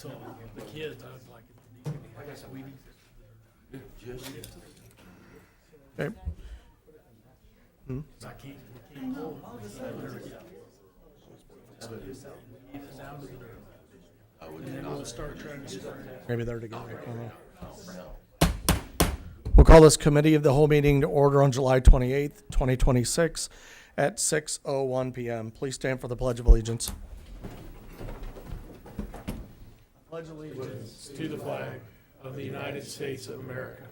told the kids, I was like, I guess we need. Okay. I can't hold it. And then we'll start trying to spread it. Maybe they're together. I don't know. We'll call this committee of the whole meeting to order on July 28th, 2026 at 6:01 PM. Please stand for the Pledge of Allegiance. Pledge allegiance to the flag of the United States of America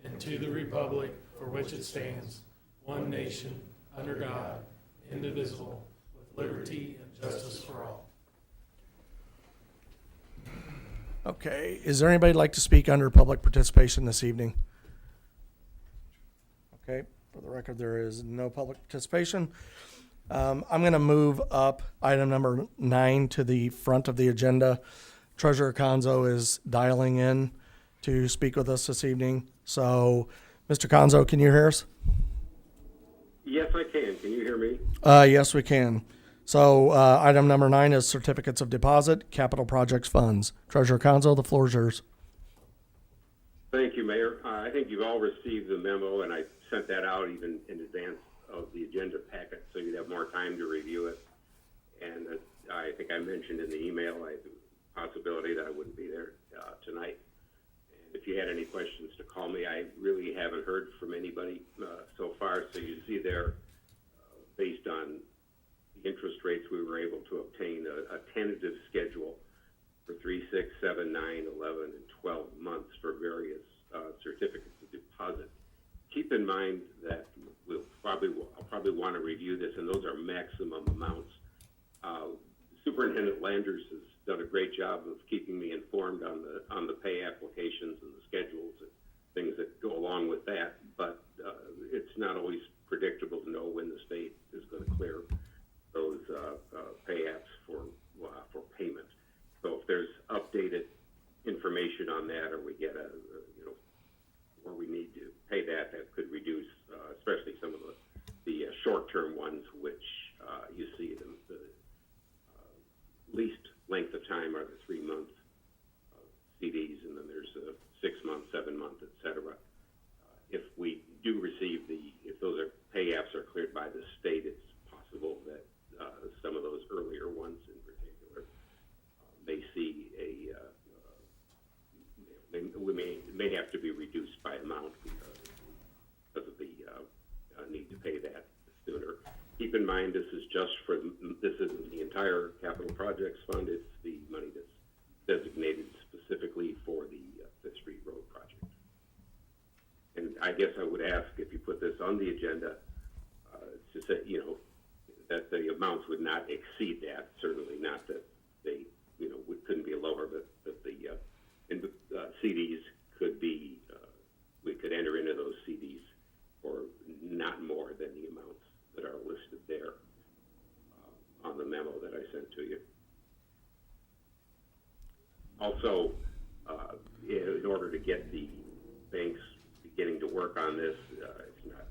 and to the republic for which it stands, one nation, under God, indivisible, with liberty and justice for all. Okay, is there anybody like to speak under public participation this evening? Okay, for the record, there is no public participation. I'm going to move up item number 9 to the front of the agenda. Treasurer Conzo is dialing in to speak with us this evening. So, Mr. Conzo, can you hear us? Yes, I can. Can you hear me? Yes, we can. So, item number 9 is certificates of deposit, capital projects funds. Treasurer Conzo, the floor is yours. Thank you, Mayor. I think you've all received the memo, and I sent that out even in advance of the agenda packet, so you'd have more time to review it. And I think I mentioned in the email the possibility that I wouldn't be there tonight. And if you had any questions, to call me. I really haven't heard from anybody so far. So you see there, based on the interest rates we were able to obtain, a tentative schedule for 3, 6, 7, 9, 11, and 12 months for various certificates of deposit. Keep in mind that I'll probably want to review this, and those are maximum amounts. Superintendent Landers has done a great job of keeping me informed on the pay applications and the schedules and things that go along with that. But it's not always predictable to know when the state is going to clear those pay apps for payment. So if there's updated information on that, or we get or we need to pay that could reduce, especially some of the short-term ones, which you see the least length of time are the 3-month CDs, and then there's a 6-month, 7-month, et cetera. If we do receive if those pay apps are cleared by the state, it's possible that some of those earlier ones in particular may see may have to be reduced by amount because of the need to pay that sooner. Keep in mind, this isn't the entire capital projects fund. It's the money that's designated specifically for the Fifth Street Road project. And I guess I would ask, if you put this on the agenda, to say, that the amounts would not exceed that. Certainly not that they, couldn't be lower, but that the CDs could be, we could enter into those CDs for not more than the amounts that are listed there on the memo that I sent to you. Also, in order to get the banks beginning to work on this, it's not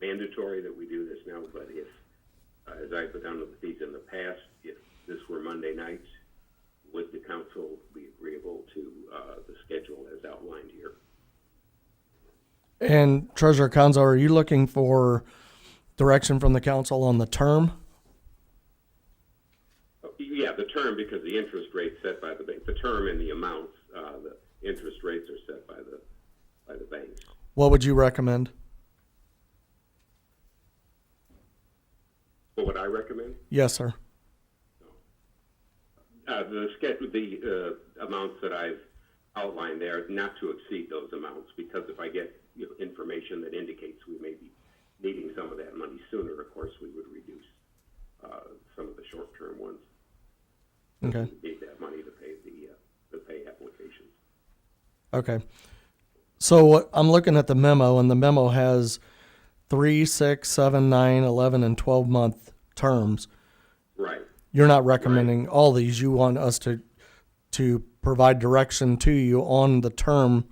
mandatory that we do this now, but if, as I've done with these in the past, if this were Monday nights, would the council be agreeable to the schedule as outlined here? And Treasurer Conzo, are you looking for direction from the council on the term? Yeah, the term, because the interest rate's set by the bank. The term and the amounts, the interest rates are set by the banks. What would you recommend? What would I recommend? Yes, sir. The amounts that I've outlined there, not to exceed those amounts, because if I get information that indicates we may be needing some of that money sooner, of course we would reduce some of the short-term ones. Okay. We need that money to pay the pay applications. Okay. So I'm looking at the memo, and the memo has 3, 6, 7, 9, 11, and 12-month terms. Right. You're not recommending all these. You want us to provide direction to you on the term,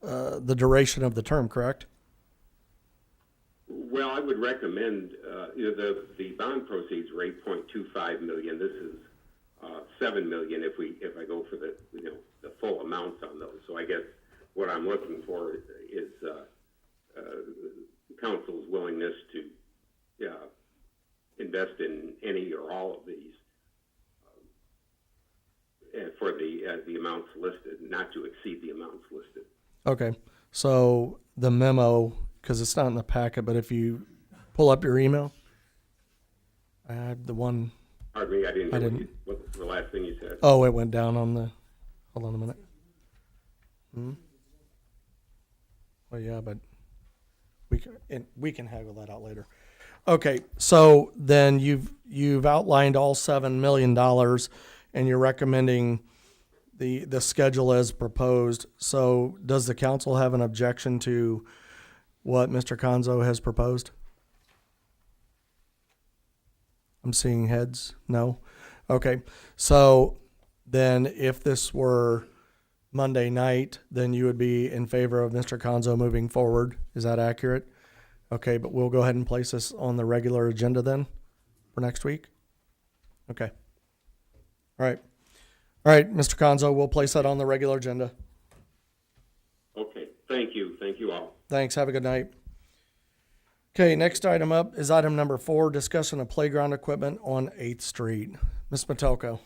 the duration of the term, correct? Well, I would recommend the bond proceeds are $8.25 million. This is $7 million if I go for the full amounts on those. So I guess what I'm looking for is council's willingness to invest in any or all of these for the amounts listed, not to exceed the amounts listed. Okay, so the memo, because it's not in the packet, but if you pull up your email, I had the one. Pardon me, I didn't hear didn't. what the last thing you said. Oh, it went down on the. Hold on a minute. Well, yeah, but we can haggle that out later. Okay, so then you've outlined all $7 million, and you're recommending the schedule as proposed. So does the council have an objection to what Mr. Conzo has proposed? I'm seeing heads. No? Okay. So then if this were Monday night, then you would be in favor of Mr. Conzo moving forward. Is that accurate? Okay, but we'll go ahead and place this on the regular agenda then for next week? Okay. All right. All right, Mr. Conzo, we'll place that on the regular agenda. Okay, thank you. Thank you all. Thanks. Have a good night. Okay, next item up is item number 4, discussion of playground equipment on 8th Street. Ms. Metelko.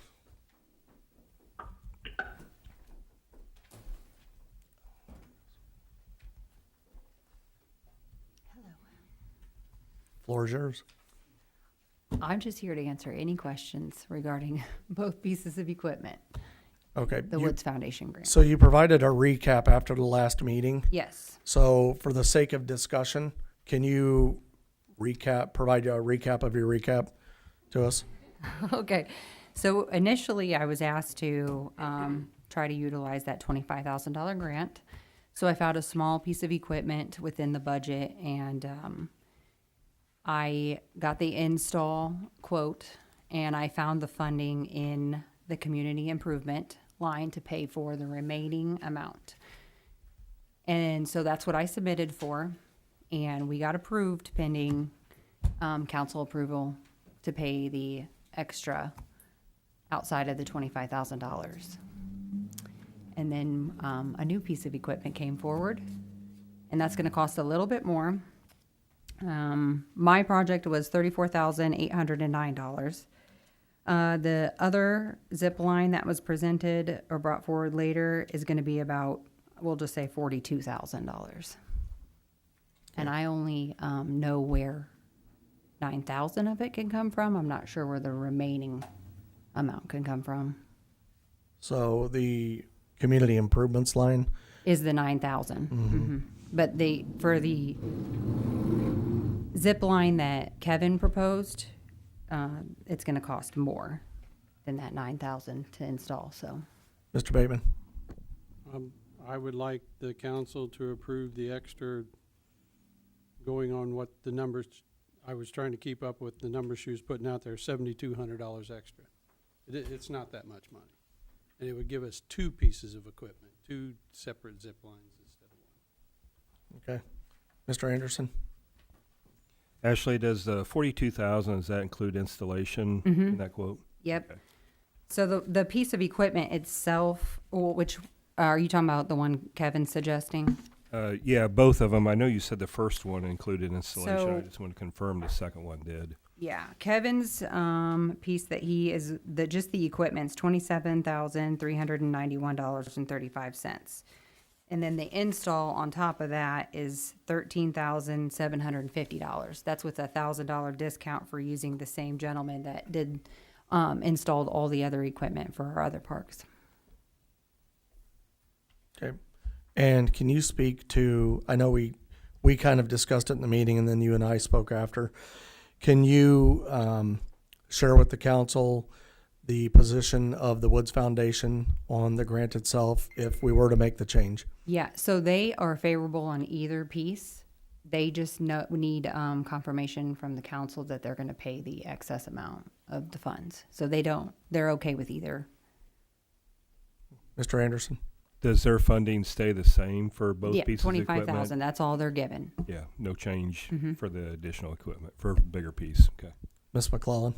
Floor is yours. I'm just here to answer any questions regarding both pieces of equipment, Okay. the Woods Foundation grant. So you provided a recap after the last meeting. Yes. So for the sake of discussion, can you provide a recap of your recap to us? Okay. So initially, I was asked to try to utilize that $25,000 grant. So I found a small piece of equipment within the budget, and I got the install quote, and I found the funding in the community improvement line to pay for the remaining amount. And so that's what I submitted for, and we got approved pending council approval to pay the extra outside of the $25,000. And then a new piece of equipment came forward, and that's going to cost a little bit more. My project was $34,809. The other zip line that was presented or brought forward later is going to be about, we'll just say $42,000. And I only know where 9,000 of it can come from. I'm not sure where the remaining amount can come from. So the community improvements line, Is the 9,000. Mm-hmm. But for the zip line that Kevin proposed, it's going to cost more than that 9,000 to install. So Mr. Bateman. I would like the council to approve the extra, going on what the numbers, I was trying to keep up with the numbers she was putting out there, $7,200 extra. It's not that much money. And it would give us 2 pieces of equipment, 2 separate zip lines instead of 1. Okay. Mr. Anderson. Ashley, does the 42,000, does that include installation in that quote? yep. Okay. So the piece of equipment itself, which are you talking about the one Kevin's suggesting? Yeah, both of them. I know you said the first one included installation. So- I just want to confirm the second one did. Yeah, Kevin's piece that he is just the equipment's $27,391.35, and then the install on top of that is $13,750. That's with a $1,000 discount for using the same gentleman that did installed all the other equipment for our other parks. Okay. And can you speak to, I know we kind of discussed it in the meeting and then you and I spoke after. Can you share with the council the position of the Woods Foundation on the grant itself if we were to make the change? Yeah, so they are favorable on either piece. They just need confirmation from the council that they're going to pay the excess amount of the funds. So they're okay with either. Mr. Anderson? Does their funding stay the same for both Yeah, pieces of equipment? $25,000, that's all they're given. Yeah, no change Mhm. for the additional equipment, for a bigger piece. Okay. Ms. McClellan?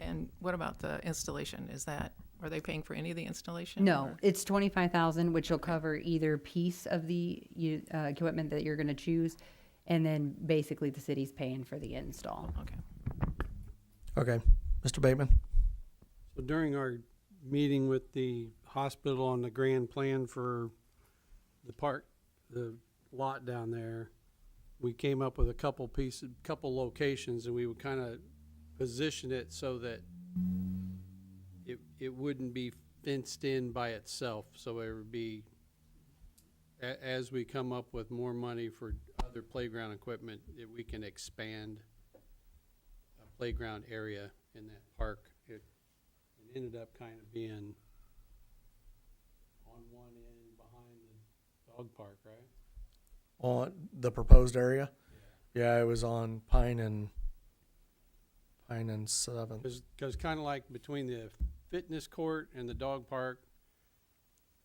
And what about the installation? Are they paying for any of the installation? No, or- it's 25,000, which will cover either piece of the equipment that you're gonna choose, and then basically the city's paying for the install. Okay. Okay, Mr. Bateman? So during our meeting with the hospital on the grand plan for the park, the lot down there, we came up with a couple locations, and we would kind of position it so that it wouldn't be fenced in by itself. So it would be, as we come up with more money for other playground equipment, that we can expand a playground area in that park. It ended up kind of being on one end behind the dog park, right? On the proposed area? Yeah, it was on Pine and 7th. Because kind of like between the fitness court and the dog park,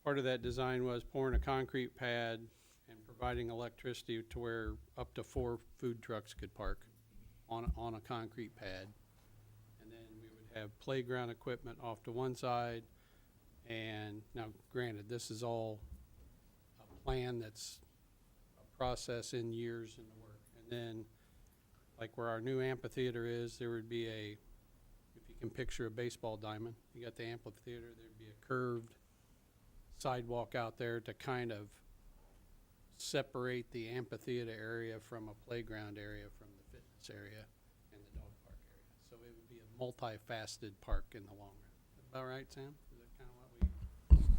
part of that design was pouring a concrete pad and providing electricity to where up to 4 food trucks could park on a concrete pad. And then we would have playground equipment off to one side. And now granted, this is all a plan that's a process in years in the work. And then like where our new amphitheater is, there would be if you can picture a baseball diamond, you got the amphitheater, there'd be a curved sidewalk out there to kind of separate the amphitheater area from a playground area from the fitness area and the dog park area. So it would be a multifaceted park in the long run. About right, Sam? Is that kind of what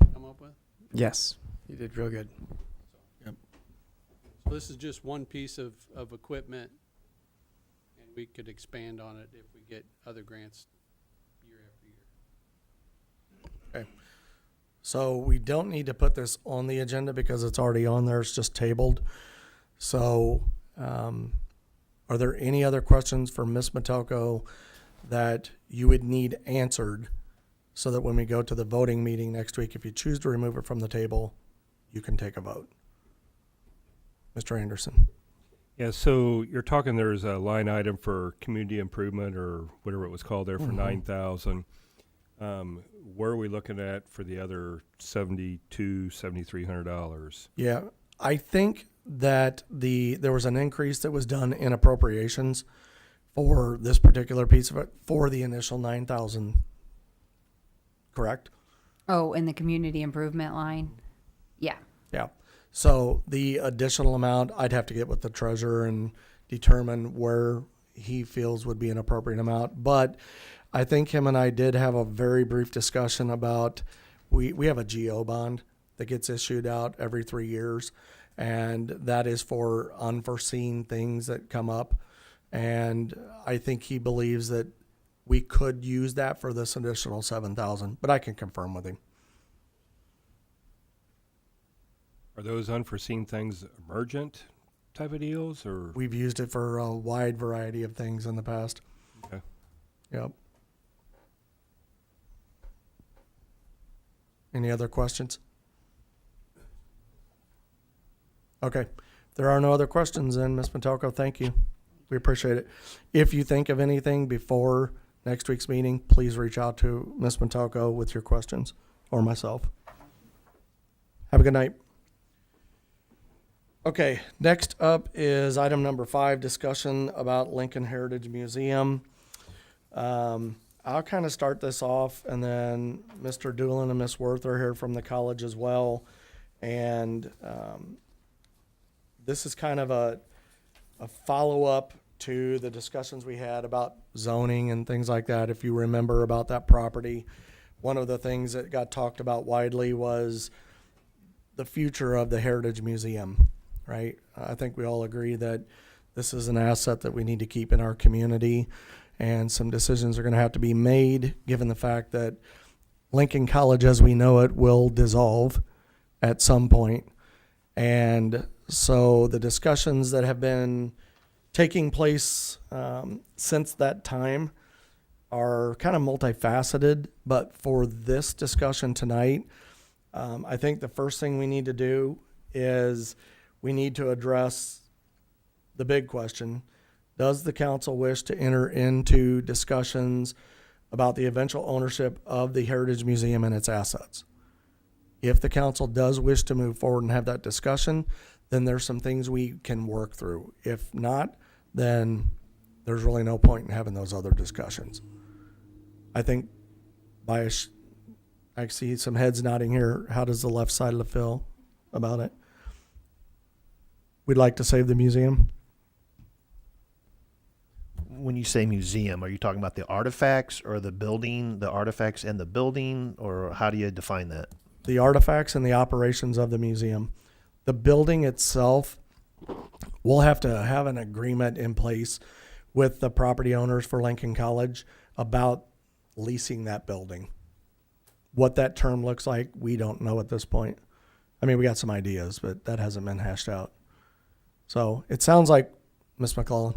we come up with? Yes, you did real good. So this is just one piece of equipment, and we could expand on it if we get other grants year after year. So we don't need to put this on the agenda because it's already on there. It's just tabled. So, are there any other questions for Ms. Metelko that you would need answered so that when we go to the voting meeting next week, if you choose to remove it from the table, you can take a vote? Mr. Anderson? Yeah, so you're talking there's a line item for community improvement or whatever it was called there for 9,000. Where are we looking at for the other $7,300? Yeah, I think that there was an increase that was done in appropriations for this particular piece of it for the initial 9,000. Correct? Oh, in the community improvement line? Yeah. Yeah. So the additional amount, I'd have to get with the treasurer and determine where he feels would be an appropriate amount. But I think him and I did have a very brief discussion about, we have a GO bond that gets issued out every 3 years, and that is for unforeseen things that come up. And I think he believes that we could use that for this additional 7,000, but I can confirm with him. Are those unforeseen things emergent type of deals or? We've used it for a wide variety of things in the past. Okay. Yep. Any other questions? Okay. There are no other questions then, Ms. Metelko, thank you. We appreciate it. If you think of anything before next week's meeting, please reach out to Ms. Metelko with your questions or myself. Have a good night. Okay, next up is item number 5, discussion about Lincoln Heritage Museum. I'll kind of start this off, and then Mr. Doolin and Ms. Worth are here from the college as well. And this is kind of a follow-up to the discussions we had about zoning and things like that. If you remember about that property, one of the things that got talked about widely was the future of the Heritage Museum. Right? I think we all agree that this is an asset that we need to keep in our community, and some decisions are going to have to be made given the fact that Lincoln College as we know it will dissolve at some point. And so the discussions that have been taking place since that time are kind of multifaceted, but for this discussion tonight, I think the first thing we need to do is we need to address the big question. Does the council wish to enter into discussions about the eventual ownership of the Heritage Museum and its assets. If the council does wish to move forward and have that discussion, then there's some things we can work through. If not, then there's really no point in having those other discussions. I think I see some heads nodding here. How does the left side of the feel about it? We'd like to save the museum. When you say museum, are you talking about the artifacts or the building, the artifacts and the building, or how do you define that? The artifacts and the operations of the museum. The building itself, we'll have to have an agreement in place with the property owners for Lincoln College about leasing that building. What that term looks like, we don't know at this point. I mean, we got some ideas, but that hasn't been hashed out. So it sounds like, Ms. McClellan.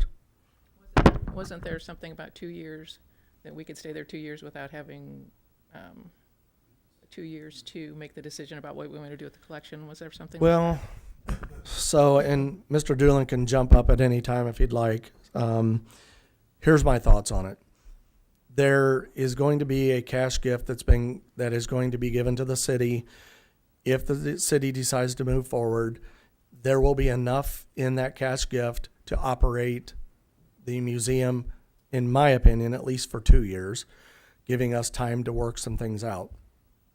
Wasn't there something about 2 years, that we could stay there 2 years without having 2 years to make the decision about what we want to do with the collection? Was there something? Well, so, and Mr. Doolin can jump up at any time if he'd like. Here's my thoughts on it. There is going to be a cash gift that is going to be given to the city. If the city decides to move forward, there will be enough in that cash gift to operate the museum, in my opinion, at least for 2 years, giving us time to work some things out.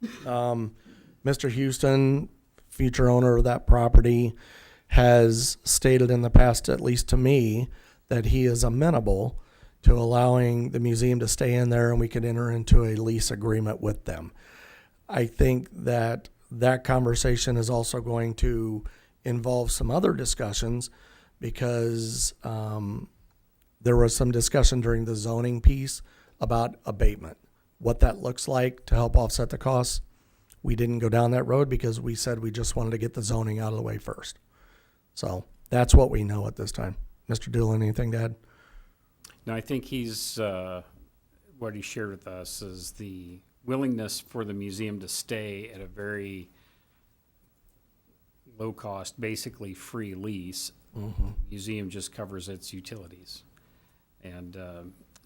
Mr. Houston, future owner of that property, has stated in the past, at least to me, that he is amenable to allowing the museum to stay in there and we could enter into a lease agreement with them. I think that that conversation is also going to involve some other discussions because there was some discussion during the zoning piece about abatement, what that looks like to help offset the costs. We didn't go down that road because we said we just wanted to get the zoning out of the way first. So that's what we know at this time. Mr. Doolin, anything to add? No, I think what he shared with us is the willingness for the museum to stay at a very low cost, basically free lease. Mm-hmm. Museum just covers its utilities. And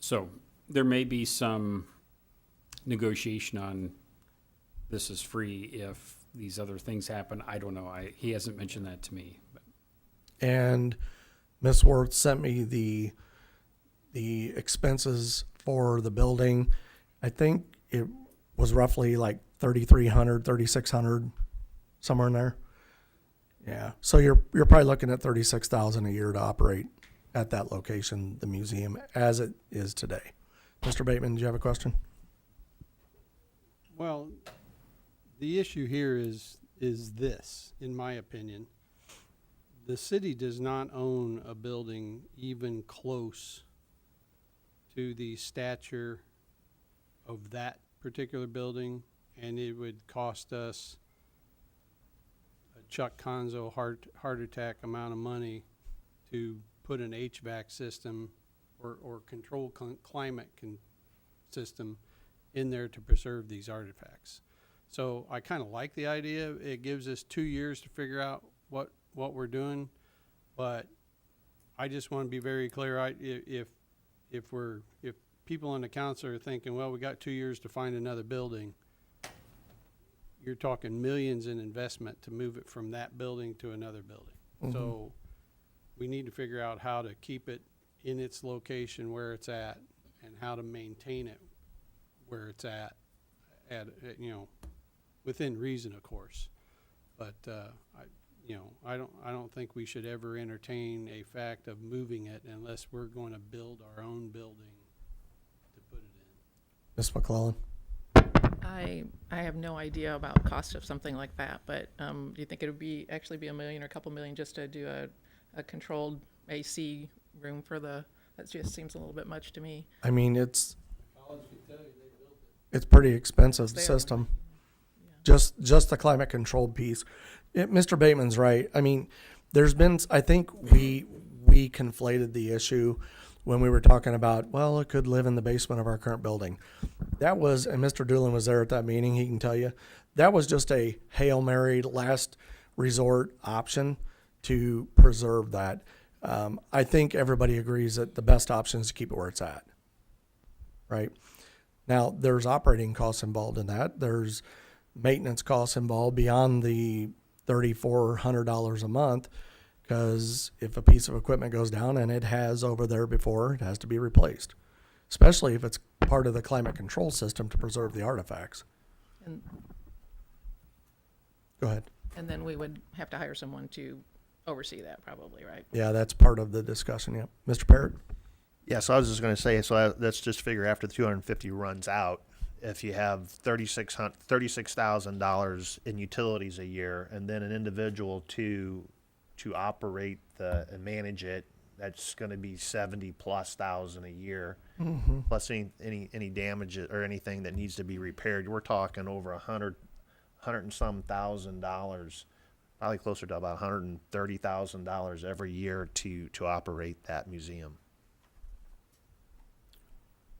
so there may be some negotiation on this is free if these other things happen. I don't know. He hasn't mentioned that to me. But. And Ms. Worth sent me the expenses for the building. I think it was roughly like $3,300, $3,600, somewhere in there. Yeah. So you're probably looking at $36,000 a year to operate at that location, the museum, as it is today. Mr. Bateman, do you have a question? Well, the issue here is this, in my opinion. The city does not own a building even close to the stature of that particular building, and it would cost us a Chuck Conzo heart attack amount of money to put an HVAC system or control climate system in there to preserve these artifacts. So I kind of like the idea. It gives us 2 years to figure out what we're doing, but I just want to be very clear. If people on the council are thinking, well, we got 2 years to find another building, you're talking millions in investment to move it from that building to another building. Mm-hmm. So we need to figure out how to keep it in its location where it's at and how to maintain it where it's at within reason, of course. But I don't think we should ever entertain a fact of moving it unless we're going to build our own building to put it in. Ms. McClellan? I have no idea about cost of something like that, but do you think it would actually be $1 million or a couple million just to do a controlled AC room for that just seems a little bit much to me. I mean, it's College can tell you they built it. it's pretty expensive, the They are. system. Yeah. Just the climate controlled piece. Mr. Bateman's right. I mean, there's been, I think we conflated the issue when we were talking about, well, it could live in the basement of our current building. That was, and Mr. Doolin was there at that meeting, he can tell you, that was just a Hail Mary last resort option to preserve that. I think everybody agrees that the best option is to keep it where it's at, right? Now, there's operating costs involved in that. There's maintenance costs involved beyond the $3,400 a month, because if a piece of equipment goes down, and it has over there before, it has to be replaced, especially if it's part of the climate control system to preserve the artifacts. And, Go ahead. and then we would have to hire someone to oversee that probably, right? Yeah, that's part of the discussion, yeah. Mr. Parrott? Yeah, so I was just going to say, let's just figure after the 250 runs out, if you have $36,000 in utilities a year, and then an individual to operate and manage it, that's going to be 70 plus thousand a year, plus any damages or anything that needs to be repaired. We're talking over $100 and some $1,000, probably closer to about $130,000 every year to operate that museum.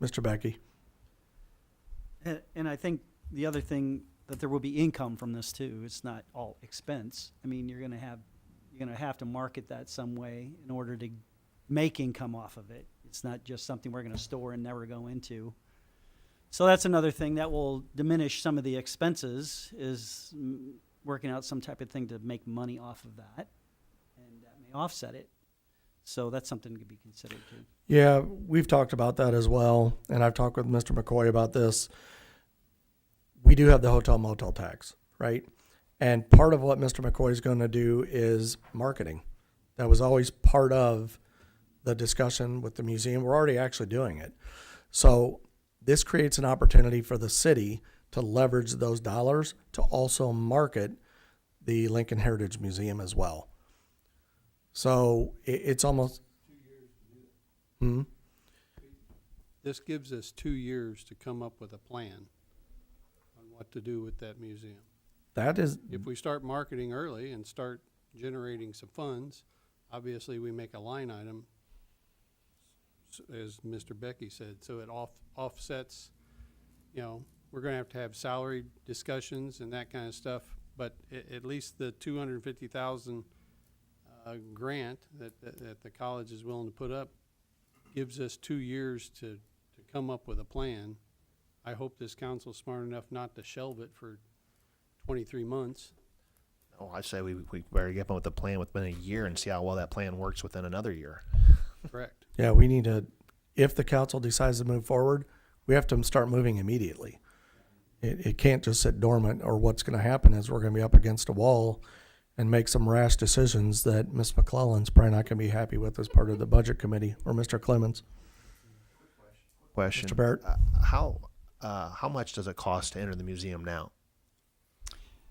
Mr. Becky? And I think the other thing, that there will be income from this too. It's not all expense. I mean, you're gonna have to market that some way in order to make income off of it. It's not just something we're gonna store and never go into. So that's another thing that will diminish some of the expenses, is working out some type of thing to make money off of that, and that may offset it. So that's something to be considered too. Yeah, we've talked about that as well, and I've talked with Mr. McCoy about this. We do have the hotel motel tax, right? And part of what Mr. McCoy is going to do is marketing. That was always part of the discussion with the museum. We're already actually doing it. So this creates an opportunity for the city to leverage those dollars to also market the Lincoln Heritage Museum as well. So it's almost... This gives us 2 years to come up with a plan on what to do with that museum. That is... If we start marketing early and start generating some funds, obviously we make a line item, as Mr. Becky said, so it offsets, we're gonna have to have salary discussions and that kind of stuff, but at least the 250,000 grant that the college is willing to put up gives us 2 years to come up with a plan. I hope this council's smart enough not to shelve it for 23 months. Oh, I say we better get up with a plan within a year and see how well that plan works within another year. Correct. Yeah, we need to, if the council decides to move forward, we have to start moving immediately. It can't just sit dormant, or what's going to happen is we're going to be up against a wall and make some rash decisions that Ms. McClellan's probably not going to be happy with as part of the budget committee, or Mr. Clemens. Question. Mr. Barrett? How much does it cost to enter the museum now?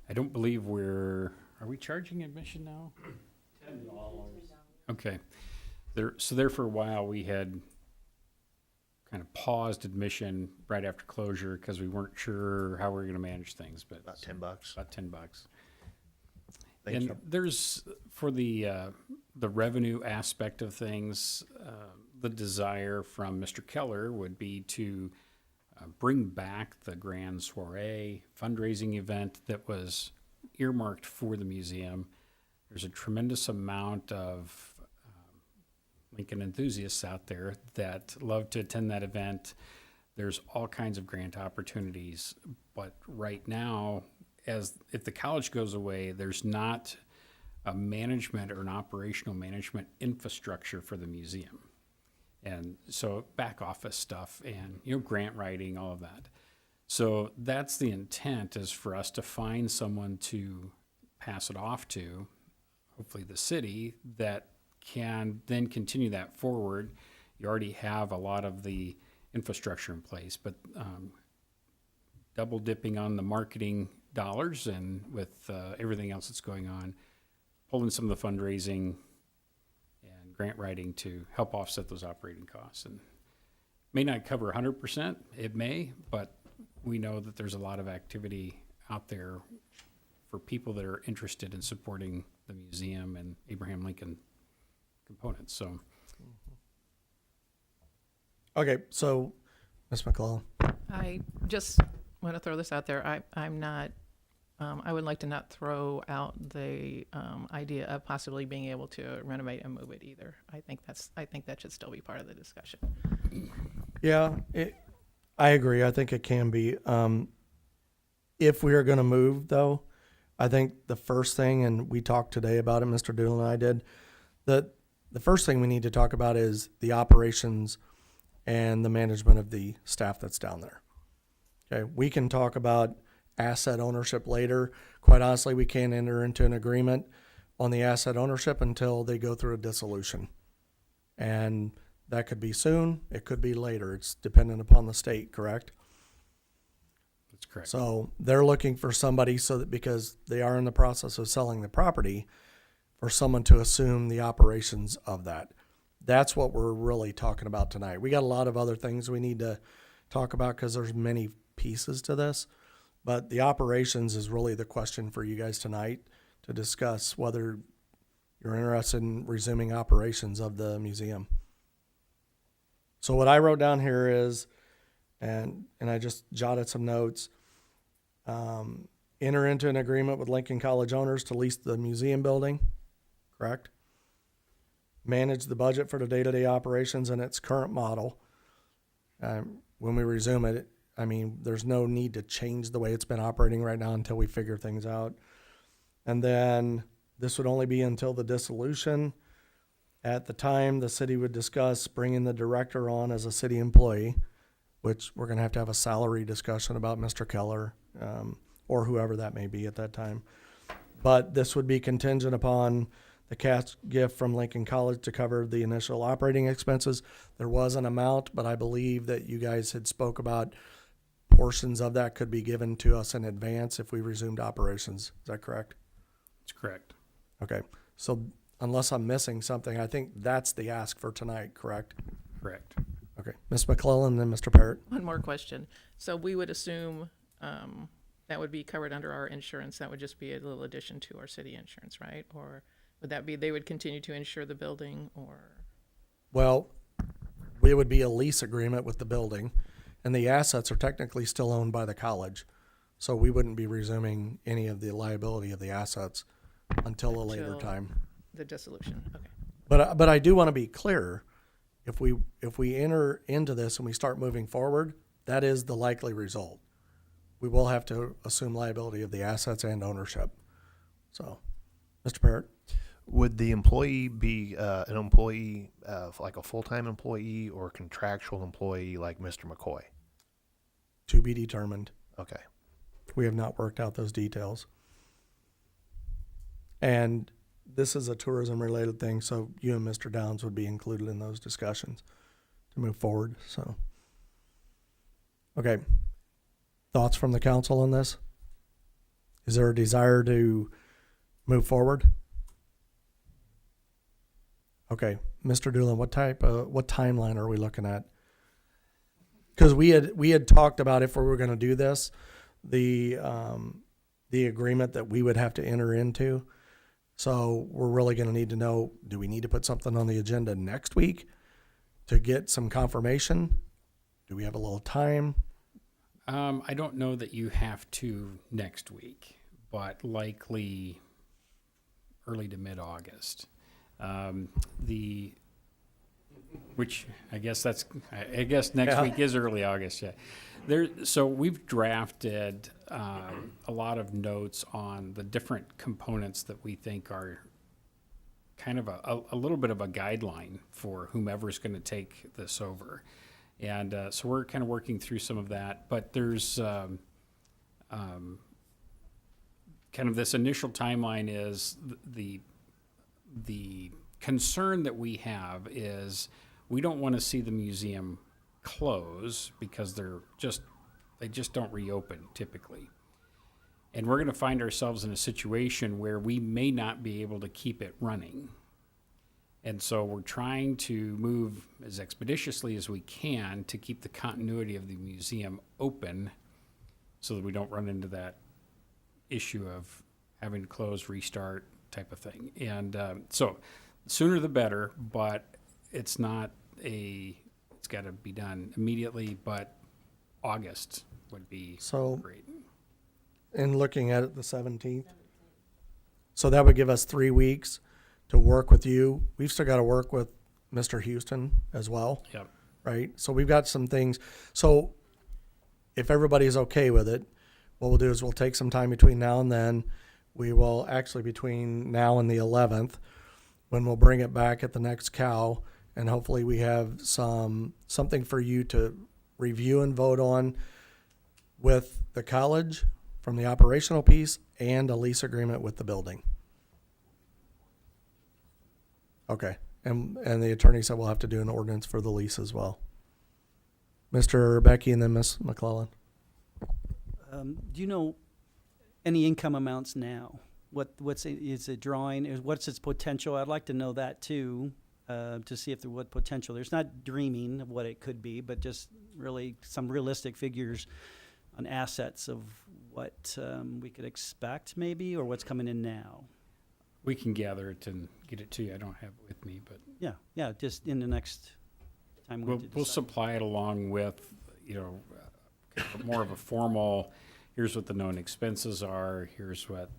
I don't believe are we charging admission now? $10. Okay. There for a while, we had kind of paused admission right after closure because we weren't sure how we were going to manage things, but About $10. about $10. Thank And you. there's, for the revenue aspect of things, the desire from Mr. Keller would be to bring back the Grand Soiree fundraising event that was earmarked for the museum. There's a tremendous amount of Lincoln enthusiasts out there that love to attend that event. There's all kinds of grant opportunities, but right now, if the college goes away, there's not a management or an operational management infrastructure for the museum. And so back office stuff and, grant writing, all of that. So that's the intent, is for us to find someone to pass it off to, hopefully the city, that can then continue that forward. You already have a lot of the infrastructure in place, but double dipping on the marketing dollars and with everything else that's going on, pulling some of the fundraising and grant writing to help offset those operating costs. And may not cover 100%, it may, but we know that there's a lot of activity out there for people that are interested in supporting the museum and Abraham Lincoln components. So, Okay, so Ms. McClellan. I just want to throw this out there. I'm not, I would like to not throw out the idea of possibly being able to renovate and move it either. I think that should still be part of the discussion. Yeah, I agree. I think it can be. If we are going to move, though, I think the first thing, and we talked today about it, Mr. Doolin and I did, the first thing we need to talk about is the operations and the management of the staff that's down there. Okay, we can talk about asset ownership later. Quite honestly, we can't enter into an agreement on the asset ownership until they go through a dissolution. And that could be soon, it could be later. It's dependent upon the state, correct? That's correct. So they're looking for somebody so that because they are in the process of selling the property, for someone to assume the operations of that. That's what we're really talking about tonight. We got a lot of other things we need to talk about because there's many pieces to this, but the operations is really the question for you guys tonight to discuss whether you're interested in resuming operations of the museum. So what I wrote down here is, and I just jotted some notes, enter into an agreement with Lincoln College owners to lease the museum building, correct? Manage the budget for the day-to-day operations in its current model. When we resume it, I mean, there's no need to change the way it's been operating right now until we figure things out. And then this would only be until the dissolution. At the time, the city would discuss bringing the director on as a city employee, which we're going to have a salary discussion about Mr. Keller, or whoever that may be at that time. But this would be contingent upon the cash gift from Lincoln College to cover the initial operating expenses. There was an amount, but I believe that you guys had spoke about portions of that could be given to us in advance if we resumed operations. Is that correct? That's correct. Okay. So unless I'm missing something, I think that's the ask for tonight, correct? Correct. Okay. Ms. McClellan, then Mr. Parrott. One more question. So we would assume that would be covered under our insurance. That would just be a little addition to our city insurance, right? Or would that be they would continue to insure the building, or? Well, it would be a lease agreement with the building, and the assets are technically still owned by the college. So we wouldn't be resuming any of the liability of the assets until a later Until time. The dissolution, okay. But I do want to be clear, if we enter into this and we start moving forward, that is the likely result. We will have to assume liability of the assets and ownership. So, Mr. Parrott? Would the employee be an employee, like a full-time employee or a contractual employee like Mr. McCoy? To be determined. Okay. We have not worked out those details. And this is a tourism-related thing, so you and Mr. Downs would be included in those discussions to move forward. So, okay. Thoughts from the council on this? Is there a desire to move forward? Okay, Mr. Doolin, what timeline are we looking at? Because we had talked about if we were going to do this, the agreement that we would have to enter into. So we're really going to need to know, do we need to put something on the agenda next week to get some confirmation? Do we have a little time? I don't know that you have to next week, but likely early to mid-August. Which I guess next week is early August, yeah. So we've drafted a lot of notes on the different components that we think are kind of a little bit of a guideline for whomever's going to take this over. And so we're kind of working through some of that, but there's kind of this initial timeline is the concern that we have is we don't want to see the museum close because they just don't reopen typically. And we're going to find ourselves in a situation where we may not be able to keep it running. And so we're trying to move as expeditiously as we can to keep the continuity of the museum open so that we don't run into that issue of having to close, restart type of thing. And so sooner the better, but it's got to be done immediately, but August would be great. And looking at it, the 17th. So that would give us 3 weeks to work with you. We've still got to work with Mr. Houston as well. Yep. Right? So we've got some things. So if everybody's okay with it, what we'll do is we'll take some time between now and then. We will actually, between now and the 11th, when we'll bring it back at the next cow, and hopefully we have something for you to review and vote on with the college from the operational piece and a lease agreement with the building. Okay, and the attorney said we'll have to do an ordinance for the lease as well. Mr. Becky and then Ms. McClellan. Do you know any income amounts now? Is it drawing? What's its potential? I'd like to know that too, to see if there what potential. There's not dreaming of what it could be, but just really some realistic figures on assets of what we could expect maybe, or what's coming in now. We can gather it and get it to you. I don't have it with me, but Yeah, just in the next time we we'll, do we'll decide. supply it along with, kind of more of a formal, here's what the known expenses are, here's what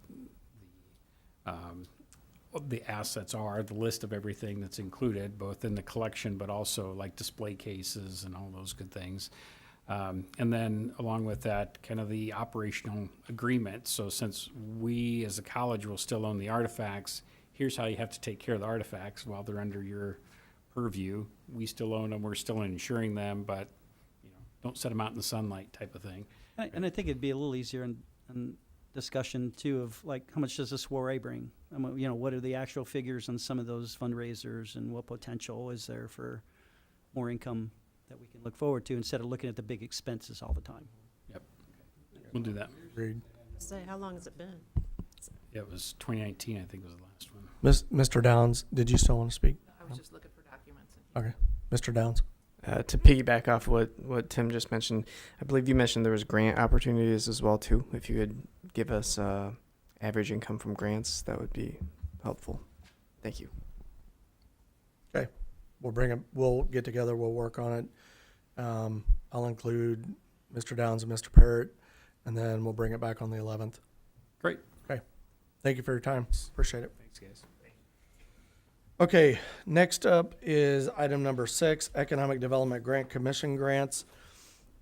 the assets are, the list of everything that's included, both in the collection, but also like display cases and all those good things. And then along with that, kind of the operational agreement. So since we as a college will still own the artifacts, here's how you have to take care of the artifacts while they're under your purview. We still own them, we're still insuring them, but don't set them out in the sunlight type of thing. And I think it'd be a little easier in discussion too of like, how much does a soiree bring? What are the actual figures on some of those fundraisers, and what potential is there for more income that we can look forward to instead of looking at the big expenses all the time? Yep, we'll do that. Agreed. Say, how long has it been? It was 2019, I think was the last one. Mr. Downs, did you still want to speak? I was just looking for documents. Okay. Mr. Downs. To piggyback off what Tim just mentioned, I believe you mentioned there was grant opportunities as well too. If you could give us average income from grants, that would be helpful. Thank you. Okay. We'll get together, we'll work on it. I'll include Mr. Downs and Mr. Parrott, and then we'll bring it back on the 11th. Great. Okay. Thank you for your time. Appreciate it. Thanks, guys. Okay, next up is item number 6, Economic Development Grant Commission grants.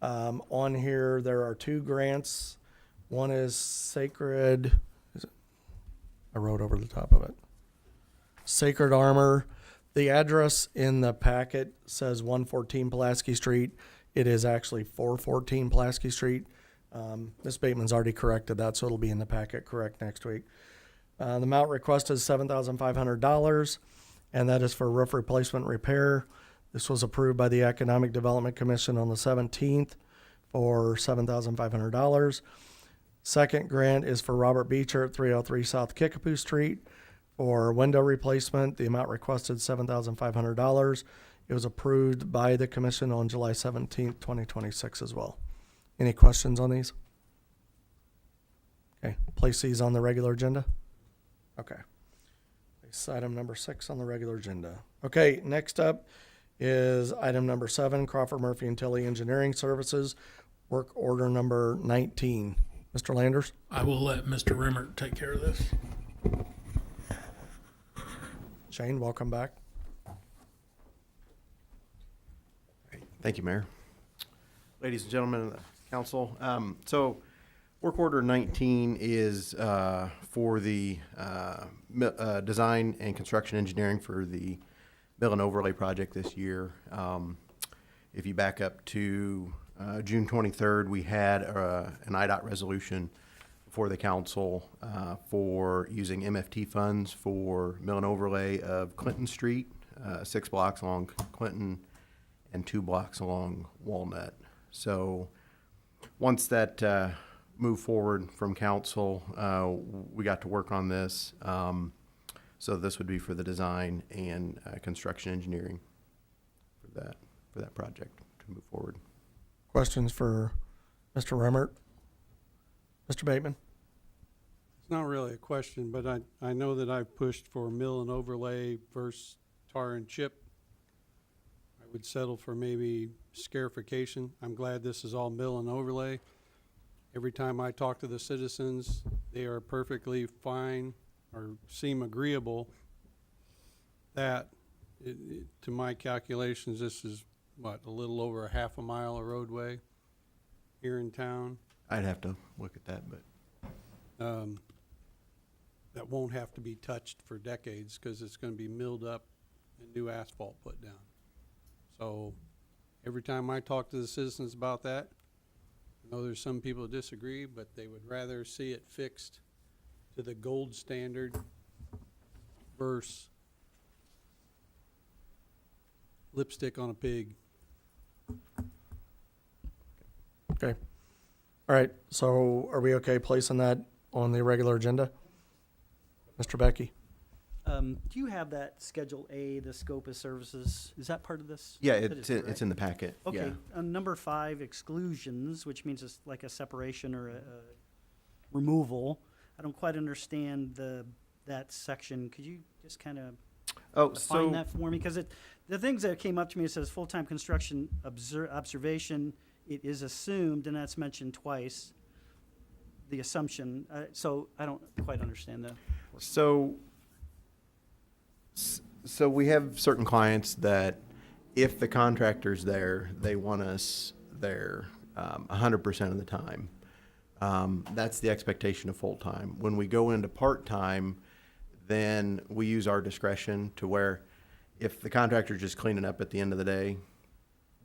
On here, there are 2 grants. One is Sacred, I wrote over the top of it. Sacred Armor. The address in the packet says 114 Pulaski Street. It is actually 414 Pulaski Street. Ms. Bateman's already corrected that, so it'll be in the packet correct next week. The amount requested is $7,500. And that is for roof replacement repair. This was approved by the Economic Development Commission on the 17th for $7,500. Second grant is for Robert Beecher at 303 South Kickapoo Street for window replacement. The amount requested $7,500. It was approved by the commission on July 17th, 2026 as well. Any questions on these? Okay, place these on the regular agenda. Okay. Item number 6 on the regular agenda. Okay, next up is item number 7, Crawford Murphy and Tilley Engineering Services, work order number 19. Mr. Landers? I will let Mr. Rimmert take care of this. Shane, welcome back. Thank you, Mayor. Ladies and gentlemen of the council, so work order 19 is for the design and construction engineering for the mill and overlay project this year. If you back up to June 23rd, we had an IDOT resolution for the council for using MFT funds for mill and overlay of Clinton Street, 6 blocks along Clinton and 2 blocks along Walnut. So once that moved forward from council, we got to work on this. So this would be for the design and construction engineering for that project to move forward. Questions for Mr. Rimmert? Mr. Bateman? It's not really a question, but I know that I've pushed for mill and overlay versus tar and chip. I would settle for maybe scarification. I'm glad this is all mill and overlay. Every time I talk to the citizens, they are perfectly fine or seem agreeable that, to my calculations, this is, a little over a half a mile of roadway. here in town. I'd have to look at that, but That won't have to be touched for decades because it's going to be milled up and new asphalt put down. So every time I talk to the citizens about that, I know there's some people that disagree, but they would rather see it fixed to the gold standard versus lipstick on a pig. Okay. All right, so are we okay placing that on the regular agenda? Mr. Becky? Do you have that Schedule A, the scope of services? Is that part of this? yeah, That is it's correct. in the packet. Okay, Yeah. on number 5, exclusions, which means it's like a separation or a removal. I don't quite understand that section. Could you just kind of Oh, define so that for me? Because the things that came up to me, it says full-time construction observation. It is assumed, and that's mentioned twice, the assumption. So I don't quite understand that. So we have certain clients that if the contractor's there, they want us there 100% of the time. That's the expectation of full-time. When we go into part-time, then we use our discretion to where if the contractor's just cleaning up at the end of the day,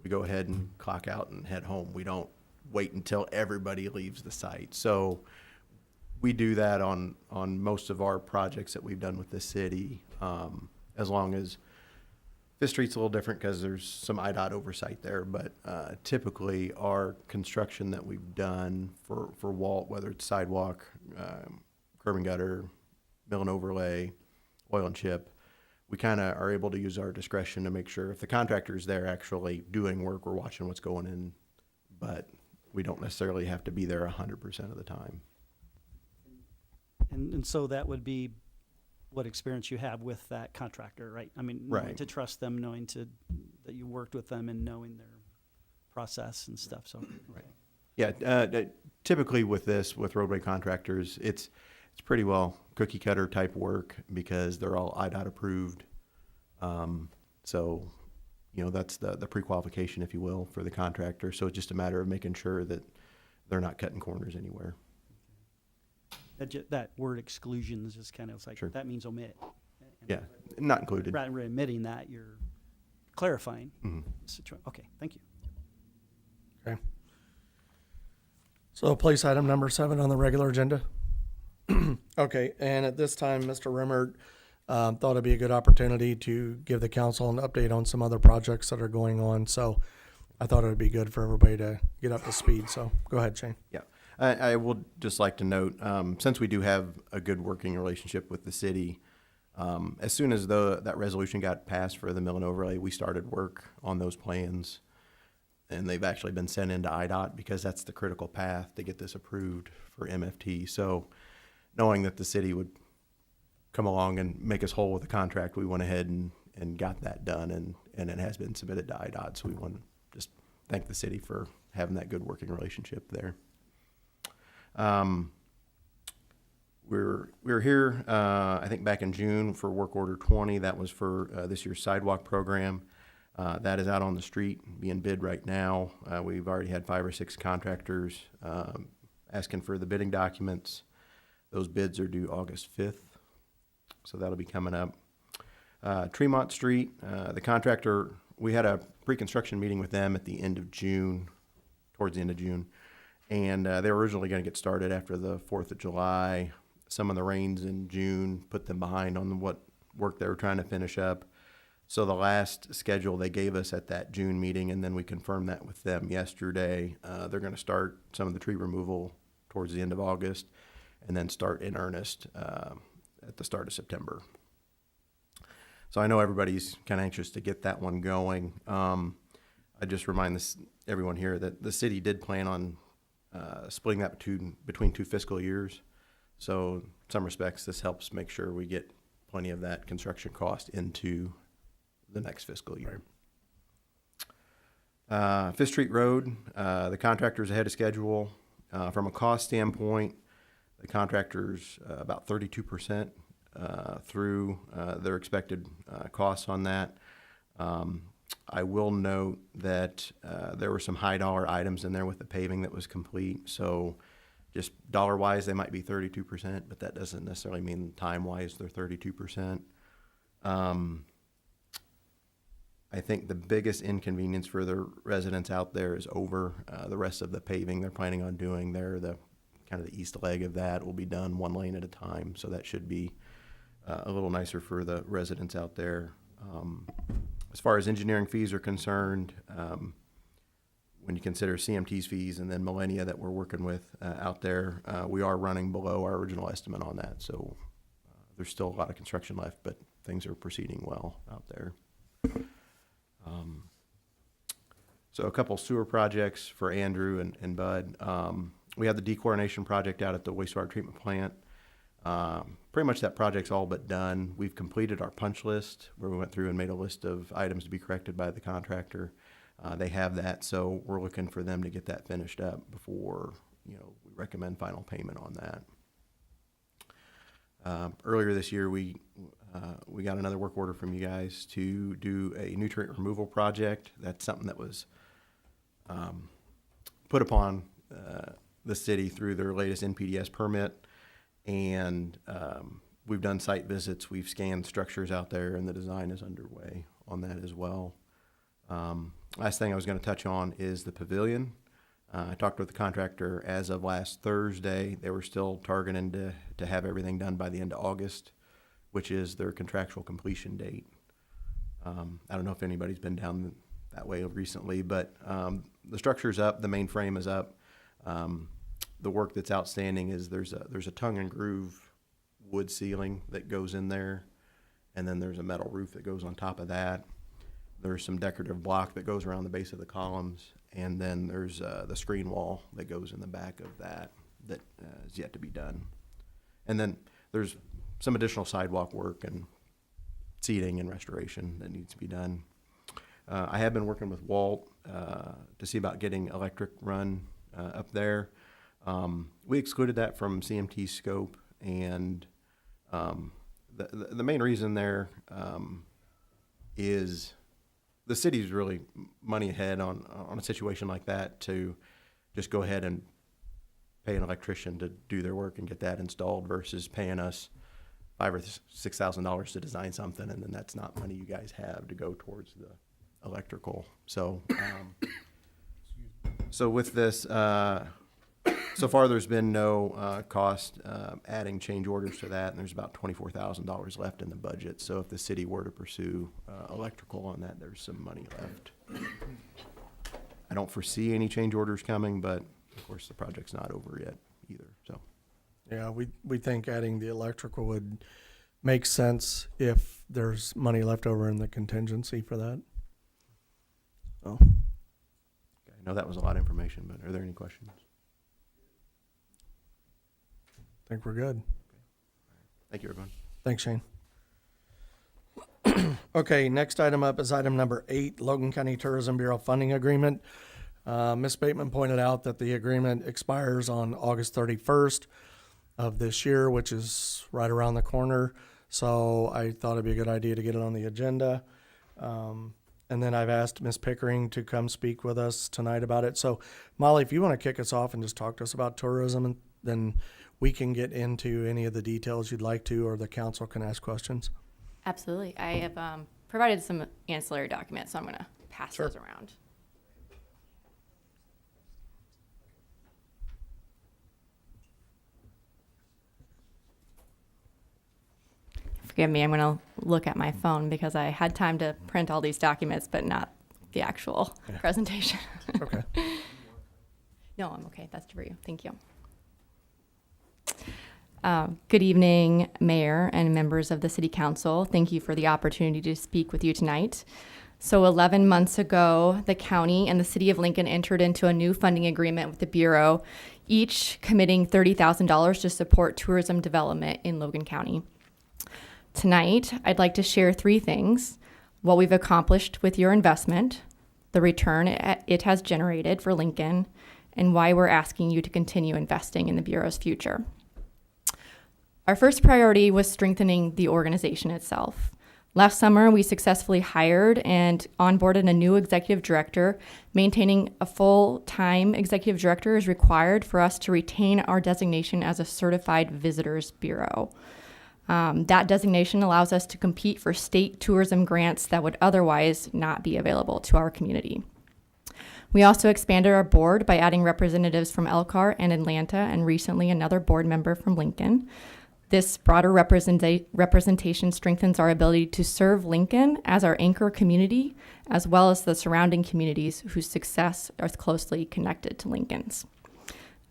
we go ahead and clock out and head home. We don't wait until everybody leaves the site. So we do that on most of our projects that we've done with the city, as long as Fifth Street's a little different because there's some IDOT oversight there, but typically our construction that we've done for Walt, whether it's sidewalk, curb and gutter, mill and overlay, oil and chip, we kind of are able to use our discretion to make sure if the contractor is there actually doing work, we're watching what's going in, but we don't necessarily have to be there 100% of the time. And so that would be what experience you have with that contractor, right? I mean, knowing Right. to trust them, knowing that you worked with them and knowing their process and stuff, so. Right. Yeah, typically with roadway contractors, it's pretty well cookie cutter type work because they're all IDOT approved. So, that's the pre-qualification, if you will, for the contractor. So it's just a matter of making sure that they're not cutting corners anywhere. That word exclusions is kind of like, Sure. that means omit. And Yeah, not included. Rather than admitting that, you're clarifying. Mhm. Okay, thank you. Okay. So place item number 7 on the regular agenda. Okay, and at this time, Mr. Rimmert thought it'd be a good opportunity to give the council an update on some other projects that are going on. So I thought it would be good for everybody to get up to speed. So go ahead, Shane. Yeah, I would just like to note, since we do have a good working relationship with the city, as soon as that resolution got passed for the mill and overlay, we started work on those plans. And they've actually been sent into IDOT because that's the critical path to get this approved for MFT. So knowing that the city would come along and make us whole with the contract, we went ahead and got that done, and it has been submitted to IDOT. So we want to just thank the city for having that good working relationship there. We're here, I think back in June for work order 20. That was for this year's sidewalk program. That is out on the street being bid right now. We've already had 5 or 6 contractors asking for the bidding documents. Those bids are due August 5th, so that'll be coming up. Tremont Street, the contractor, we had a pre-construction meeting with them at the end of June, towards the end of June, and they were originally going to get started after the 4th of July. Some of the rains in June put them behind on what work they were trying to finish up. So the last schedule they gave us at that June meeting, and then we confirmed that with them yesterday, they're going to start some of the tree removal towards the end of August, and then start in earnest at the start of September. So I know everybody's kind of anxious to get that one going. I just remind everyone here that the city did plan on splitting that between 2 fiscal years. So in some respects, this helps make sure we get plenty of that construction cost into the next fiscal year. Fifth Street Road, the contractor's ahead of schedule. From a cost standpoint, the contractor's about 32% through their expected costs on that. I will note that there were some high dollar items in there with the paving that was complete. So just dollar wise, they might be 32%, but that doesn't necessarily mean time wise they're 32%. I think the biggest inconvenience for the residents out there is over the rest of the paving they're planning on doing there. The kind of the east leg of that will be done one lane at a time, so that should be a little nicer for the residents out there. As far as engineering fees are concerned, when you consider CMT's fees and then Millennia that we're working with out there, we are running below our original estimate on that. So there's still a lot of construction left, but things are proceeding well out there. So a couple sewer projects for Andrew and Bud. We have the dechlorination project out at the wastewater treatment plant. Pretty much that project's all but done. We've completed our punch list where we went through and made a list of items to be corrected by the contractor. They have that, so we're looking for them to get that finished up before, we recommend final payment on that. Earlier this year, we got another work order from you guys to do a nutrient removal project. That's something that was put upon the city through their latest NPDES permit. And we've done site visits, we've scanned structures out there, and the design is underway on that as well. Last thing I was going to touch on is the pavilion. I talked with the contractor as of last Thursday. They were still targeting to have everything done by the end of August, which is their contractual completion date. I don't know if anybody's been down that way recently, but the structure's up, the main frame is up. The work that's outstanding is there's a tongue and groove wood ceiling that goes in there, and then there's a metal roof that goes on top of that. There's some decorative block that goes around the base of the columns, and then there's the screen wall that goes in the back of that is yet to be done. And then there's some additional sidewalk work and seating and restoration that needs to be done. I have been working with Walt to see about getting electric run up there. We excluded that from CMT's scope, and the main reason there is the city's really money ahead on a situation like that to just go ahead and pay an electrician to do their work and get that installed versus paying us $5,000 or $6,000 to design something, and then that's not money you guys have to go towards the electrical. So, so with this, so far there's been no cost adding change orders to that, and there's about $24,000 left in the budget. So if the city were to pursue electrical on that, there's some money left. I don't foresee any change orders coming, but of course the project's not over yet either. So Yeah, we think adding the electrical would make sense if there's money left over in the contingency for that. So, okay, I know that was a lot of information, but are there any questions? I think we're good. Thank you, everyone. Thanks, Shane. Okay, next item up is item number 8, Logan County Tourism Bureau funding agreement. Ms. Bateman pointed out that the agreement expires on August 31st of this year, which is right around the corner. So I thought it'd be a good idea to get it on the agenda. And then I've asked Ms. Pickering to come speak with us tonight about it. So Molly, if you want to kick us off and just talk to us about tourism, and then we can get into any of the details you'd like to, or the council can ask questions. Absolutely. I have provided some ancillary documents, so I'm going to pass those around. Forgive me, I'm going to look at my phone because I had time to print all these documents, but not the actual presentation. Okay. No, I'm okay. That's for you. Thank you. Good evening, Mayor and members of the City Council. Thank you for the opportunity to speak with you tonight. So 11 months ago, the county and the City of Lincoln entered into a new funding agreement with the Bureau, each committing $30,000 to support tourism development in Logan County. Tonight, I'd like to share 3 things: what we've accomplished with your investment, the return it has generated for Lincoln, and why we're asking you to continue investing in the Bureau's future. Our first priority was strengthening the organization itself. Last summer, we successfully hired and onboarded a new executive director. Maintaining a full-time executive director is required for us to retain our designation as a certified visitors bureau. That designation allows us to compete for state tourism grants that would otherwise not be available to our community. We also expanded our board by adding representatives from Elkhart and Atlanta, and recently another board member from Lincoln. This broader representation strengthens our ability to serve Lincoln as our anchor community, as well as the surrounding communities whose success is closely connected to Lincoln's.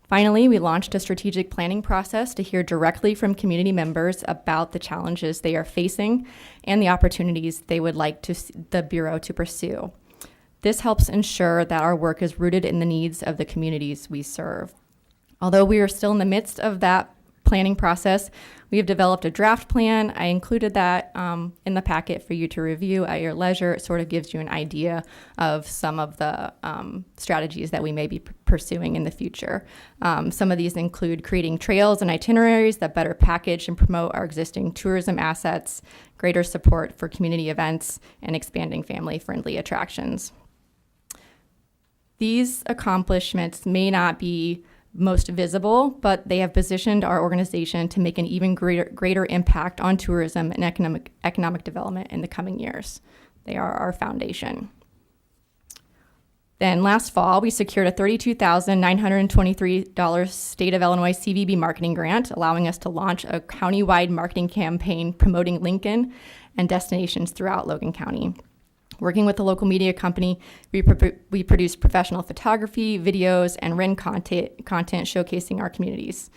Finally, we launched a strategic planning process to hear directly from community members about the challenges they are facing and the opportunities they would like the Bureau to pursue. This helps ensure that our work is rooted in the needs of the communities we serve. Although we are still in the midst of that planning process, we have developed a draft plan. I included that in the packet for you to review at your leisure. It sort of gives you an idea of some of the strategies that we may be pursuing in the future. Some of these include creating trails and itineraries that better package and promote our existing tourism assets, greater support for community events, and expanding family-friendly attractions. These accomplishments may not be most visible, but they have positioned our organization to make an even greater impact on tourism and economic development in the coming years. They are our foundation. Then last fall, we secured a $32,923 State of Illinois CVB marketing grant, allowing us to launch a county-wide marketing campaign promoting Lincoln and destinations throughout Logan County. Working with the local media company, we produced professional photography, videos, and written content showcasing our communities.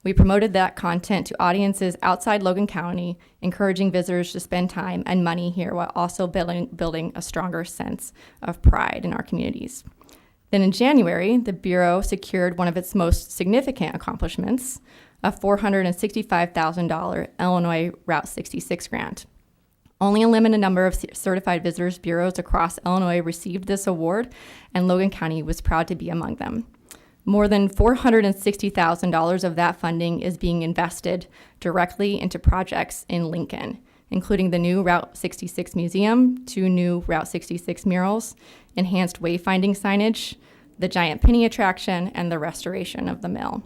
We promoted that content to audiences outside Logan County, encouraging visitors to spend time and money here while also building a stronger sense of pride in our communities. Then in January, the Bureau secured one of its most significant accomplishments, a $465,000 Illinois Route 66 grant. Only a limited number of certified visitors bureaus across Illinois received this award, and Logan County was proud to be among them. More than $460,000 of that funding is being invested directly into projects in Lincoln, including the new Route 66 Museum, 2 new Route 66 murals, enhanced wayfinding signage, the Giant Penny attraction, and the restoration of the mill.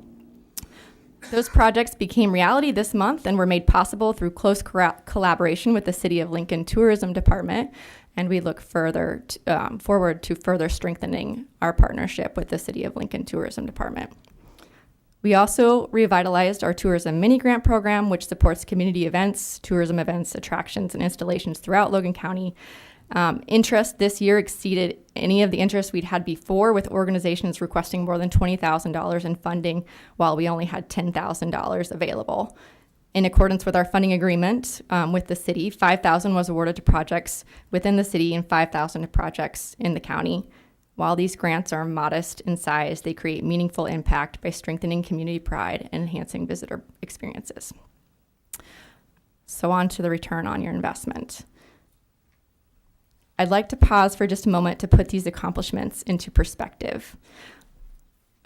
Those projects became reality this month and were made possible through close collaboration with the City of Lincoln Tourism Department, and we look forward to further strengthening our partnership with the City of Lincoln Tourism Department. We also revitalized our tourism mini-grant program, which supports community events, tourism events, attractions, and installations throughout Logan County. Interest this year exceeded any of the interest we'd had before, with organizations requesting more than $20,000 in funding while we only had $10,000 available. In accordance with our funding agreement with the city, $5,000 was awarded to projects within the city and $5,000 to projects in the county. While these grants are modest in size, they create meaningful impact by strengthening community pride and enhancing visitor experiences. So on to the return on your investment. I'd like to pause for just a moment to put these accomplishments into perspective.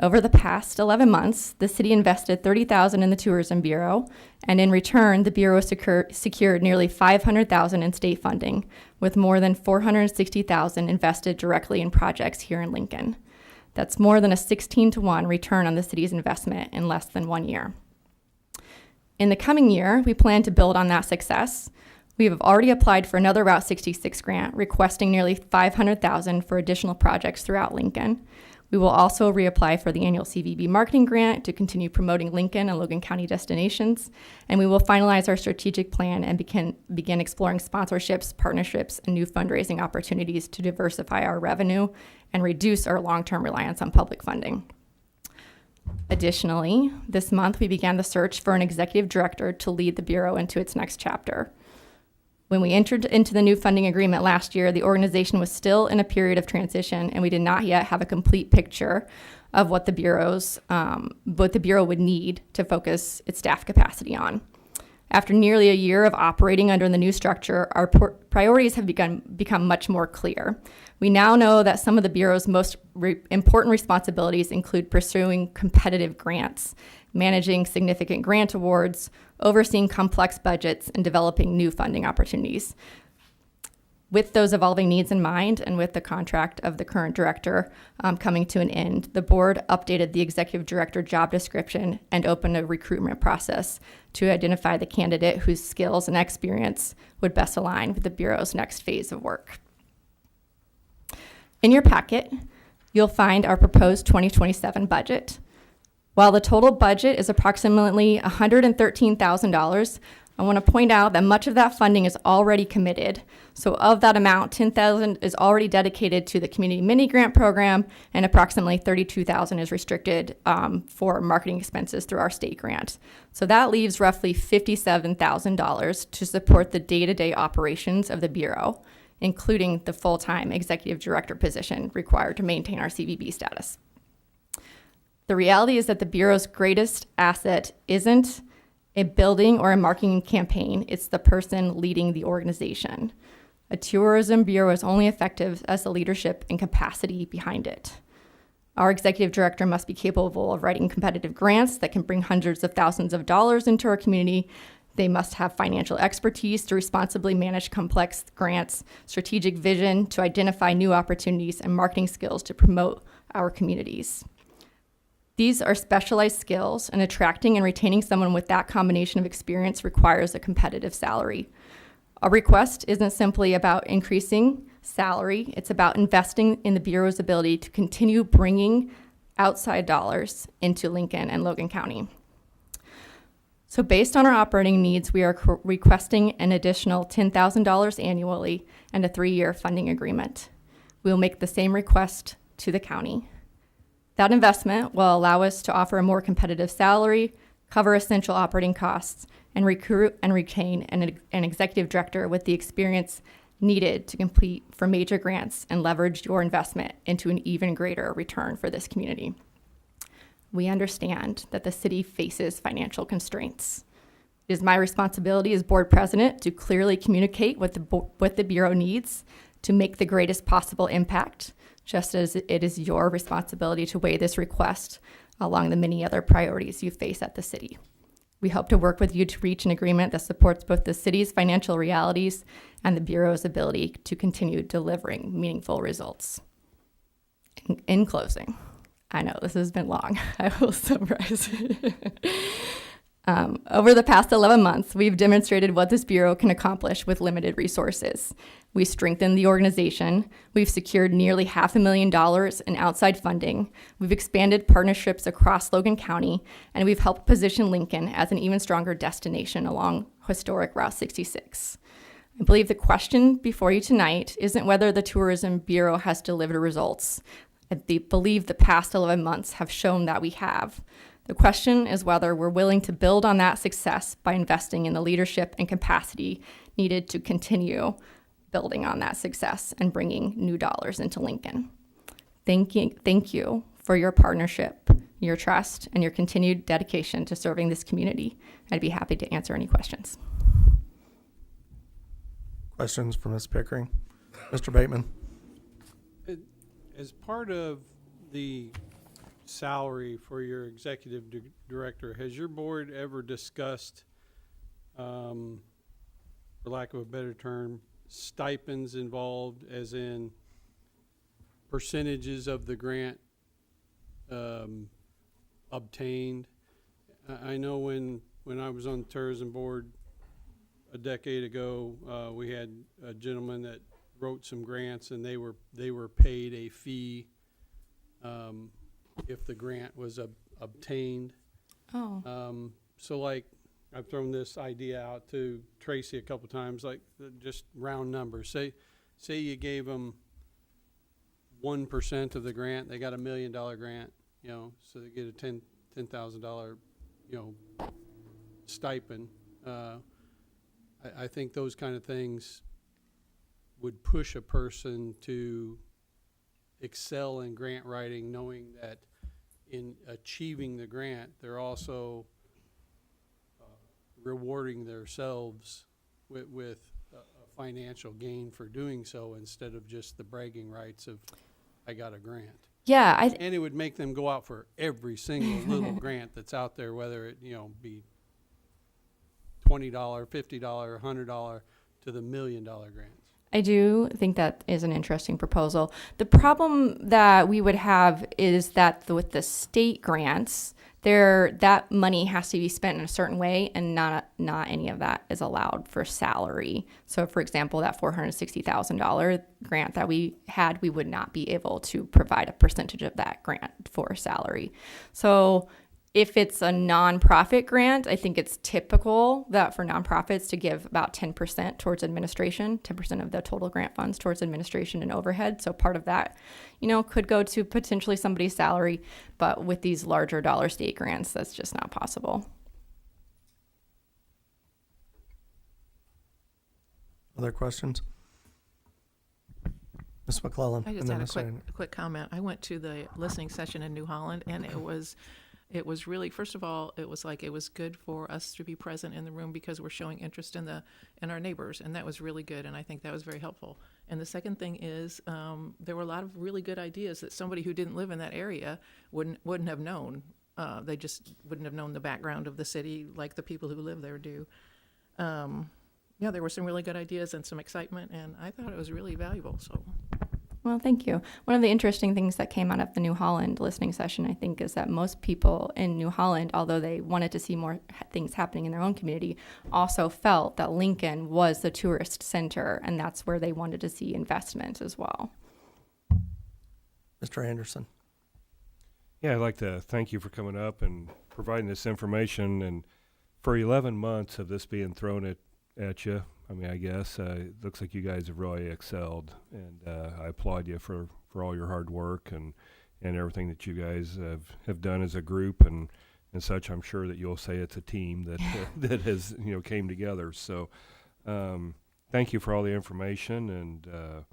Over the past 11 months, the city invested $30,000 in the Tourism Bureau, and in return, the Bureau secured nearly $500,000 in state funding, with more than $460,000 invested directly in projects here in Lincoln. That's more than a 16-to-1 return on the city's investment in less than 1 year. In the coming year, we plan to build on that success. We have already applied for another Route 66 grant, requesting nearly $500,000 for additional projects throughout Lincoln. We will also reapply for the annual CVB marketing grant to continue promoting Lincoln and Logan County destinations, and we will finalize our strategic plan and begin exploring sponsorships, partnerships, and new fundraising opportunities to diversify our revenue and reduce our long-term reliance on public funding. Additionally, this month we began the search for an executive director to lead the Bureau into its next chapter. When we entered into the new funding agreement last year, the organization was still in a period of transition, and we did not yet have a complete picture of what the Bureau would need to focus its staff capacity on. After nearly a year of operating under the new structure, our priorities have become much more clear. We now know that some of the Bureau's most important responsibilities include pursuing competitive grants, managing significant grant awards, overseeing complex budgets, and developing new funding opportunities. With those evolving needs in mind, and with the contract of the current director coming to an end, the board updated the executive director job description and opened a recruitment process to identify the candidate whose skills and experience would best align with the Bureau's next phase of work. In your packet, you'll find our proposed 2027 budget. While the total budget is approximately $113,000, I want to point out that much of that funding is already committed. So of that amount, $10,000 is already dedicated to the community mini grant program, and approximately $32,000 is restricted for marketing expenses through our state grant. So that leaves roughly $57,000 to support the day-to-day operations of the Bureau, including the full-time executive director position required to maintain our CVB status. The reality is that the Bureau's greatest asset isn't a building or a marketing campaign, it's the person leading the organization. A tourism bureau is only effective as the leadership and capacity behind it. Our executive director must be capable of writing competitive grants that can bring hundreds of thousands of dollars into our community. They must have financial expertise to responsibly manage complex grants, strategic vision to identify new opportunities, and marketing skills to promote our communities. These are specialized skills, and attracting and retaining someone with that combination of experience requires a competitive salary. Our request isn't simply about increasing salary, it's about investing in the Bureau's ability to continue bringing outside dollars into Lincoln and Logan County. So based on our operating needs, we are requesting an additional $10,000 annually and a 3-year funding agreement. We will make the same request to the county. That investment will allow us to offer a more competitive salary, cover essential operating costs, and recruit and retain an executive director with the experience needed to compete for major grants and leverage your investment into an even greater return for this community. We understand that the city faces financial constraints. It is my responsibility as board president to clearly communicate what the Bureau needs to make the greatest possible impact, just as it is your responsibility to weigh this request along the many other priorities you face at the city. We hope to work with you to reach an agreement that supports both the city's financial realities and the Bureau's ability to continue delivering meaningful results. In closing, I know this has been long. I will summarize. Over the past 11 months, we've demonstrated what this Bureau can accomplish with limited resources. We strengthened the organization. We've secured nearly $500,000 in outside funding. We've expanded partnerships across Logan County, and we've helped position Lincoln as an even stronger destination along historic Route 66. I believe the question before you tonight isn't whether the Tourism Bureau has delivered results. I believe the past 11 months have shown that we have. The question is whether we're willing to build on that success by investing in the leadership and capacity needed to continue building on that success and bringing new dollars into Lincoln. Thank you for your partnership, your trust, and your continued dedication to serving this community. I'd be happy to answer any questions. Questions for Ms. Pickering? Mr. Bateman? As part of the salary for your executive director, has your board ever discussed, for lack of a better term, stipends involved, as in percentages of the grant obtained? I know when I was on the tourism board a decade ago, we had a gentleman that wrote some grants, and they were paid a fee if the grant was obtained. Oh. So like, I've thrown this idea out to Tracy a couple times, like just round numbers. Say you gave them 1% of the grant, they got $1 million grant, so they get a $10,000, stipend. I think those kind of things would push a person to excel in grant writing, knowing that in achieving the grant, they're also rewarding themselves with a financial gain for doing so instead of just the bragging rights of, I got a grant. Yeah, And it would make them go out for every single little grant that's out there, whether it, be $20, $50, $100 to the $1 million grants. I do think that is an interesting proposal. The problem that we would have is that with the state grants, that money has to be spent in a certain way, and not any of that is allowed for salary. So, for example, that $460,000 grant that we had, we would not be able to provide a percentage of that grant for salary. So, if it's a nonprofit grant, I think it's typical that for nonprofits to give about 10% towards administration, 10% of the total grant funds towards administration and overhead. So part of that, could go to potentially somebody's salary. But with these larger dollar state grants, that's just not possible. Other questions? Ms. McClellan. I just and then had a Ms. Ryan. quick comment. I went to the listening session in New Holland, and it was really, first of all, it was good for us to be present in the room because we're showing interest in our neighbors, and that was really good, and I think that was very helpful. And the second thing is, there were a lot of really good ideas that somebody who didn't live in that area wouldn't have known. They just wouldn't have known the background of the city like the people who live there do. There were some really good ideas and some excitement, and I thought it was really valuable. So. Well, thank you. One of the interesting things that came out of the New Holland listening session, I think, is that most people in New Holland, although they wanted to see more things happening in their own community, also felt that Lincoln was the tourist center, and that's where they wanted to see investment as well. Mr. Anderson. Yeah, I'd like to thank you for coming up and providing this information. And for 11 months of this being thrown at you, I guess it looks like you guys have really excelled, and I applaud you for all your hard work and everything that you guys have done as a group and such. I'm sure that you'll say it's a team that that has came together. So thank you for all the information, and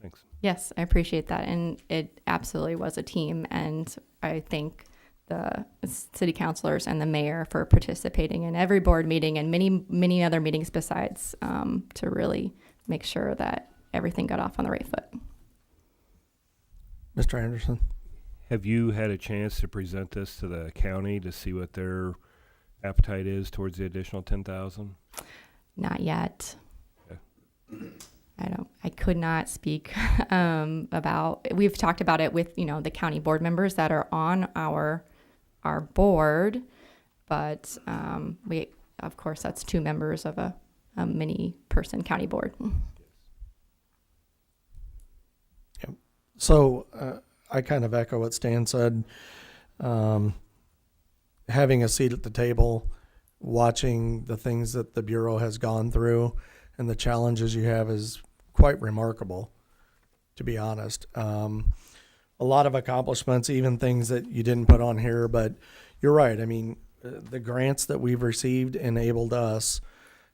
thanks. Yes, I appreciate that, and it absolutely was a team, and I think the city councilors and the mayor for participating in every board meeting and many other meetings besides, to really make sure that everything got off on the right foot. Mr. Anderson. Have you had a chance to present this to the county to see what their appetite is towards the additional 10,000? Not yet. Okay. I could not speak about. We've talked about it with the county board members that are on our board, but we, of course, that's 2 members of a many person county board. Yep. So I kind of echo what Stan said. Having a seat at the table, watching the things that the Bureau has gone through and the challenges you have is quite remarkable, to be honest. A lot of accomplishments, even things that you didn't put on here, but you're right. The grants that we've received enabled us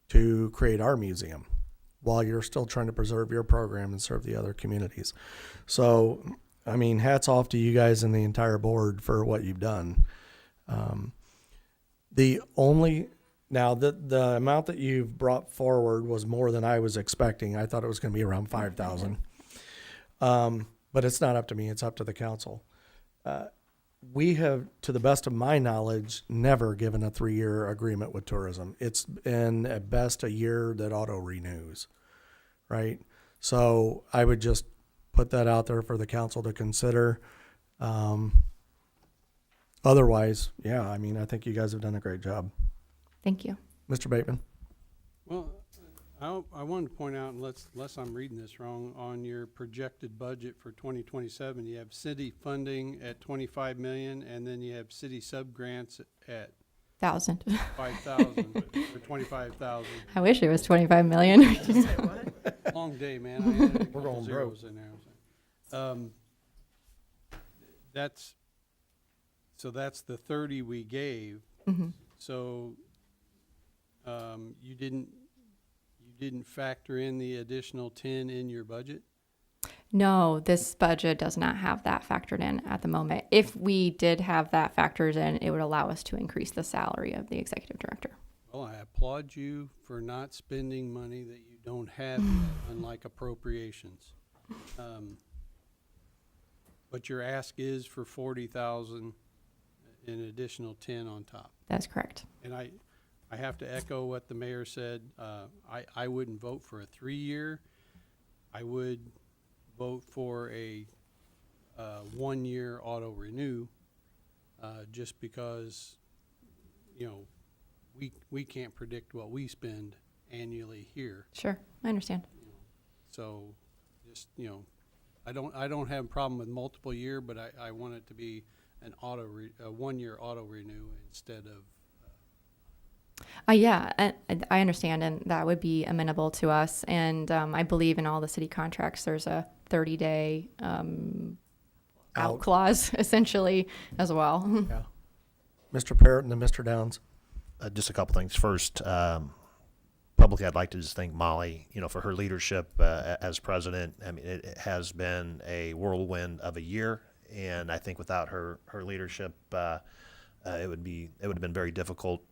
to create our museum while you're still trying to preserve your program and serve the other communities. So, hats off to you guys and the entire board for what you've done. The amount that you've brought forward was more than I was expecting. I thought it was going to be around 5,000. But it's not up to me. It's up to the council. We have, to the best of my knowledge, never given a 3-year agreement with tourism. It's been at best a year that auto renews, right? So I would just put that out there for the council to consider. Otherwise, I think you guys have done a great job. Thank you. Mr. Bateman. Well, I wanted to point out, unless I'm reading this wrong, on your projected budget for 2027, you have city funding at 25 million, and then you have city sub-grants at 1,000. 5,000 or 25,000. I wish it was 25 million. Long day, man. I had a couple We're going broke. zeros in there. That's the 30 we gave. Mm-hmm. So you didn't factor in the additional 10 in your budget? No, this budget does not have that factored in at the moment. If we did have that factored in, it would allow us to increase the salary of the executive director. Well, I applaud you for not spending money that you don't have yet, unlike appropriations. But your ask is for 40,000, an additional 10 on top. That's correct. And I have to echo what the mayor said. I wouldn't vote for a 3-year. I would vote for a 1-year auto renew, just because, you know, we can't predict what we spend annually here. Sure, I understand. So just, you know, I don't have a problem with multiple year, but I want it to be a 1-year auto renew instead of. Yeah, I understand, and that would be amenable to us. And I believe in all the city contracts, there's a 30-day out clause, essentially, as well. Yeah. Mr. Parrott and then Mr. Downs. Just a couple things. First, publicly, I'd like to just thank Molly, for her leadership as president. I mean, it has been a whirlwind of a year, and I think without her leadership, it would have been very difficult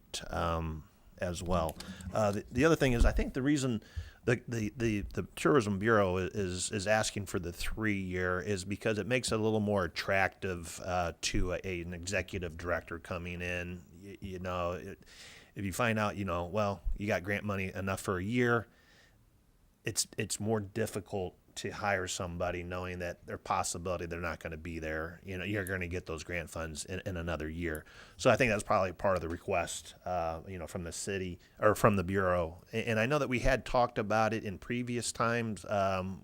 as well. The other thing is, I think the reason the Tourism Bureau is asking for the 3-year is because it makes it a little more attractive to an executive director coming in. If you find out, well, you got grant money enough for a year, it's more difficult to hire somebody knowing that there's possibility they're not going to be there. You're going to get those grant funds in another year. So I think that's probably part of the request, from the city or from the Bureau. And I know that we had talked about it in previous times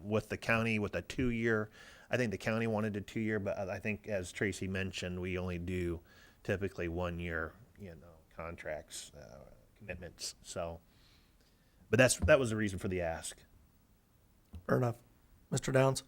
with the county with a 2-year. I think the county wanted a 2-year, but I think as Tracy mentioned, we only do typically 1-year, contracts, commitments. So, but that was the reason for the ask. Fair enough. Mr. Downs?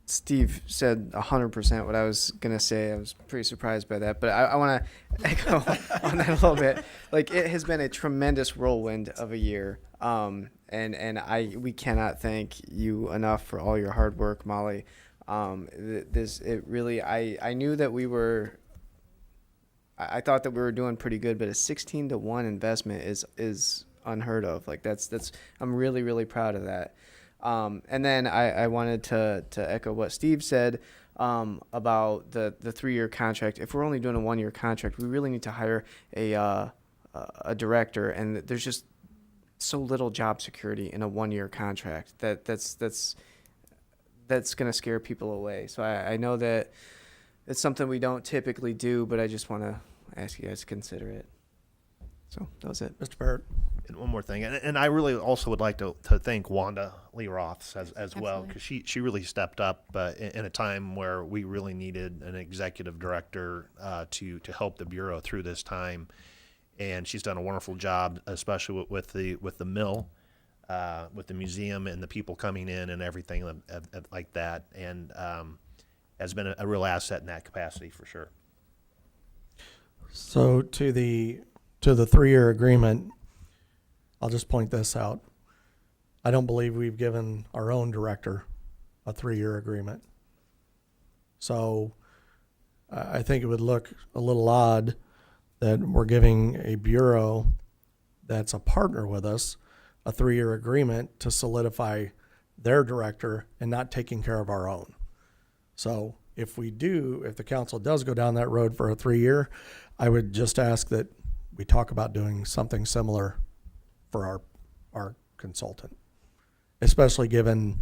Steve said 100% what I was going to say. I was pretty surprised by that, but I want to echo on that a little bit. Like, it has been a tremendous whirlwind of a year. We cannot thank you enough for all your hard work, Molly. I knew that I thought that we were doing pretty good, but a 16-to-1 investment is unheard of. Like, I'm really, really proud of that. And then I wanted to echo what Steve said about the 3-year contract. If we're only doing a 1-year contract, we really need to hire a director, and there's just so little job security in a 1-year contract that's going to scare people away. So I know that it's something we don't typically do, but I just want to ask you guys to consider it. So that was it. Mr. Barrett? And one more thing, and I really also would like to thank Wanda Lee Roths as well, because she really stepped up in a time where we really needed an executive director to help the Bureau through this time, and she's done a wonderful job, especially with the mill, with the museum and the people coming in and everything like that, and has been a real asset in that capacity for sure. So to the 3-year agreement, I'll just point this out. I don't believe we've given our own director a 3-year agreement. So I think it would look a little odd that we're giving a bureau that's a partner with us a 3-year agreement to solidify their director and not taking care of our own. So if the council does go down that road for a 3-year, I would just ask that we talk about doing something similar for our consultant, especially given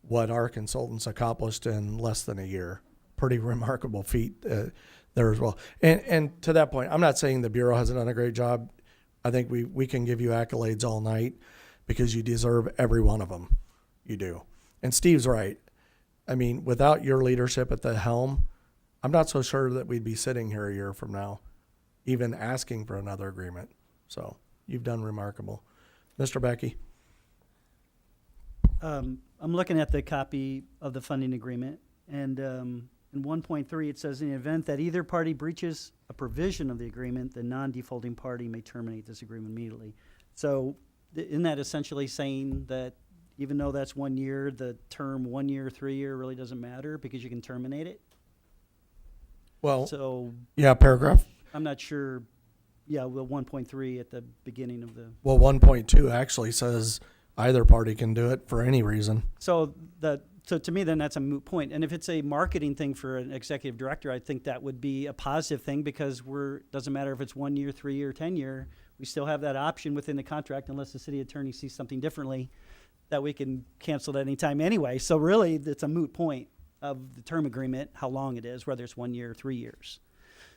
what our consultants accomplished in less than a year. Pretty remarkable feat there as well. And to that point, I'm not saying the Bureau hasn't done a great job. I think we can give you accolades all night because you deserve every one of them. You do. And Steve's right. I mean, without your leadership at the helm, I'm not so sure that we'd be sitting here a year from now, even asking for another agreement. So you've done remarkable. Mr. Becky? I'm looking at the copy of the funding agreement, and in 1.3 it says, in the event that either party breaches a provision of the agreement, the non-defaulting party may terminate this agreement immediately. So isn't that essentially saying that even though that's 1 year, the term 1 year, 3 year really doesn't matter because you can terminate it. Well, So yeah, paragraph, I'm not sure, yeah, the 1.3 at the beginning of the, well, 1.2 actually says either party can do it for any reason. so to me, then that's a moot point. And if it's a marketing thing for an executive director, I think that would be a positive thing because doesn't matter if it's 1 year, 3 year, 10 year, we still have that option within the contract unless the city attorney sees something differently that we can cancel at any time anyway. So really, it's a moot point of the term agreement, how long it is, whether it's 1 year or 3 years.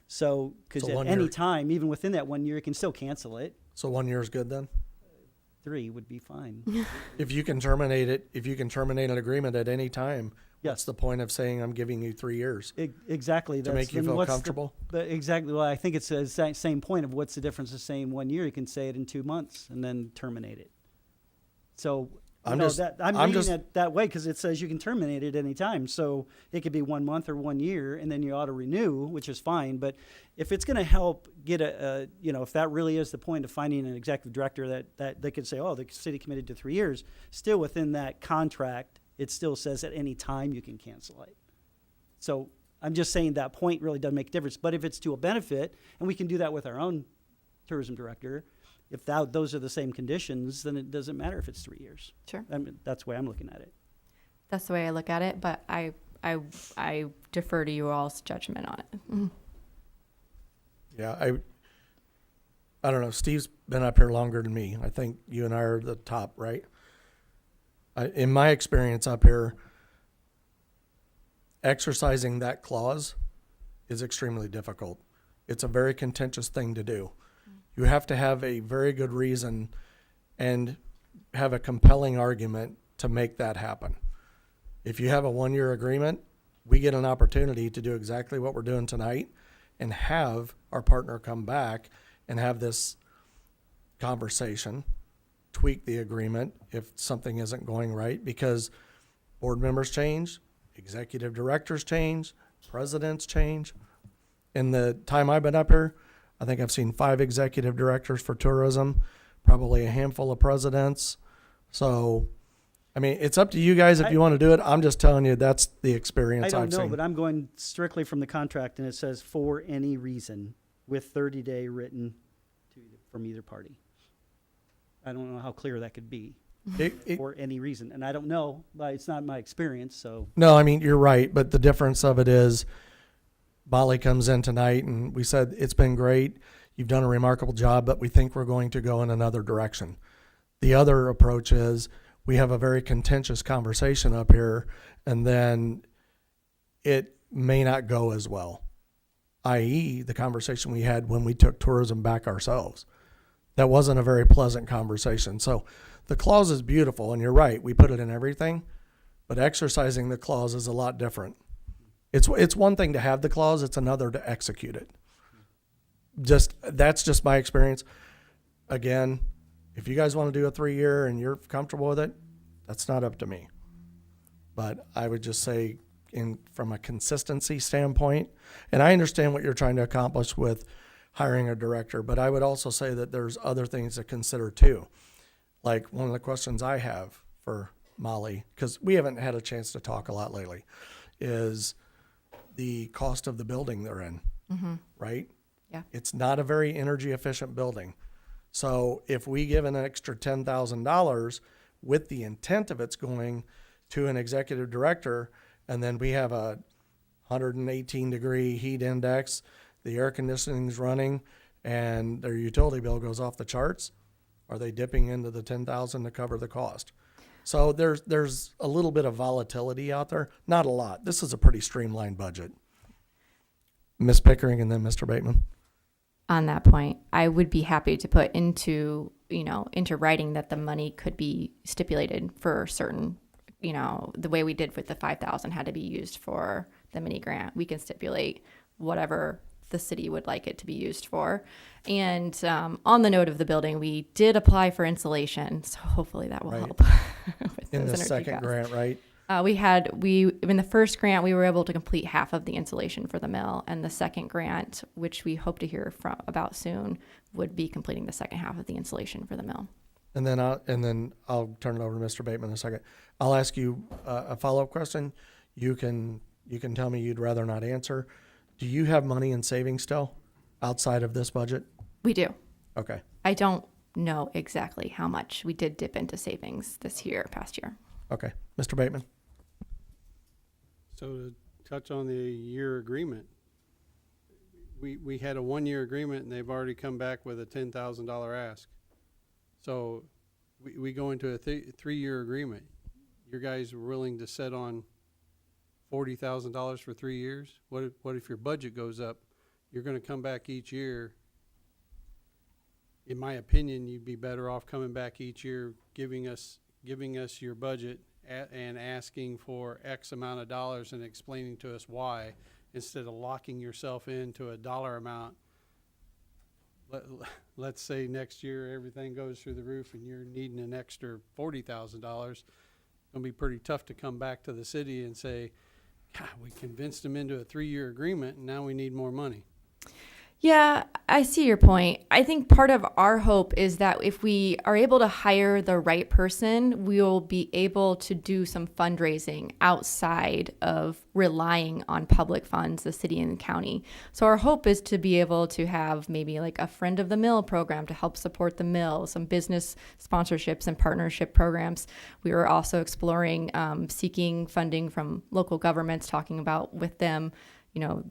So, because So at 1 any year. time, even within that 1 year, you can still cancel it. So 1 year is good then? 3 would be fine. If you can terminate an agreement at any time, what's Yes. the point of saying I'm giving you 3 years? Exactly. To make you then feel what's the- comfortable? Exactly. Well, I think it's the same point of what's the difference of saying 1 year? You can say it in 2 months and then terminate it. So I'm no, just- I'm I'm reading just- it that way because it says you can terminate it any time. So it could be 1 month or 1 year, and then you ought to renew, which is fine. But if it's going to help get if that really is the point of finding an executive director that they could say, oh, the city committed to 3 years, still within that contract, it still says at any time you can cancel it. So I'm just saying that point really doesn't make a difference. But if it's to a benefit, and we can do that with our own tourism director, if those are the same conditions, then it doesn't matter if it's 3 years. Sure. I mean, that's the way I'm looking at it. That's the way I look at it, but I defer to you all's judgment on it. Yeah, I don't know. Steve's been up here longer than me. I think you and I are the top, right? In my experience up here, exercising that clause is extremely difficult. It's a very contentious thing to do. You have to have a very good reason and have a compelling argument to make that happen. If you have a 1 year agreement, we get an opportunity to do exactly what we're doing tonight and have our partner come back and have this conversation, tweak the agreement if something isn't going right, because board members change, executive directors change, presidents change. In the time I've been up here, I think I've seen 5 executive directors for tourism, probably a handful of presidents. So, I mean, it's up to you guys if you want to do it. I'm just telling you that's the experience I don't I've know, seen. but I'm going strictly from the contract, and it says for any reason with 30-day written from either party. I don't know how clear that could be. For any reason, and I don't know, but it's not my experience, so. No, I mean, you're right, but the difference of it is Molly comes in tonight and we said, it's been great. You've done a remarkable job, but we think we're going to go in another direction. The other approach is we have a very contentious conversation up here and then it may not go as well, i.e. the conversation we had when we took tourism back ourselves. That wasn't a very pleasant conversation. So the clause is beautiful, and you're right, we put it in everything, but exercising the clause is a lot different. It's one thing to have the clause, it's another to execute it. That's just my experience. Again, if you guys want to do a 3 year and you're comfortable with it, that's not up to me. But I would just say from a consistency standpoint, and I understand what you're trying to accomplish with hiring a director, but I would also say that there's other things to consider too. Like one of the questions I have for Molly, because we haven't had a chance to talk a lot lately, is the cost of the building they're in, right? Yeah. It's not a very energy efficient building. So if we give an extra $10,000 with the intent of it's going to an executive director, and then we have a 118 degree heat index, the air conditioning's running, and their utility bill goes off the charts, are they dipping into the $10,000 to cover the cost? So there's a little bit of volatility out there. Not a lot. This is a pretty streamlined budget. Ms. Pickering and then Mr. Bateman. On that point, I would be happy to put into writing that the money could be stipulated for certain, the way we did with the 5,000 had to be used for the mini grant. We can stipulate whatever the city would like it to be used for. And on the note of the building, we did apply for insulation, so hopefully that will Right. help. With In those the energy second costs. grant, right? In the first grant, we were able to complete half of the insulation for the mill, and the second grant, which we hope to hear about soon, would be completing the second half of the insulation for the mill. And then I'll turn it over to Mr. Bateman in a second. I'll ask you a follow-up question. You can tell me you'd rather not answer. Do you have money in savings still outside of this budget? We do. Okay. I don't know exactly how much. We did dip into savings past year. Okay. Mr. Bateman? So to touch on the year agreement, we had a 1-year agreement and they've already come back with a $10,000 ask. So we go into a 3-year agreement. You guys were willing to set on $40,000 for 3 years? What if your budget goes up? You're gonna come back each year. In my opinion, you'd be better off coming back each year, giving us your budget and asking for X amount of dollars and explaining to us why, instead of locking yourself into a dollar amount. Let's say next year everything goes through the roof and you're needing an extra $40,000. It's gonna be pretty tough to come back to the city and say, God, we convinced them into a 3-year agreement and now we need more money. Yeah, I see your point. I think part of our hope is that if we are able to hire the right person, we will be able to do some fundraising outside of relying on public funds, the city and the county. So our hope is to be able to have maybe like a friend of the mill program to help support the mill, some business sponsorships and partnership programs. We were also exploring seeking funding from local governments, talking about with them. You know,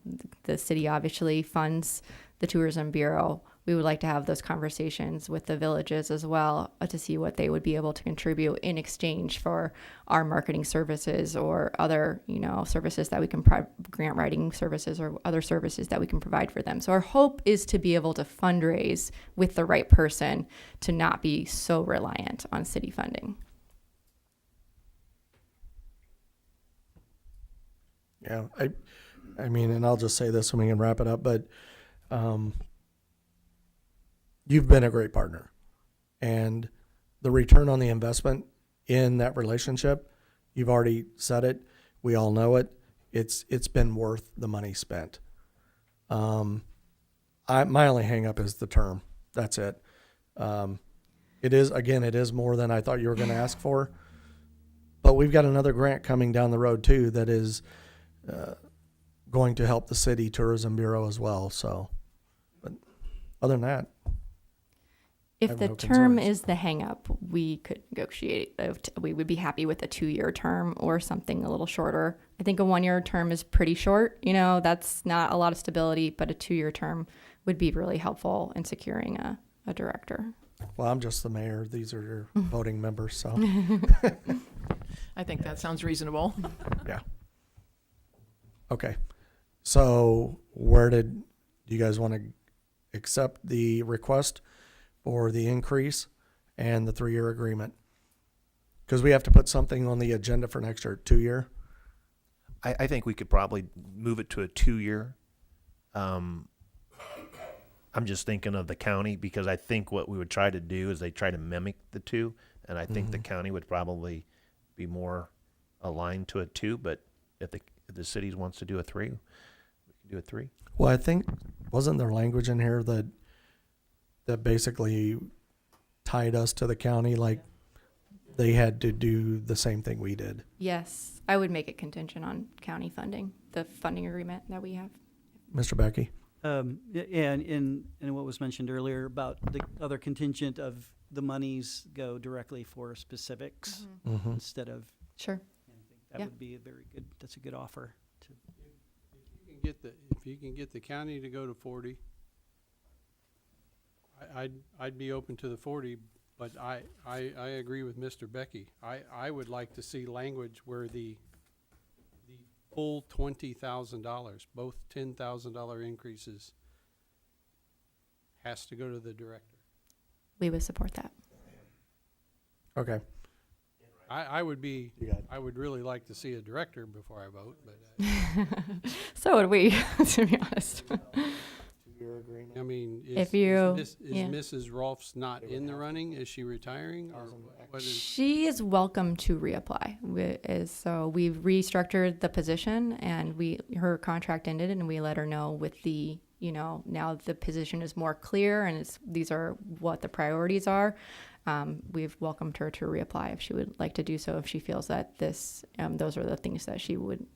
the city obviously funds the Tourism Bureau. We would like to have those conversations with the villages as well to see what they would be able to contribute in exchange for our marketing services or other, services that we can grant writing services or other services that we can provide for them. So our hope is to be able to fundraise with the right person to not be so reliant on city funding. Yeah, I mean, and I'll just say this when we can wrap it up, but you've been a great partner. And the return on the investment in that relationship, you've already said it. We all know it. It's been worth the money spent. My only hang up is the term. That's it. It is more than I thought you were going to ask for. But we've got another grant coming down the road too that is going to help the city tourism bureau as well. So, but other than that, if the term is the hang up, we could negotiate. We would be happy with a 2-year term or something a little shorter. I think a 1-year term is pretty short. That's not a lot of stability, but a 2-year term would be really helpful in securing a director. Well, I'm just the mayor. These are your voting members. So I think that sounds reasonable. yeah. Okay. So do you guys want to accept the request for the increase and the 3-year agreement? Because we have to put something on the agenda for next year, 2-year. I think we could probably move it to a 2-year. I'm just thinking of the county because I think what we would try to do is they try to mimic the 2, and I think the county would probably be more aligned to a 2. But if the city wants to do a 3, we can do a 3. Well, I think wasn't there language in here that basically tied us to the county, like they had to do the same thing we did? Yes, I would make it contingent on county funding, the funding agreement that we have. Mr. Becky? Yeah, and what was mentioned earlier about the other contingent of the monies go directly for specifics instead of Sure. anything. That would be that's a good offer. If you can get the county to go to 40, I'd be open to the 40, but I agree with Mr. Becky. I would like to see language where the full $20,000, both $10,000 increases, has to go to the director. We would support that. Okay. I would really like to see a director before I vote, but So would we, to be honest. I mean, If is yeah. Mrs. Rolfs not in the running? Is she retiring, or what is? She is welcome to reapply. So we've restructured the position, and her contract ended, and we let her know with now the position is more clear, and these are what the priorities are. we've welcomed her to reapply if she would like to do so, if she feels that this, those are the things that she would,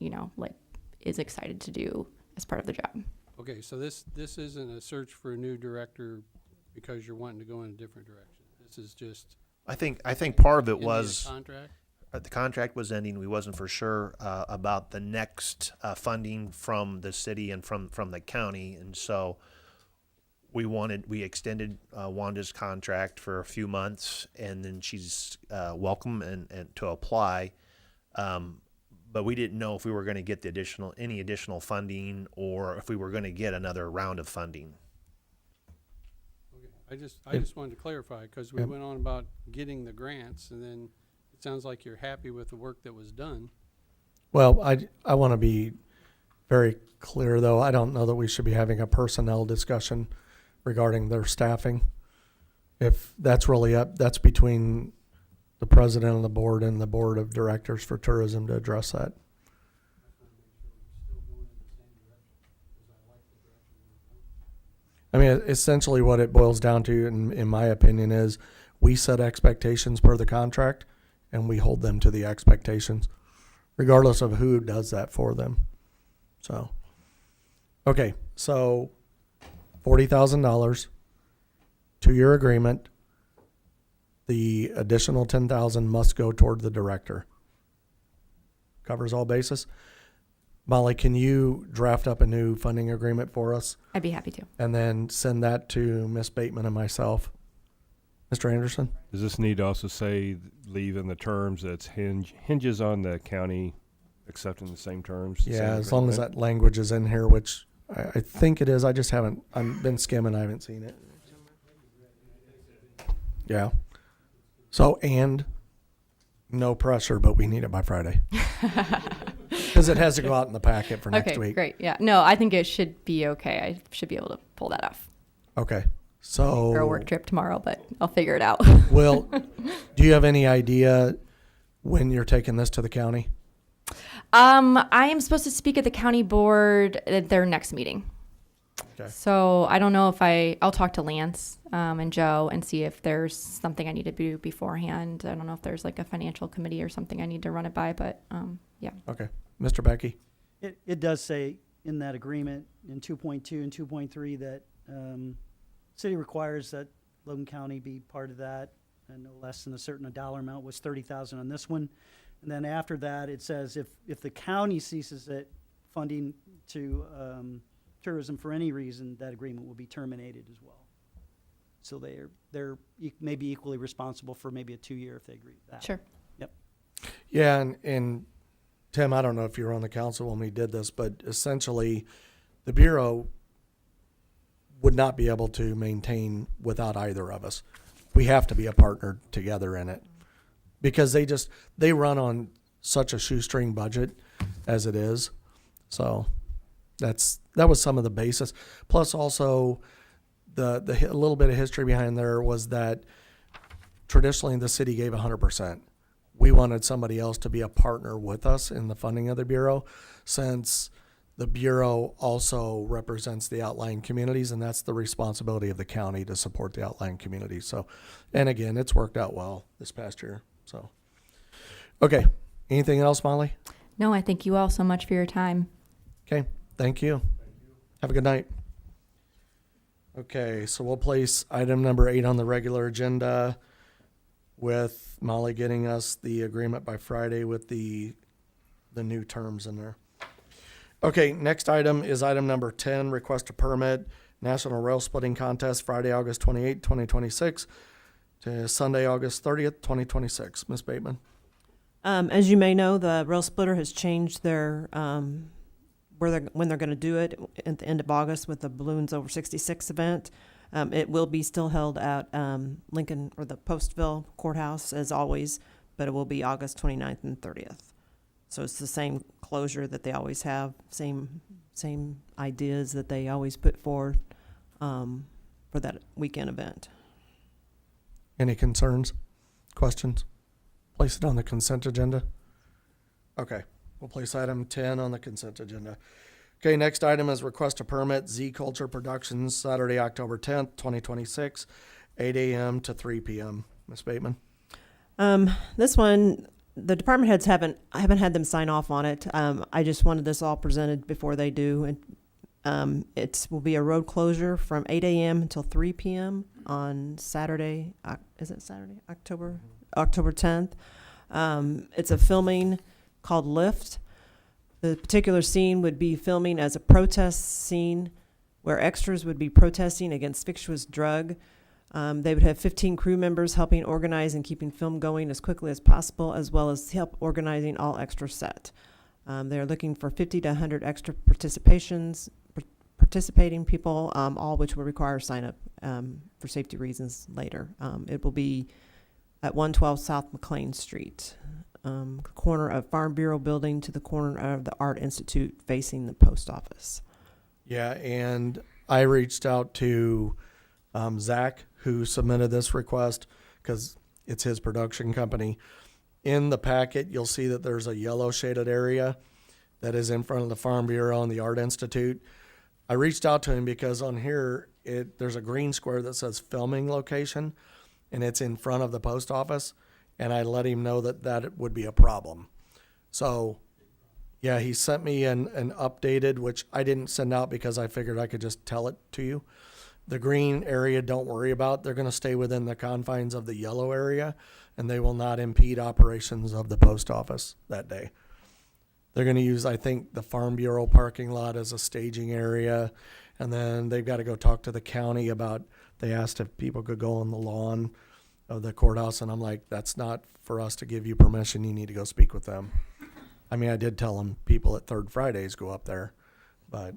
is excited to do as part of the job. Okay, so this isn't a search for a new director because you're wanting to go in a different direction. This is just I think part of it in the was contract. the contract was ending. We wasn't for sure about the next funding from the city and from the county, and so we extended Wanda's contract for a few months, and then she's welcome and to apply. But we didn't know if we were going to get any additional funding, or if we were going to get another round of funding. Okay, I just wanted to clarify, because we went on about getting the grants, and then it sounds like you're happy with the work that was done. Well, I want to be very clear, though. I don't know that we should be having a personnel discussion regarding their staffing. If that's really that's between the president of the board and the board of directors for tourism to address that. I mean, essentially what it boils down to, in my opinion, is we set expectations per the contract, and we hold them to the expectations, regardless of who does that for them. So, okay, so $40,000, 2-year agreement. The additional $10,000 must go toward the director. Covers all bases. Molly, can you draft up a new funding agreement for us? I'd be happy to. And then send that to Ms. Bateman and myself. Mr. Anderson? Does this need to also say, leave in the terms that hinges on the county accepting the same terms? Yeah, as long as that language is in here, which I think it is. I just haven't, I've been skimming, I haven't seen it. Yeah. So, and no pressure, but we need it by Friday. Because it has to go out in the packet for next Okay, week. great. Yeah. No, I think it should be okay. I should be able to pull that off. Okay. So. For a work trip tomorrow, but I'll figure it out. Well, do you have any idea when you're taking this to the county? I am supposed to speak at the county board at their next meeting. Okay. So I don't know if I'll talk to Lance and Joe and see if there's something I need to do beforehand. I don't know if there's like a financial committee or something I need to run it by, but yeah. Okay. Mr. Becky? It does say in that agreement in 2.2 and 2.3 that city requires that Logan County be part of that, and no less than a certain dollar amount. Was $30,000 on this one. And then after that, it says if the county ceases it funding to tourism for any reason, that agreement will be terminated as well. So they're maybe equally responsible for maybe a 2-year if they agree with that. Sure. Yep. Yeah, and Tim, I don't know if you were on the council when we did this, but essentially the Bureau would not be able to maintain without either of us. We have to be a partner together in it because they run on such a shoestring budget as it is. So that was some of the basis. Plus also a little bit of history behind there was that traditionally the city gave 100%. We wanted somebody else to be a partner with us in the funding of the Bureau, since the Bureau also represents the outlying communities, and that's the responsibility of the county to support the outlying communities. So, and again, it's worked out well this past year. So, okay. Anything else, Molly? No, I thank you all so much for your time. Okay. Thank you. Have a good night. Okay, so we'll place item number 8 on the regular agenda with Molly getting us the agreement by Friday with the new terms in there. Okay, next item is item number 10, request a permit, National Rail Splitting Contest, Friday, August 28, 2026 to Sunday, August 30th, 2026. Ms. Bateman. As you may know, the Rail Splitter has changed their when they're going to do it at the end of August with the Balloons Over 66 event. It will be still held at Lincoln or the Postville Courthouse as always, but it will be August 29th and 30th. So it's the same closure that they always have, same ideas that they always put forward for that weekend event. Any concerns, questions? Place it on the consent agenda. Okay, we'll place item 10 on the consent agenda. Okay, next item is request a permit, Z Culture Productions, Saturday, October 10th, 2026, 8 a.m. to 3 p.m. Ms. Bateman? This one, the department heads I haven't had them sign off on it. I just wanted this all presented before they do. And it will be a road closure from 8 a.m. until 3 p.m. on Saturday. Is it Saturday? October 10th. It's a filming called Lift. The particular scene would be filming as a protest scene where extras would be protesting against fictitious drug. They would have 15 crew members helping organize and keeping film going as quickly as possible, as well as help organizing all extra set. They're looking for 50 to 100 extra participating people, all which will require sign up for safety reasons later. It will be at 112 South McLean Street, corner of Farm Bureau building to the corner of the Art Institute facing the post office. Yeah, and I reached out to Zach, who submitted this request, because it's his production company. In the packet, you'll see that there's a yellow shaded area that is in front of the Farm Bureau and the Art Institute. I reached out to him because on here, there's a green square that says filming location, and it's in front of the post office, and I let him know that would be a problem. So, yeah, he sent me an updated, which I didn't send out because I figured I could just tell it to you. The green area, don't worry about. They're going to stay within the confines of the yellow area, and they will not impede operations of the post office that day. They're going to use, I think, the Farm Bureau parking lot as a staging area, and then they've got to go talk to the county about, they asked if people could go on the lawn of the courthouse, and I'm like, that's not for us to give you permission. You need to go speak with them. I mean, I did tell them people at Third Fridays go up there, but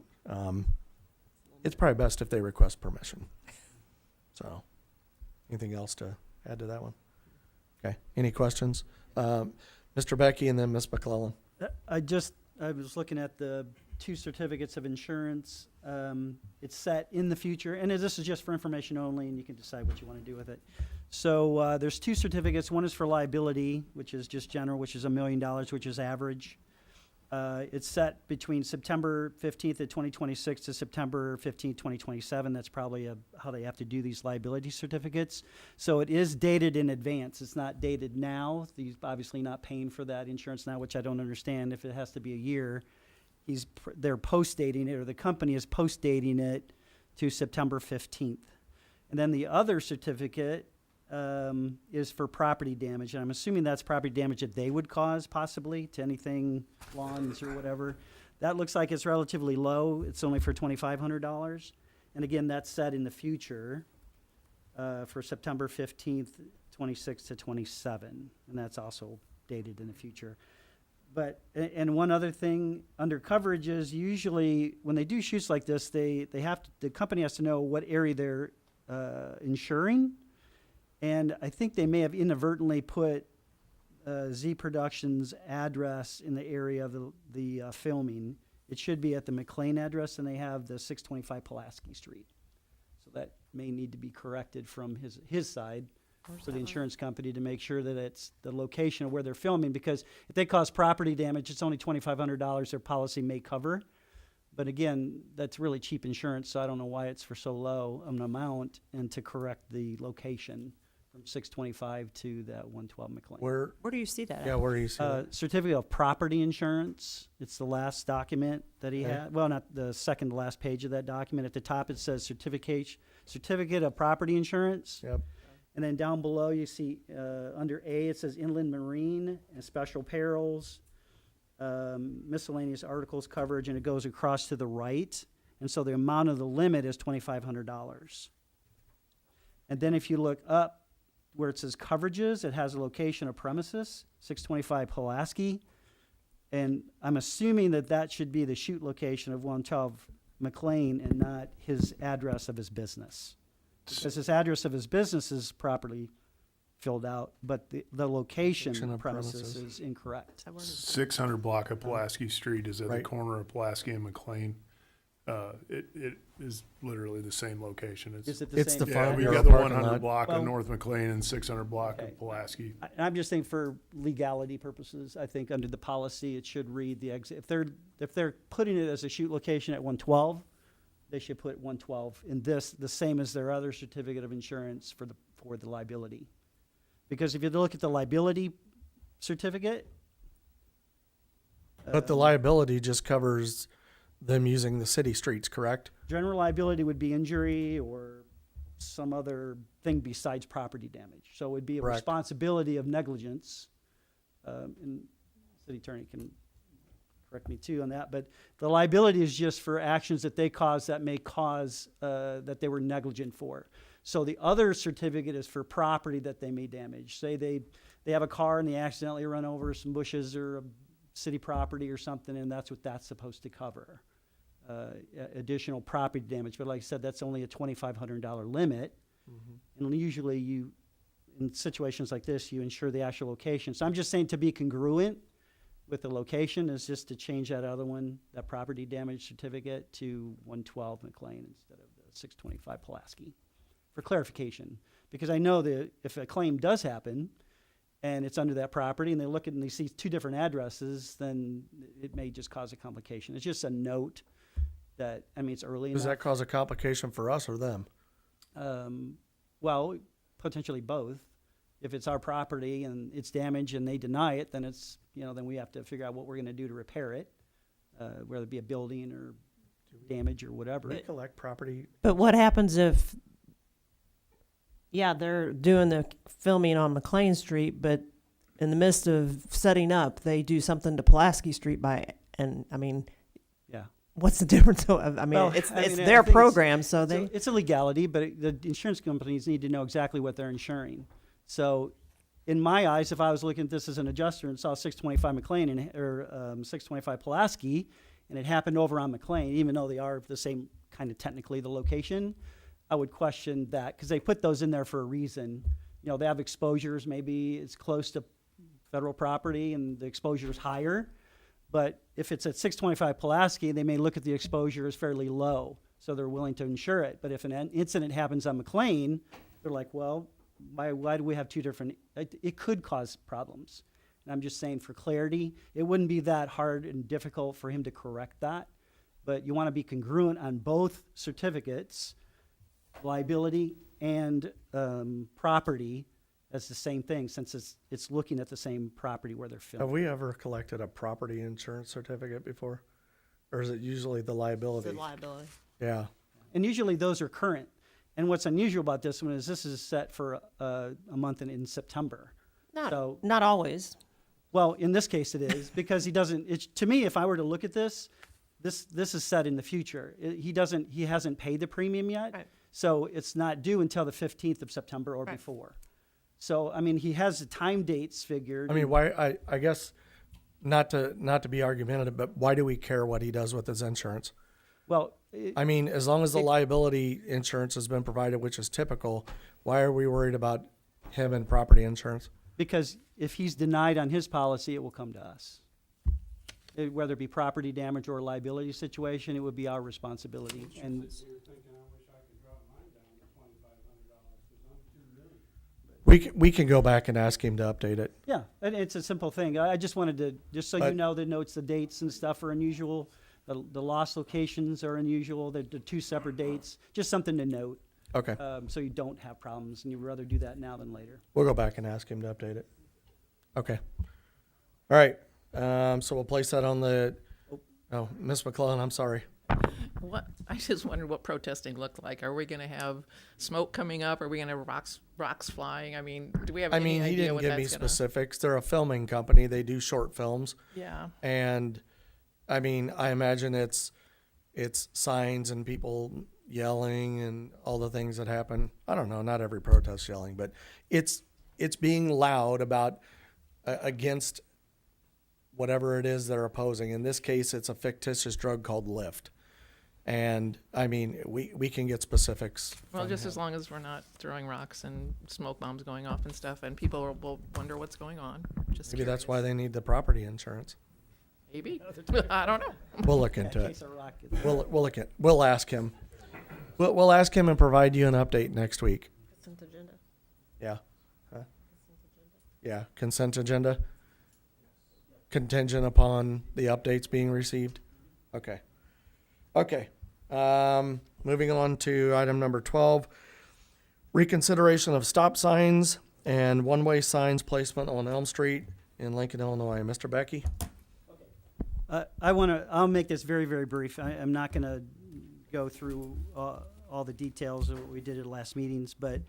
it's probably best if they request permission. So, anything else to add to that one? Okay, any questions? Mr. Becky and then Ms. McClellan. I was looking at the 2 certificates of insurance. It's set in the future, and this is just for information only, and you can decide what you want to do with it. So there's 2 certificates. One is for liability, which is just general, which is $1 million, which is average. It's set between September 15th of 2026 to September 15th, 2027. That's probably how they have to do these liability certificates. So it is dated in advance. It's not dated now. He's obviously not paying for that insurance now, which I don't understand if it has to be a year. They're post-dating it, or the company is post-dating it to September 15th. And then the other certificate is for property damage, and I'm assuming that's property damage that they would cause possibly to anything, lawns or whatever. That looks like it's relatively low. It's only for $2,500. And again, that's set in the future for September 15th, 26 to 27. And that's also dated in the future. But, and one other thing, under coverages, usually when they do shoots like this, the company has to know what area they're insuring. And I think they may have inadvertently put Z Productions' address in the area of the filming. It should be at the McLean address, and they have the 625 Pulaski Street. So that may need to be corrected from his side for the insurance company to make sure that it's the location of where they're filming, because if they cause property damage, it's only $2,500 their policy may cover. But again, that's really cheap insurance, so I don't know why it's for so low an amount, and to correct the location from 625 to that 112 McLean. Where Where do you see that Yeah, at? where do you see it? Certificate of property insurance. It's the last document that he Okay. had. Well, not the second to last page of that document. At the top, it says certificate of property insurance. Yep. And then down below, you see under A, it says inland marine and special perils, miscellaneous articles coverage, and it goes across to the right. And so the amount of the limit is $2,500. And then if you look up where it says coverages, it has a location of premises, 625 Pulaski. And I'm assuming that should be the shoot location of 112 McLean and not his address of his business. Because his address of his business is properly filled out, but the location Location of of premises premises. is incorrect. 600 block of Pulaski Street is at the Right. corner of Pulaski and McLean. It is literally the same location. Is it the It's same? the Yeah, Farm we've Bureau got the parking 100 lot. block Well- of North McLean and 600 block Okay. of Pulaski. I'm just saying for legality purposes, I think under the policy, it should read the exit. If they're putting it as a shoot location at 112, they should put 112 in this, the same as their other certificate of insurance for the liability. Because if you look at the liability certificate. But the liability just covers them using the city streets, correct? General liability would be injury or some other thing besides property damage. So it would be a Correct. responsibility of negligence. And city attorney can correct me too on that, but the liability is just for actions that they cause that may cause, that they were negligent for. So the other certificate is for property that they may damage. Say they have a car and they accidentally run over some bushes or a city property or something, and that's what that's supposed to cover. Additional property damage, but like I said, that's only a $2,500 limit. And usually in situations like this, you insure the actual location. So I'm just saying to be congruent with the location is just to change that other one, that property damage certificate to 112 McLean instead of the 625 Pulaski for clarification. Because I know that if a claim does happen and it's under that property and they look at and they see two different addresses, then it may just cause a complication. It's just a note that, I mean, it's early Does enough. that cause a complication for us or them? Well, potentially both. If it's our property and it's damaged and they deny it, then it's, then we have to figure out what we're gonna do to repair it, whether it be a building or damage or whatever. We collect property. But what happens if, yeah, they're doing the filming on McLean Street, but in the midst of setting up, they do something to Pulaski Street and I mean, Yeah. what's the difference? I mean, Well, it's I mean, I their think program, so it's they. It's a legality, but the insurance companies need to know exactly what they're insuring. So in my eyes, if I was looking at this as an adjuster and saw 625 McLean or 625 Pulaski, and it happened over on McLean, even though they are the same kind of technically the location, I would question that because they put those in there for a reason. They have exposures, maybe it's close to federal property and the exposure is higher. But if it's at 625 Pulaski, they may look at the exposure as fairly low, so they're willing to insure it. But if an incident happens on McLean, they're like, well, why do we have two different, it could cause problems. And I'm just saying for clarity, it wouldn't be that hard and difficult for him to correct that. But you want to be congruent on both certificates, liability and property. That's the same thing since it's looking at the same property where they're Have filming. we ever collected a property insurance certificate before? Or is it usually the liability? liability. Yeah. And usually those are current. And what's unusual about this one is this is set for a month in September. So- Not always. Well, in this case it is because he doesn't, to me, if I were to look at this is set in the future. He hasn't paid the premium yet. Right. So it's not due until the 15th of September or Right. before. So, I mean, he has the time dates figured. I mean, why, I guess, not to be argumentative, but why do we care what he does with his insurance? Well, I mean, as long as the liability insurance has been provided, which is typical, why are we worried about him and property insurance? because if he's denied on his policy, it will come to us. Whether it be property damage or a liability situation, it would be our responsibility. And We can go back and ask him to update it. yeah, and it's a simple thing. I just wanted to, just so you But- know, the notes, the dates and stuff are unusual. The lost locations are unusual. They're two separate dates. Just something to note, Okay, so you don't have problems, and you'd rather do that now than later. we'll go back and ask him to update it. Okay. All right, so we'll place that on the, oh, Ms. McClellan, I'm sorry. What, I just wondered what protesting looked like. Are we gonna have smoke coming up? Are we gonna have rocks flying? I mean, do we have I any mean, he idea didn't what give me that's gonna? specifics. They're a filming company. They do short films. Yeah, And I mean, I imagine it's signs and people yelling and all the things that happen. I don't know, not every protest yelling, but it's being loud about against whatever it is they're opposing. In this case, it's a fictitious drug called Lyft. And I mean, we can get specifics. well, from just him. as long as we're not throwing rocks and smoke bombs going off and stuff, and people will wonder what's going on. Just Maybe that's why curious. they need the property insurance. Maybe, I don't know. We'll look into In it. case a rock gets- We'll ask him. We'll ask him and provide you an update next week. Consent agenda. Yeah. Huh? Yeah, consent agenda? Contingent upon the updates being received? Okay. Okay. Moving on to item number 12. Reconsideration of stop signs and one-way signs placement on Elm Street in Lincoln, Illinois. Mr. Becky? I'll make this very, very brief. I'm not going to go through all the details of what we did at the last meetings, but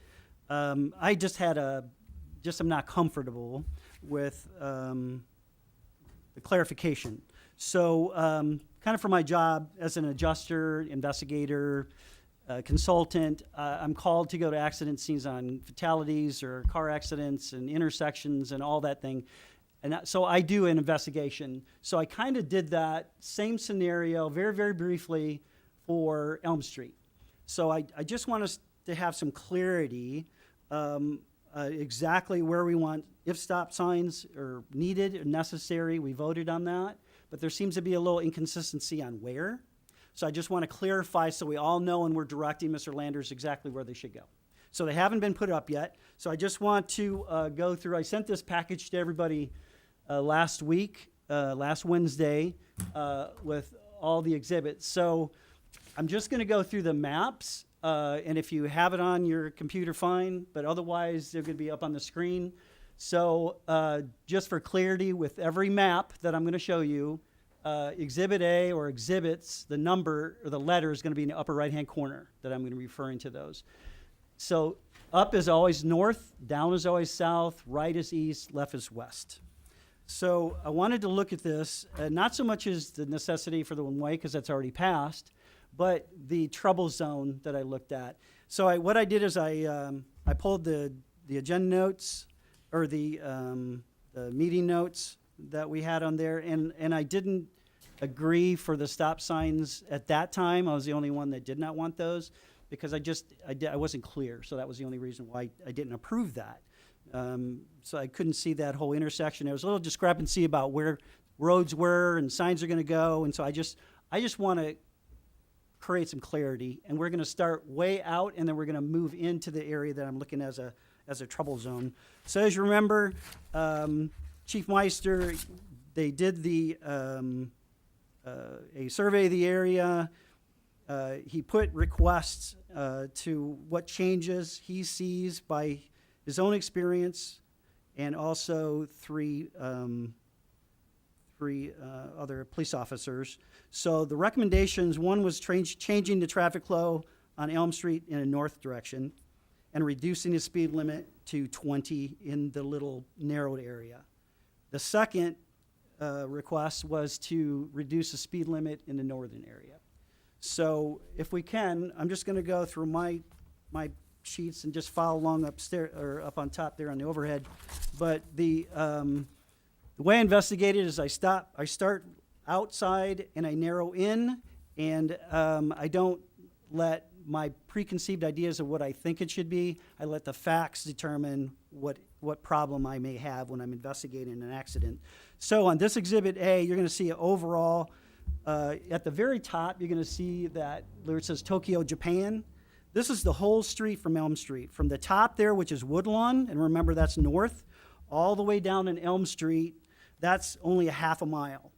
I just am not comfortable with the clarification. So kind of for my job as an adjuster, investigator, consultant, I'm called to go to accident scenes on fatalities or car accidents and intersections and all that thing. And so I do an investigation. So I kind of did that same scenario very, very briefly for Elm Street. So I just want us to have some clarity exactly where we want, if stop signs are needed or necessary. We voted on that. But there seems to be a little inconsistency on where. So I just want to clarify so we all know and we're directing Mr. Landers exactly where they should go. So they haven't been put up yet. So I just want to go through. I sent this package to everybody last week, last Wednesday, with all the exhibits. So I'm just going to go through the maps, and if you have it on your computer, fine, but otherwise they're going to be up on the screen. So just for clarity, with every map that I'm going to show you, Exhibit A or exhibits, the number or the letter is going to be in the upper right-hand corner that I'm going to be referring to those. So up is always north, down is always south, right is east, left is west. So I wanted to look at this, not so much as the necessity for the one-way, because that's already passed, but the trouble zone that I looked at. So what I did is I pulled the agenda notes, or the meeting notes that we had on there, and I didn't agree for the stop signs at that time. I was the only one that did not want those, because I wasn't clear, so that was the only reason why I didn't approve that. So I couldn't see that whole intersection. There was a little discrepancy about where roads were and signs are going to go, and so I just want to create some clarity. And we're going to start way out, and then we're going to move into the area that I'm looking as a trouble zone. So as you remember, Chief Meister, they did a survey of the area. He put requests to what changes he sees by his own experience, and also three other police officers. So the recommendations, one was changing the traffic flow on Elm Street in a north direction and reducing the speed limit to 20 in the little narrowed area. The second request was to reduce the speed limit in the northern area. So if we can, I'm just going to go through my sheets and just follow along upstairs or up on top there on the overhead. But the way I investigate it is I start outside and I narrow in, and I don't let my preconceived ideas of what I think it should be. I let the facts determine what problem I may have when I'm investigating an accident. So on this Exhibit A, you're going to see overall, at the very top, you're going to see that where it says Tokyo, Japan. This is the whole street from Elm Street. From the top there, which is Woodlawn, and remember that's north, all the way down in Elm Street, that's only a half a mile.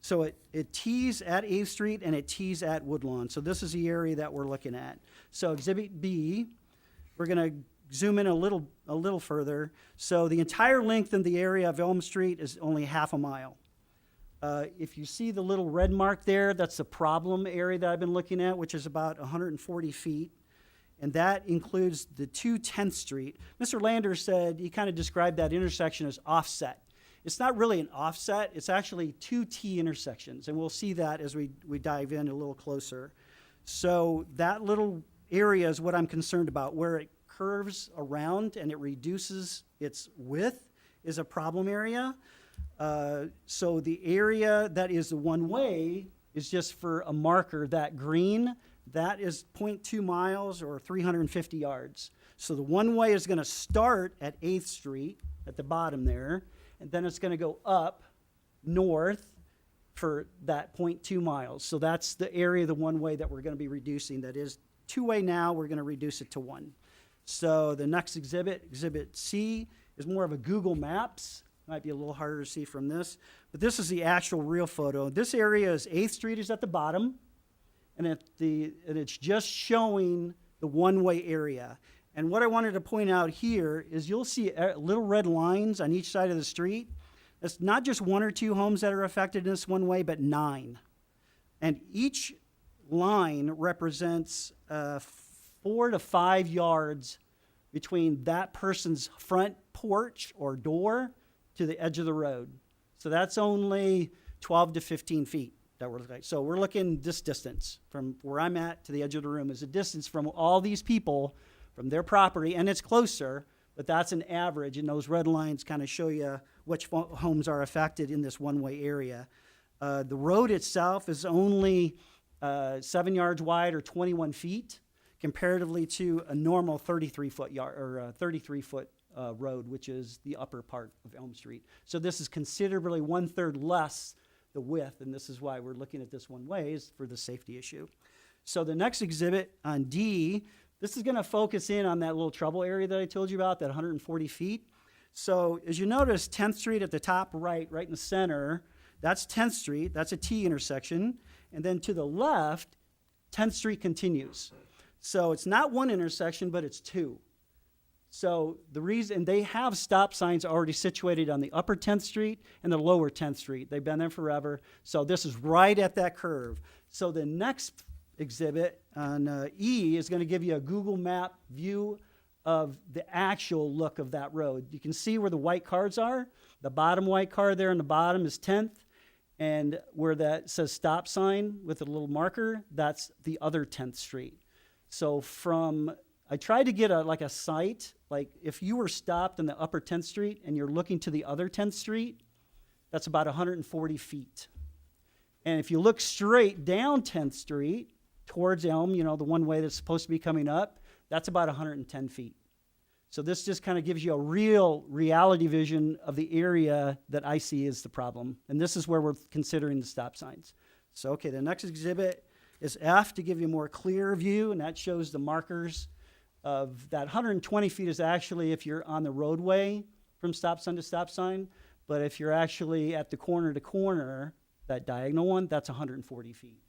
So it tees at 8th Street and it tees at Woodlawn. So this is the area that we're looking at. So Exhibit B, we're going to zoom in a little further. So the entire length of the area of Elm Street is only half a mile. If you see the little red mark there, that's the problem area that I've been looking at, which is about 140 feet. And that includes the 10th Street. Mr. Landers said, he kind of described that intersection as offset. It's not really an offset, it's actually two T intersections, and we'll see that as we dive in a little closer. So that little area is what I'm concerned about, where it curves around and it reduces its width is a problem area. So the area that is the one-way is just for a marker, that green, that is 0.2 miles or 350 yards. So the one-way is going to start at 8th Street at the bottom there, and then it's going to go up north for that 0.2 miles. So that's the area of the one-way that we're going to be reducing. That is two-way now, we're going to reduce it to one. So the next exhibit, Exhibit C, is more of a Google Maps. Might be a little harder to see from this, but this is the actual real photo. This area is 8th Street is at the bottom, and it's just showing the one-way area. And what I wanted to point out here is you'll see little red lines on each side of the street. It's not just 1 or 2 homes that are affected in this one way, but 9. And each line represents 4 to 5 yards between that person's front porch or door to the edge of the road. So that's only 12 to 15 feet that we're looking at. So we're looking this distance from where I'm at to the edge of the room is a distance from all these people from their property, and it's closer, but that's an average, and those red lines kind of show you which homes are affected in this one-way area. The road itself is only 7 yards wide or 21 feet, comparatively to a normal 33-foot yard or 33-foot road, which is the upper part of Elm Street. So this is considerably 1/3 less the width, and this is why we're looking at this one way, is for the safety issue. So the next exhibit on D, this is going to focus in on that little trouble area that I told you about, that 140 feet. So as you notice, 10th Street at the top right in the center, that's 10th Street, that's a T intersection. And then to the left, 10th Street continues. So it's not one intersection, but it's 2. So the reason, they have stop signs already situated on the upper 10th Street and the lower 10th Street. They've been there forever. So this is right at that curve. So the next exhibit on E is going to give you a Google Map view of the actual look of that road. You can see where the white cars are. The bottom white car there on the bottom is 10th. And where that says stop sign with a little marker, that's the other 10th Street. So I tried to get a site, like if you were stopped in the upper 10th Street and you're looking to the other 10th Street, that's about 140 feet. And if you look straight down 10th Street towards Elm, the one way that's supposed to be coming up, that's about 110 feet. So this just kind of gives you a real reality vision of the area that I see as the problem. And this is where we're considering the stop signs. So, okay, the next exhibit is F to give you a more clear view, and that shows the markers of that 120 feet is actually if you're on the roadway from stop sign to stop sign, but if you're actually at the corner to corner, that diagonal one, that's 140 feet.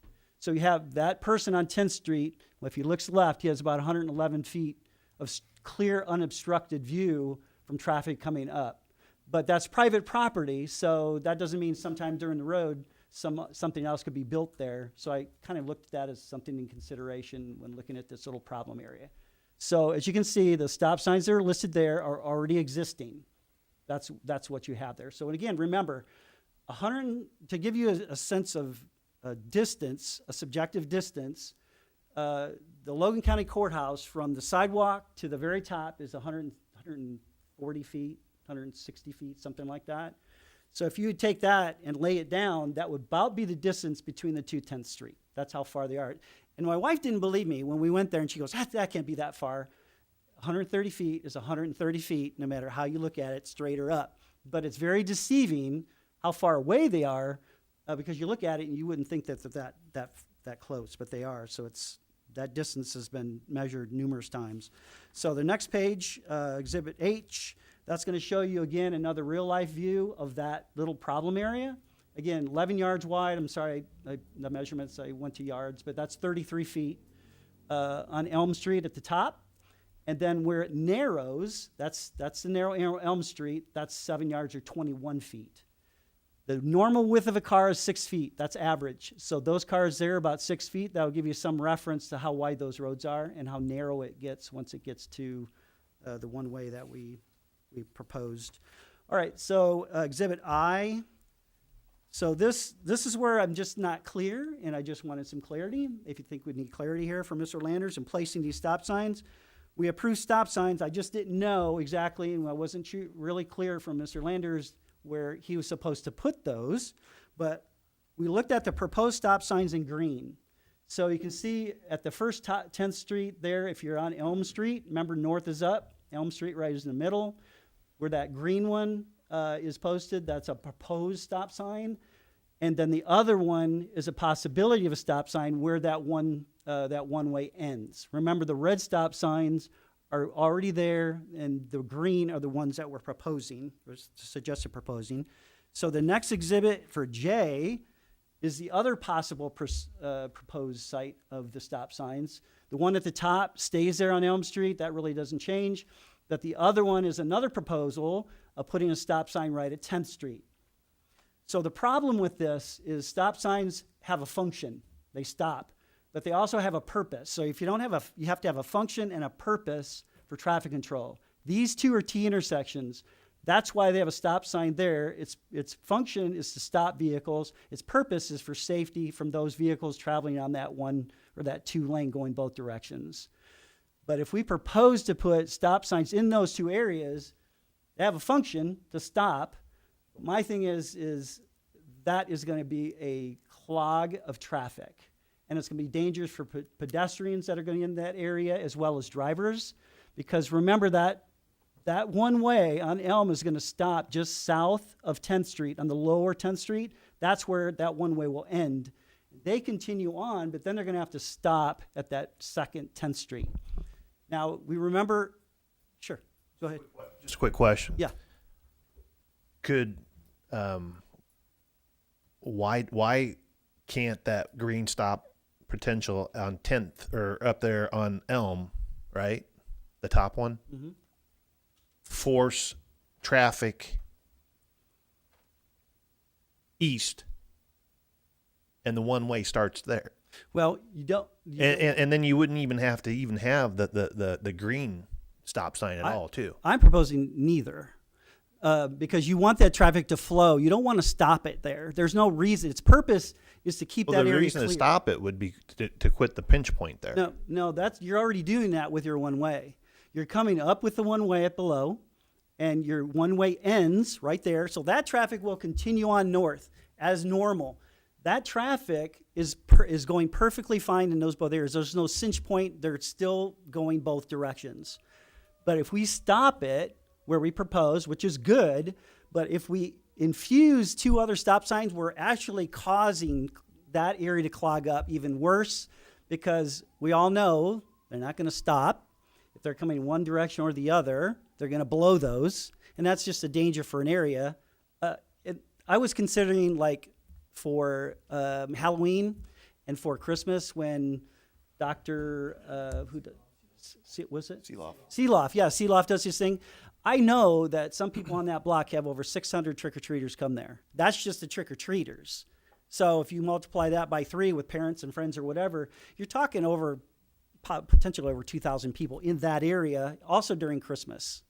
So you have that person on 10th Street, if he looks left, he has about 111 feet of clear, unobstructed view from traffic coming up. But that's private property, so that doesn't mean sometime during the road something else could be built there. So I kind of looked at that as something in consideration when looking at this little problem area. So as you can see, the stop signs that are listed there are already existing. That's what you have there. So again, remember, to give you a sense of distance, a subjective distance, the Logan County Courthouse from the sidewalk to the very top is 140 feet, 160 feet, something like that. So if you take that and lay it down, that would about be the distance between the two 10th Street. That's how far they are. And my wife didn't believe me when we went there, and she goes, that can't be that far. 130 feet is 130 feet, no matter how you look at it, straight or up. But it's very deceiving how far away they are, because you look at it and you wouldn't think that close, but they are. So that distance has been measured numerous times. So the next page, Exhibit H, that's going to show you again another real-life view of that little problem area. Again, 11 yards wide. I'm sorry, the measurements, I went to yards, but that's 33 feet on Elm Street at the top. And then where it narrows, that's the narrow Elm Street, that's 7 yards or 21 feet. The normal width of a car is 6 feet. That's average. So those cars there are about 6 feet. That'll give you some reference to how wide those roads are and how narrow it gets once it gets to the one way that we proposed. All right, so Exhibit I. So this is where I'm just not clear, and I just wanted some clarity. If you think we need clarity here from Mr. Landers in placing these stop signs, we approved stop signs. I just didn't know exactly, and I wasn't really clear from Mr. Landers where he was supposed to put those, but we looked at the proposed stop signs in green. So you can see at the first 10th Street there, if you're on Elm Street, remember north is up, Elm Street right is in the middle. Where that green one is posted, that's a proposed stop sign. And then the other one is a possibility of a stop sign where that one way ends. Remember, the red stop signs are already there, and the green are the ones that we're proposing, or suggested proposing. So the next exhibit for J is the other possible proposed site of the stop signs. The one at the top stays there on Elm Street. That really doesn't change. But the other one is another proposal of putting a stop sign right at 10th Street. So the problem with this is stop signs have a function. They stop. But they also have a purpose. So if you don't have you have to have a function and a purpose for traffic control. These two are T intersections. That's why they have a stop sign there. Its function is to stop vehicles. Its purpose is for safety from those vehicles traveling on that one or that two lane going both directions. But if we propose to put stop signs in those two areas, they have a function to stop. My thing is that is going to be a clog of traffic. And it's going to be dangerous for pedestrians that are going in that area as well as drivers. Because remember that one way on Elm is going to stop just south of 10th Street, on the lower 10th Street. That's where that one way will end. They continue on, but then they're going to have to stop at that second 10th Street. Now, we remember, sure, go ahead. Just a quick question. Yeah. Could, why can't that green stop potential on 10th or up there on Elm, right? The top one? Mhm. Force traffic east, and the one way starts there. Well, you don't. And then you wouldn't even have to have the green stop sign at all, too. I'm proposing neither, because you want that traffic to flow. You don't want to stop it there. There's no reason. Its purpose is to keep that the area reason clear. to stop it would be to quit the pinch point there. No, you're already doing that with your one way. You're coming up with the one way at below, and your one way ends right there. So that traffic will continue on north as normal. That traffic is going perfectly fine in those both areas. There's no cinch point. They're still going both directions. But if we stop it where we propose, which is good, but if we infuse two other stop signs, we're actually causing that area to clog up even worse, because we all know they're not going to stop. If they're coming one direction or the other, they're going to blow those, and that's just a danger for an area. I was considering, like, for Halloween and for Christmas, when Dr. Seeloff does his thing. I know that some people on that block have over 600 trick-or-treaters come there. That's just the trick-or-treaters. So if you multiply that by 3 with parents and friends or whatever, you're talking over potentially over 2,000 people in that area, also during Christmas.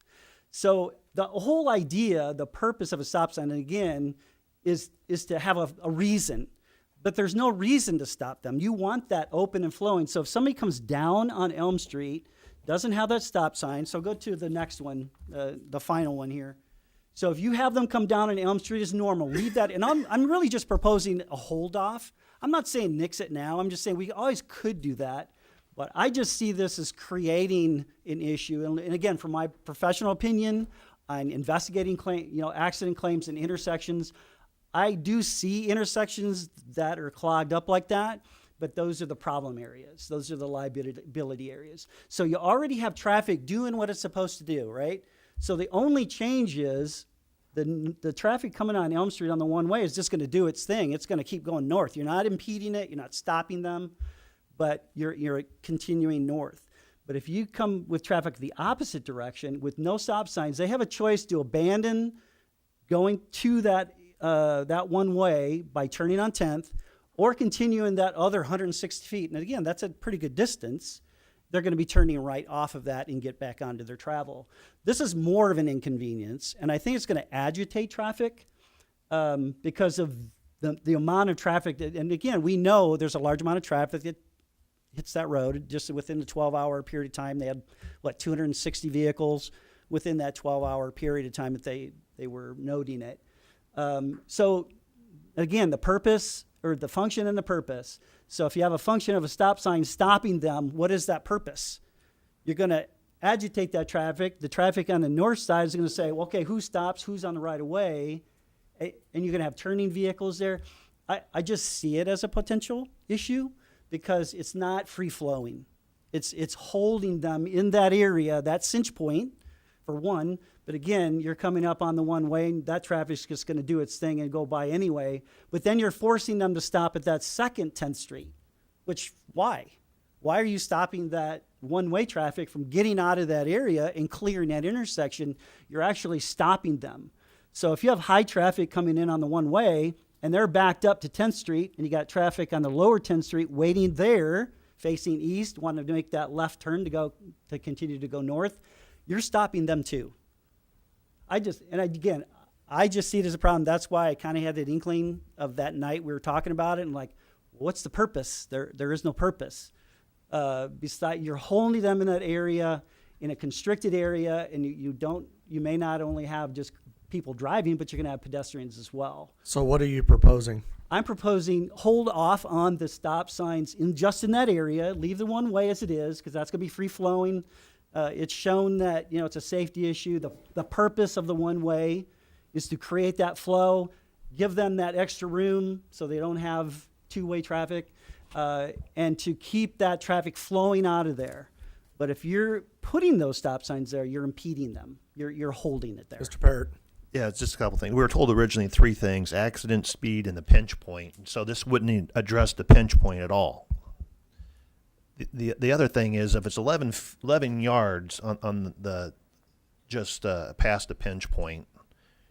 So the whole idea, the purpose of a stop sign, and again, is to have a reason. But there's no reason to stop them. You want that open and flowing. So if somebody comes down on Elm Street, doesn't have that stop sign, so go to the next one, the final one here. So if you have them come down on Elm Street as normal, leave that. And I'm really just proposing a hold off. I'm not saying nix it now. I'm just saying we always could do that. But I just see this as creating an issue. And again, from my professional opinion on investigating accident claims and intersections, I do see intersections that are clogged up like that, but those are the problem areas. Those are the liability areas. So you already have traffic doing what it's supposed to do, right? So the only change is the traffic coming on Elm Street on the one way is just going to do its thing. It's going to keep going north. You're not impeding it. You're not stopping them, but you're continuing north. But if you come with traffic the opposite direction with no stop signs, they have a choice to abandon going to that one way by turning on 10th, or continue in that other 160 feet. And again, that's a pretty good distance. They're going to be turning right off of that and get back onto their travel. This is more of an inconvenience, and I think it's going to agitate traffic because of the amount of traffic. And again, we know there's a large amount of traffic that hits that road. Just within the 12-hour period of time, they had, 260 vehicles within that 12-hour period of time that they were noting it. So again, the purpose, or the function and the purpose. So if you have a function of a stop sign stopping them, what is that purpose? You're going to agitate that traffic. The traffic on the north side is going to say, well, okay, who stops, who's on the right of way? And you're going to have turning vehicles there. I just see it as a potential issue because it's not free flowing. It's holding them in that area, that cinch point, for one. But again, you're coming up on the one-way, and that traffic's just gonna do its thing and go by anyway. But then you're forcing them to stop at that second 10th Street, which, why? Why are you stopping that one-way traffic from getting out of that area and clearing that intersection? You're actually stopping them. So if you have high traffic coming in on the one-way and they're backed up to 10th Street and you got traffic on the lower 10th Street waiting there, facing east, wanting to make that left turn to continue to go north, you're stopping them too. I just see it as a problem. That's why I kind of had that inkling of that night we were talking about it and like, what's the purpose? There is no purpose. Besides, you're holding them in that area, in a constricted area, and you may not only have just people driving, but you're going to have pedestrians as well. So what are you proposing? I'm proposing hold off on the stop signs just in that area, leave the one way as it is, because that's going to be free flowing. It's shown that, it's a safety issue. The purpose of the one way is to create that flow, give them that extra room so they don't have two-way traffic, and to keep that traffic flowing out of there. But if you're putting those stop signs there, you're impeding them. You're holding it there. Mr. Parrott? Yeah, it's just a couple things. We were told originally 3 things: accident, speed, and the pinch point. So this wouldn't address the pinch point at all. The other thing is, if it's 11 yards on the just past the pinch point,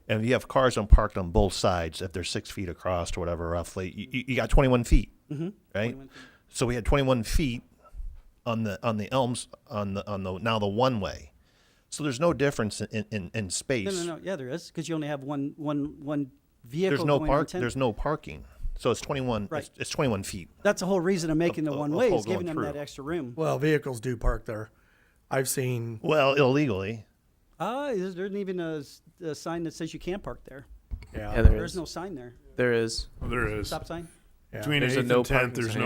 and if you have cars parked on both sides, if they're 6 feet across or whatever roughly, you got 21 feet, right? 21 feet. So we had 21 feet on the Elms on the now the one way. So there's no difference in space. No. Yeah, there is, because you only have one vehicle. There's no going on 10. There's no parking. So it's 21. Right. It's 21 feet. That's the whole reason of making the one way, is going giving them through. that extra room. Well, vehicles do park there. I've seen, Well, illegally. There isn't even a sign that says you can't park there. Yeah, yeah, there There is is. no sign there. There is. Well, there is. Stop sign? yeah. Between There's a 8th no and 10th, parking there's sign,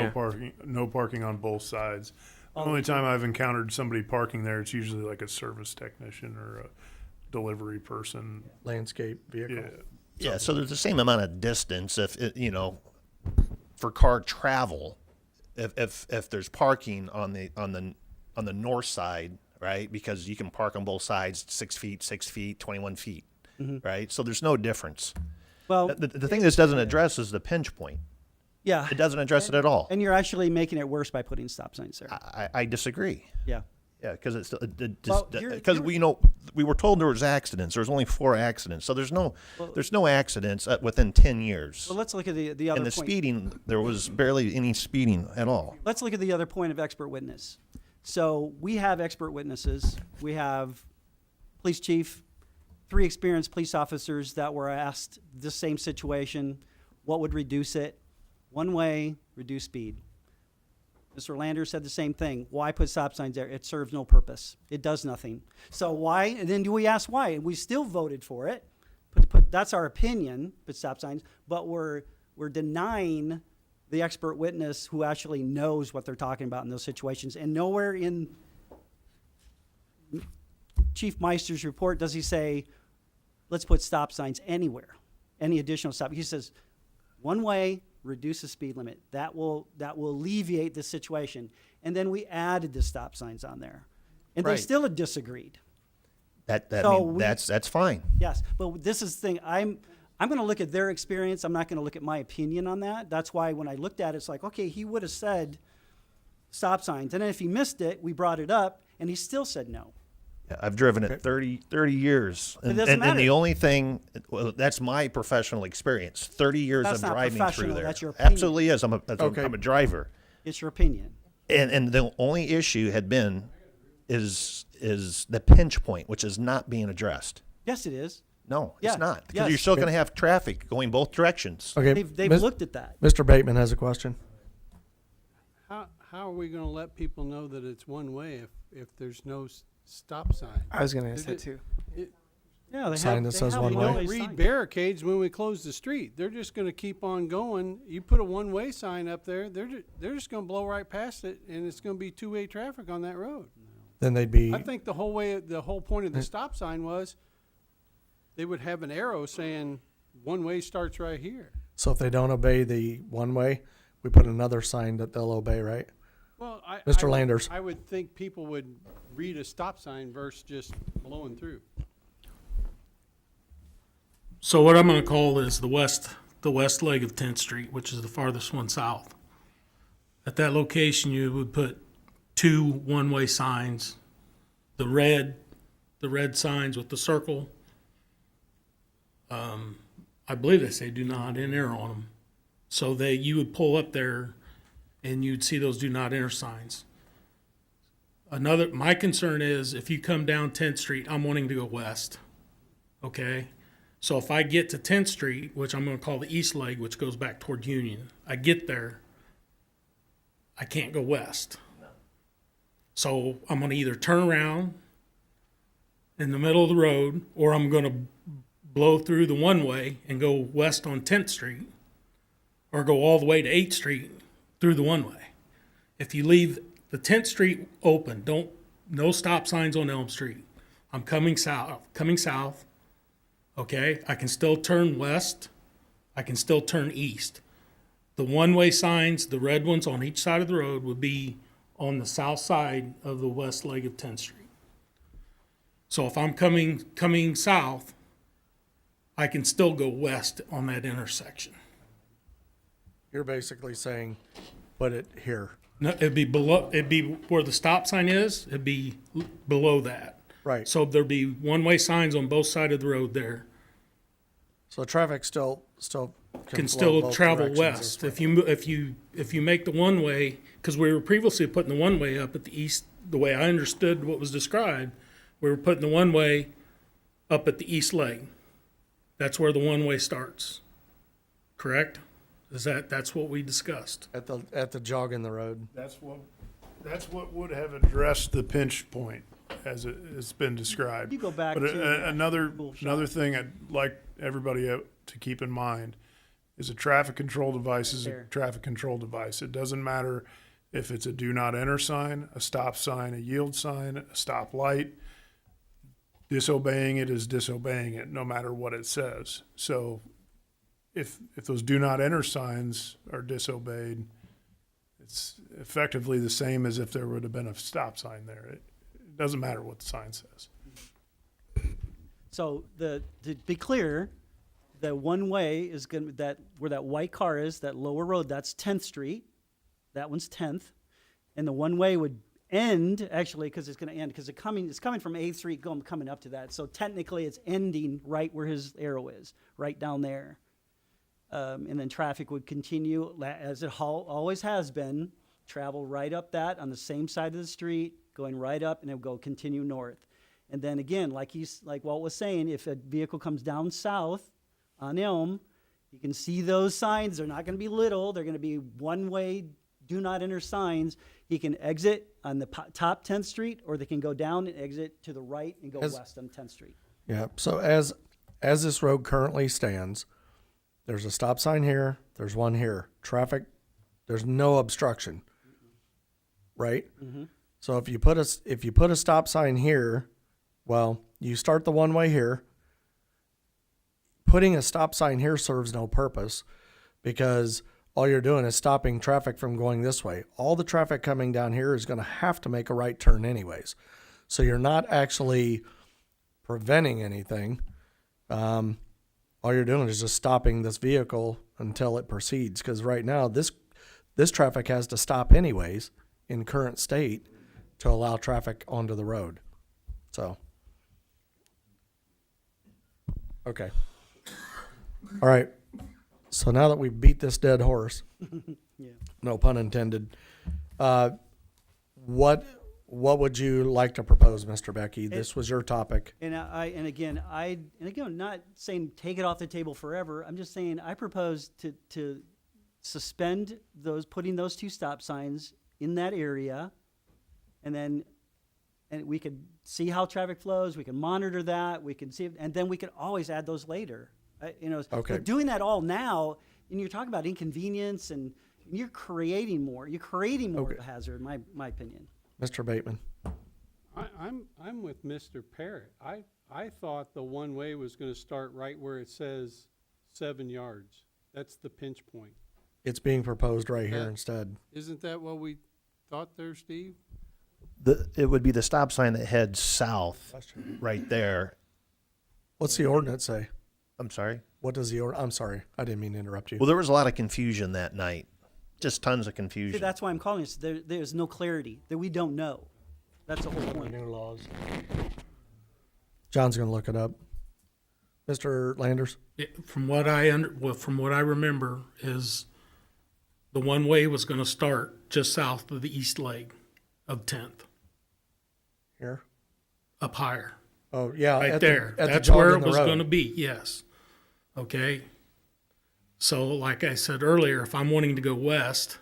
no yeah. parking on both sides. The Oh. only time I've encountered somebody parking there, it's usually like a service technician or a delivery person. landscape vehicle. Yeah. Yeah. So there's the same amount of distance for car travel, if there's parking on the north side, right? Because you can park on both sides, 6 feet, 21 feet, right? So there's no difference. Well, The thing this doesn't address is the pinch point. yeah. It doesn't address it at all. And you're actually making it worse by putting stop signs there. I disagree. Yeah. Yeah, because it's Well, because we were told there was accidents. There's only 4 accidents, so there's no accidents within 10 years. Well, let's look at the other And the point. speeding, there was barely any speeding at all. Let's look at the other point of expert witness. So we have expert witnesses. We have police chief, 3 experienced police officers that were asked the same situation. What would reduce it? One way, reduce speed. Mr. Lander said the same thing. Why put stop signs there? It serves no purpose. It does nothing. So why? And then we ask why? And we still voted for it. That's our opinion, put stop signs. But we're denying the expert witness who actually knows what they're talking about in those situations. And nowhere in Chief Meister's report does he say, let's put stop signs anywhere, any additional stop. He says, one way, reduce the speed limit. That will alleviate the situation. And then we added the stop signs on there. And Right. they still had disagreed. That's fine. Yes, but this is the thing. I'm going to look at their experience. I'm not going to look at my opinion on that. That's why when I looked at it, it's like, okay, he would have said stop signs. And then if he missed it, we brought it up, and he still said no. Yeah, I've driven it 30 years. It doesn't matter. And the only thing, well, that's my professional experience. 30 years That's of not driving professional, through there. that's your opinion. Absolutely is. I'm a driver. It's your opinion. And the only issue had been is the pinch point, which is not being addressed. Yes, it is. No, Yeah, it's not. Because yes. you're still going to have traffic going both directions. Okay, They've looked at that. Mr. Bateman has a question. How are we going to let people know that it's one way if there's no stop sign? I was going to ask Is that it- too. Yeah, they Sign have, that they says have one a way. one-way Read sign. barricades when we close the street. They're just going to keep on going. You put a one-way sign up there, they're just going to blow right past it, and it's going to be two-way traffic on that road. Then they'd be, I think the whole point of the stop sign was they would have an arrow saying one way starts right here. so if they don't obey the one way, we put another sign that they'll obey, right? Well, Mr. Landers. I would think people would read a stop sign versus just blowing through. So what I'm gonna call is the west leg of 10th Street, which is the farthest one south. At that location, you would put 2 one-way signs, the red signs with the circle. I believe they say do not enter on them. So you would pull up there and you'd see those do not enter signs. My concern is if you come down 10th Street, I'm wanting to go west. Okay? So if I get to 10th Street, which I'm going to call the east leg, which goes back toward Union, I get there, I can't go west. So I'm going to either turn around in the middle of the road, or I'm going to blow through the one way and go west on 10th Street, or go all the way to 8th Street through the one way. If you leave the 10th Street open, no stop signs on Elm Street. I'm coming south. Okay, I can still turn west. I can still turn east. The one-way signs, the red ones on each side of the road, would be on the south side of the west leg of 10th Street. So if I'm coming south, I can still go west on that intersection. You're basically saying, put it here. No, it'd be where the stop sign is, it'd be below that. Right. So there'd be one-way signs on both sides of the road there. So traffic still Can flow still both travel directions. west. If you make the one-way, because we were previously putting the one-way up at the east, the way I understood what was described, we were putting the one-way up at the east leg. That's where the one-way starts. Correct? That's what we discussed? At the jog in the road. That's what would have addressed the pinch point as it's been described. You go back But to another thing I'd like everybody to keep in mind is a traffic control device is a Fair. traffic control device. It doesn't matter if it's a do not enter sign, a stop sign, a yield sign, a stop light. Disobeying it is disobeying it, no matter what it says. So if those do not enter signs are disobeyed, it's effectively the same as if there would have been a stop sign there. It doesn't matter what the sign says. So to be clear, the one way is going to, where that white car is, that lower road, that's 10th Street. That one's 10th. And the one way would end, actually, because it's going to end, because it's coming from 8th Street, coming up to that. So technically it's ending right where his arrow is, right down there. And then traffic would continue, as it always has been, travel right up that on the same side of the street, going right up, and it would continue north. And then again, like Walt was saying, if a vehicle comes down south on Elm, you can see those signs. They're not going to be little. They're going to be one-way, do not enter signs. He can exit on the top 10th Street, or they can go down and exit to the right and go west on 10th Street. Yeah. So as this road currently stands, there's a stop sign here. There's one here. Traffic. There's no obstruction. Right. Mm-hmm. So if you put a stop sign here, well, you start the one way here. Putting a stop sign here serves no purpose because all you're doing is stopping traffic from going this way. All the traffic coming down here is going to have to make a right turn anyways. So you're not actually preventing anything. All you're doing is just stopping this vehicle until it proceeds. Because right now, this traffic has to stop anyways in current state to allow traffic onto the road. So, okay. All right. So now that we've beat this dead horse, Yeah. no pun intended, what would you like to propose, Mr. Becky? This was your topic. And again, not saying take it off the table forever. I'm just saying I propose to suspend putting those 2 stop signs in that area, and we could see how traffic flows. We can monitor that. We can see, and then we could always add those later. Okay. But doing that all now, and you're talking about inconvenience, and you're creating more. You're creating more of a hazard, in my opinion. Mr. Bateman. I'm with Mr. Parrott. I thought the one way was going to start right where it says 7 yards. That's the pinch point. It's being proposed right here That- instead. Isn't that what we thought there, Steve? It would be the stop sign that heads south, right there. What's the ordinance say? I'm sorry? What does I'm sorry, I didn't mean to interrupt you. Well, there was a lot of confusion that night. Just tons of See, confusion. that's why I'm calling this. There's no clarity, that we don't know. That's the whole point. New laws. John's gonna look it up. Mr. Landers? From what I remember is the one-way was gonna start just south of the east leg of 10th, Here? up higher. Oh, yeah. Right at the- there. at the That's jog where in it the was road. gonna be, yes. Okay? So like I said earlier, if I'm wanting to go west,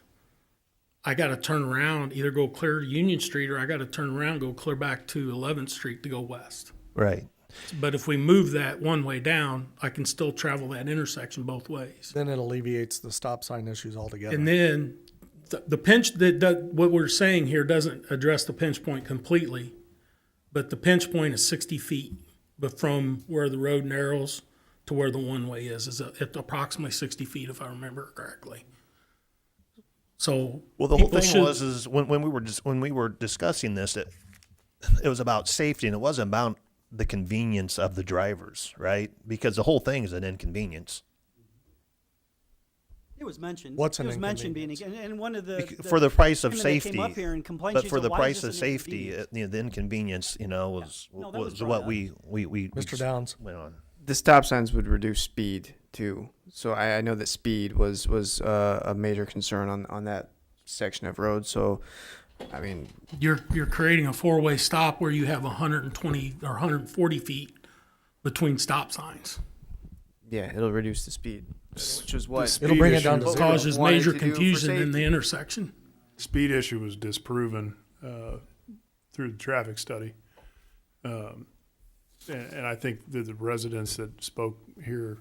I gotta turn around, either go clear to Union Street or I gotta turn around, go clear back to 11th Street to go west. Right. But if we move that one way down, I can still travel that intersection both ways. Then it alleviates the stop sign issues altogether. And then the pinch, what we're saying here doesn't address the pinch point completely, but the pinch point is 60 feet. But from where the road narrows to where the one-way is at approximately 60 feet, if I remember correctly. So. Well, the whole people thing should- was when we were discussing this, it was about safety and it wasn't about the convenience of the drivers, right? Because the whole thing is an inconvenience. It was mentioned. What's it an was mentioned being, and one of the For the price of women that safety, came up here and complained, but she for said, the "Why price is of this an safety, inconvenience?" the inconvenience, was No, that was what brought we Mr. Downs? went on. The stop signs would reduce speed too. So I know that speed was a major concern on that section of road. So, I mean, You're creating a four-way stop where you have 120 or 140 feet between stop signs. yeah, it'll reduce the speed, which is what It'll bring it down to what we zero. Causes wanted major to do for confusion in the safety. intersection. Speed issue was disproven through the traffic study. And I think that the residents that spoke here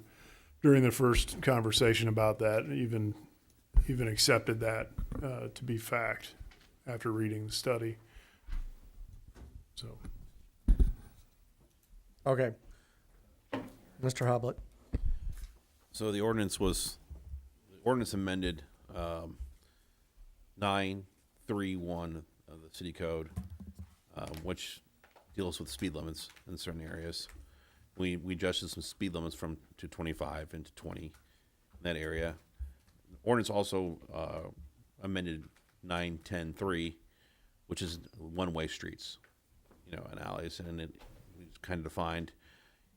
during the first conversation about that even accepted that to be fact after reading the study. So, Okay. Mr. Hoblet? So the ordinance amended 931 of the city code, which deals with speed limits in certain areas. We adjusted some speed limits to 25 and to 20 in that area. Ordinance also amended 910.3, which is one-way streets, and alleys, and it kind of defined,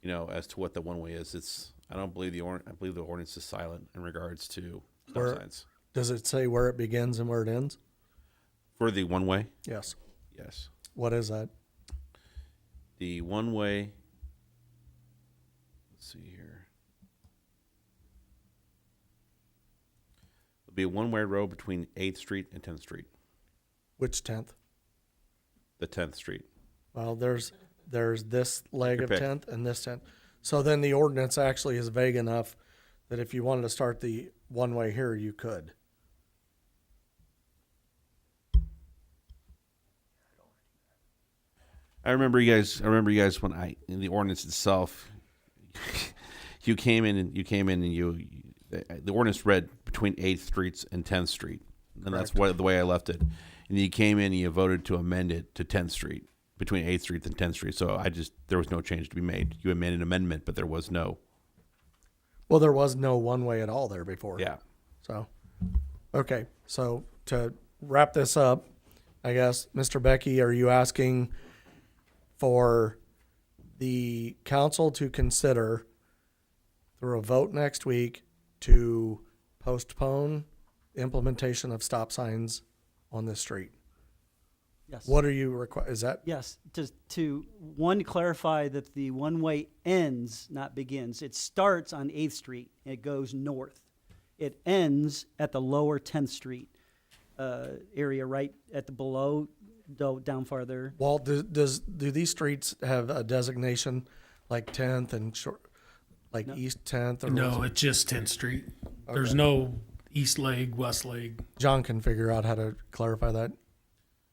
as to what the one-way is. I believe the ordinance is silent in regards to stop signs. Does it say where it begins and where it ends? For the one-way, Yes. yes. What is that? The one-way, let's see here. It'll be a one-way road between 8th Street and 10th Street, Which 10th? the 10th Street. Well, there's this leg Your of pick. 10th and this 10th. So then the ordinance actually is vague enough that if you wanted to start the one-way here, you could. I remember you guys when in the ordinance itself, you came in and the ordinance read between 8th Street and 10th Street. And that's the way I left it. And you came in and you voted to amend it to 10th Street, between 8th Street and 10th Street. So there was no change to be made. You made an amendment, but there was no. Well, there was no one-way at all there before. Yeah. So, okay. So to wrap this up, I guess, Mr. Becky, are you asking for the council to consider through a vote next week to postpone implementation of stop signs on this street? Yes. What are you is that? Yes, to clarify that the one-way ends, not begins. It starts on 8th Street, and it goes north. It ends at the lower 10th Street area, right at the below, down farther. Well, do these streets have a designation like 10th and like East 10th? Or No, it's just 10th Street. There's no east leg, west leg. John can figure out how to clarify that.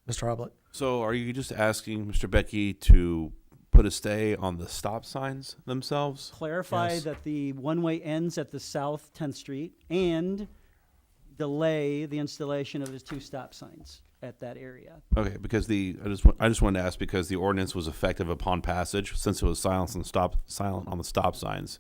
Mr. Hoblet? So are you just asking Mr. Becky to put a stay on the stop signs themselves? Clarify Yes. that the one-way ends at the south 10th Street and delay the installation of his two stop signs. at that area. Okay, because I just wanted to ask because the ordinance was effective upon passage since it was silent on the stop signs.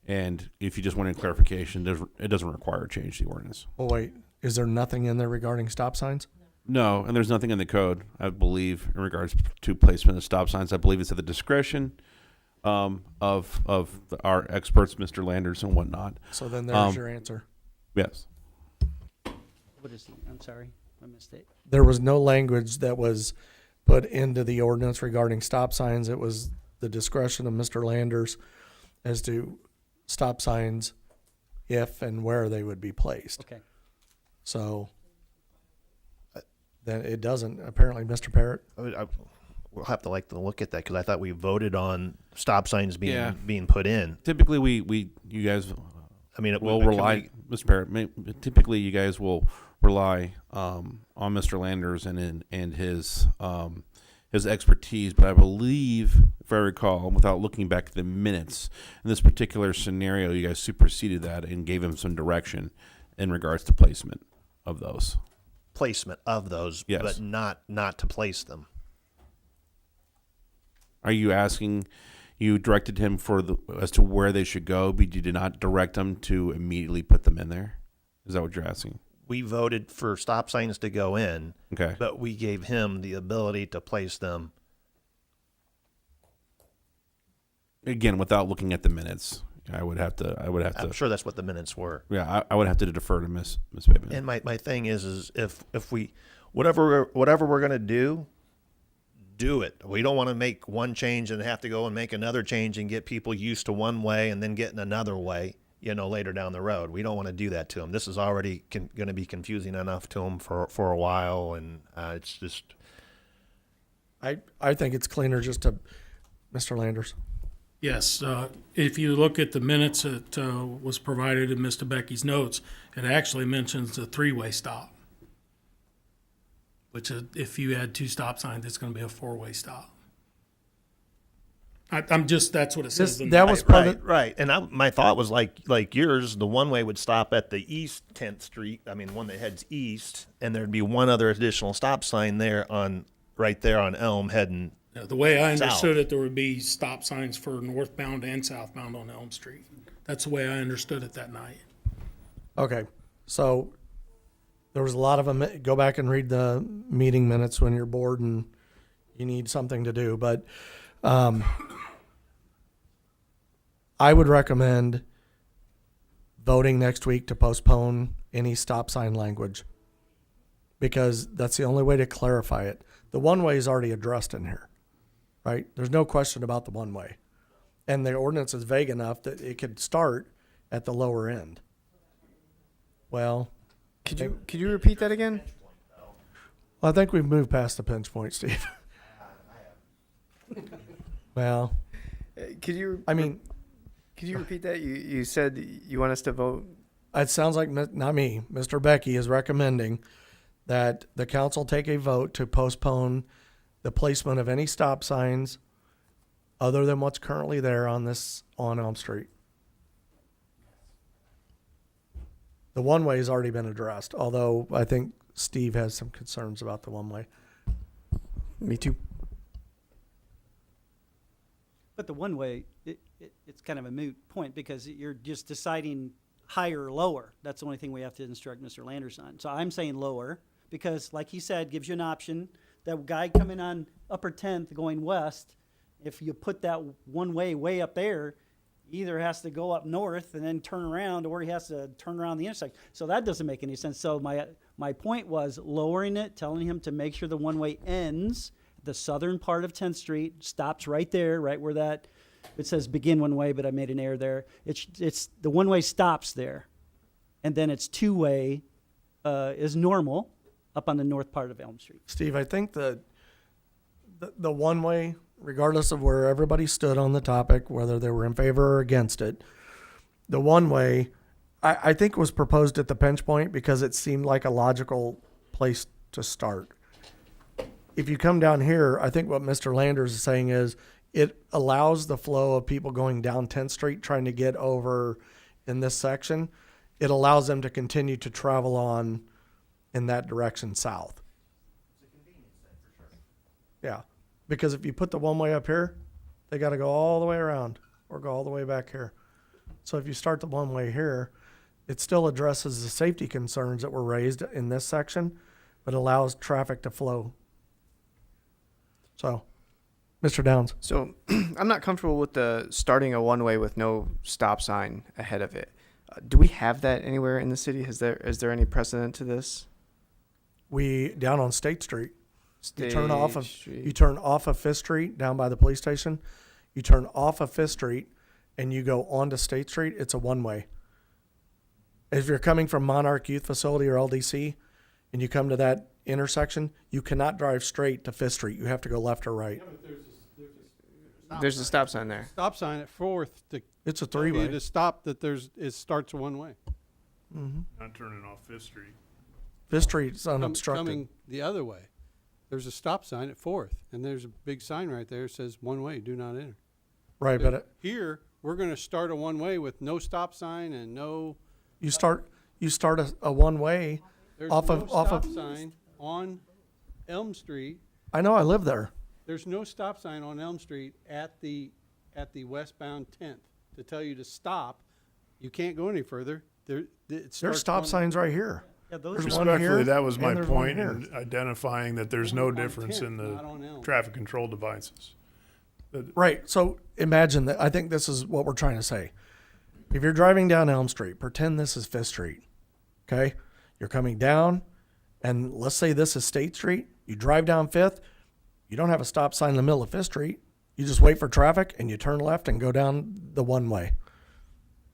And if you just wanted clarification, it doesn't require a change to the ordinance. Oh, wait, is there nothing in there regarding stop signs? No, and there's nothing in the code, I believe, in regards to placement of stop signs. I believe it's at the discretion of our experts, Mr. Landers and whatnot. So then there's your answer. Yes. What is I'm sorry, I missed it. There was no language that was put into the ordinance regarding stop signs. It was the discretion of Mr. Landers as to stop signs, if and where they would be placed. Okay. So then it doesn't, apparently, Mr. Parrott. We'll have to look at that because I thought we voted on stop signs being put in. Typically, you guys, I mean, will rely, Mr. Parrott. Typically, you guys will rely on Mr. Landers and his expertise. But I believe, if I recall, without looking back at the minutes, in this particular scenario, you guys superseded that and gave him some direction in regards to placement of those. Placement of those, Yes. but not to place them. Are you asking? You directed him as to where they should go, but you did not direct him to immediately put them in there. Is that what you're asking? We voted for stop signs to go in, Okay. but we gave him the ability to place them. Again, without looking at the minutes, I would have to. I'm sure that's what the minutes were. Yeah, I would have to defer to Miss Bateman. And my thing is if we whatever we're gonna do it. We don't want to make one change and have to go and make another change and get people used to one way and then getting another way, later down the road. We don't want to do that to them. This is already going to be confusing enough to them for a while, and it's just. I think it's cleaner just to, Mr. Landers. Yes, if you look at the minutes that was provided in Mr. Becky's notes, it actually mentions a three-way stop. Which is, if you add two stop signs, it's gonna be a four-way stop. That's what it says. in the- That was part of, Right. And my thought was like yours, the one way would stop at the East 10th Street. I mean, one that heads east, and there'd be one other additional stop sign there right there on Elm heading. Yeah, the way I south. understood it, there would be stop signs for northbound and southbound on Elm Street. That's the way I understood it that night. okay, so there was a lot of them. Go back and read the meeting minutes when you're bored and you need something to do. But I would recommend voting next week to postpone any stop sign language because that's the only way to clarify it. The one way is already addressed in here, right? There's no question about the one way. And the ordinance is vague enough that it could start at the lower end. Well, Could you repeat that again? I think we've moved past the pinch point, Steve. Well, Could you repeat that? You said you want us to vote. it sounds like, not me, Mr. Becky is recommending that the council take a vote to postpone the placement of any stop signs other than what's currently there on Elm Street. The one-way has already been addressed, although I think Steve has some concerns about the one-way. Me too. But the one way, it's kind of a moot point because you're just deciding higher or lower. That's the only thing we have to instruct Mr. Landers on. So I'm saying lower because, like he said, gives you an option. That guy coming on Upper 10th going west, if you put that one way up there, he either has to go up north and then turn around, or he has to turn around the intersection. So that doesn't make any sense. So my point was lowering it, telling him to make sure the one-way ends at the southern part of 10th Street, stops right there, right where that, it says begin one way, but I made an error there. It's the one-way stops there. And then it's two-way is normal up on the north part of Elm Street. Steve, I think the one-way, regardless of where everybody stood on the topic, whether they were in favor or against it, the one-way, I think was proposed at the pinch point because it seemed like a logical place to start. If you come down here, I think what Mr. Landers is saying is it allows the flow of people going down 10th Street trying to get over in this section. It allows them to continue to travel on in that direction south. Yeah, because if you put the one-way up here, they gotta go all the way around or go all the way back here. So if you start the one-way here, it still addresses the safety concerns that were raised in this section, but allows traffic to flow. So, Mr. Downs. So I'm not comfortable with the starting a one-way with no stop sign ahead of it. Do we have that anywhere in the city? Is there any precedent to this? Down on State Street. You turn off of Street. you turn off of Fifth Street down by the police station. You turn off of Fifth Street and you go onto State Street. It's a one-way. If you're coming from Monarch Youth Facility or LDC and you come to that intersection, you cannot drive straight to Fifth Street. You have to go left or right. There's a stop sign there. Stop sign at Fourth to It's a tell you three-way. to stop that it starts one way. Not turning off Fifth Street. Fifth Street's unobstructed. Coming the other way. There's a stop sign at Fourth, and there's a big sign right there that says one way, do not enter. Right, but Here, we're gonna start a one way with no stop sign and no, you start a one-way there's off no of stop sign on Elm Street. I know, I live there. There's no stop sign on Elm Street at the westbound 10th to tell you to stop. You can't go any further. It There's starts stop one- signs right here. Yeah, those There's are one Respectfully, here, that was my and there's one point here. in identifying that there's no on difference 10th, in not on the Elm. traffic control devices. Right. So imagine that. I think this is what we're trying to say. If you're driving down Elm Street, pretend this is Fifth Street. Okay. You're coming down, and let's say this is State Street. You drive down Fifth. You don't have a stop sign in the middle of Fifth Street. You just wait for traffic and you turn left and go down the one way.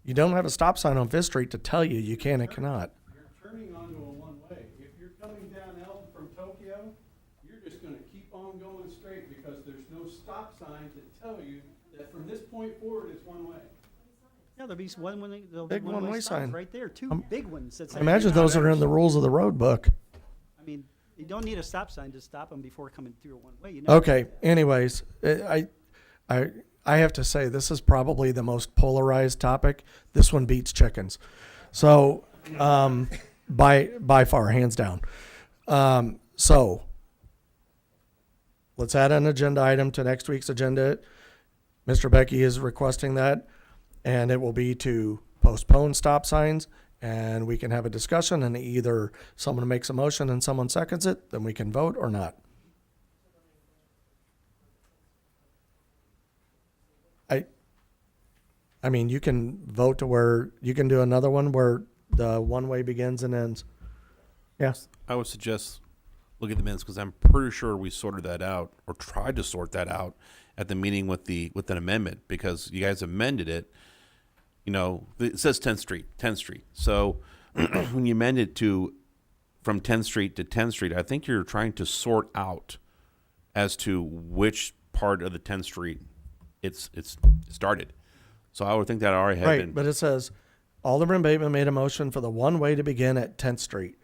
You don't have a stop sign on Fifth Street to tell you you can and cannot. You're turning onto a one-way. If you're coming down Elm from Tokyo, you're just gonna keep on going straight because there's no stop sign to tell you that from this point forward, it's one way. Yeah, there'll be there'll Big be one-way signs sign. right there, two big ones that say. I imagine those are in the rules of the road book. I mean, you don't need a stop sign to stop them before coming through a one-way. You know. Okay. Anyways, I have to say this is probably the most polarized topic. This one beats chickens. So, by far, hands down. So let's add an agenda item to next week's agenda. Mr. Becky is requesting that, and it will be to postpone stop signs, and we can have a discussion, and either someone makes a motion and someone seconds it, then we can vote or not. I mean, you can vote to where, you can do another one where the one-way begins and ends. Yes. I would suggest look at the minutes because I'm pretty sure we sorted that out or tried to sort that out at the meeting with an amendment because you guys amended it. You know, it says 10th Street. So when you amend it to from 10th Street to 10th Street, I think you're trying to sort out as to which part of the 10th Street it's started. So I would think that already had Right, been. but it says Alderman Bateman made a motion for the one-way to begin at 10th Street.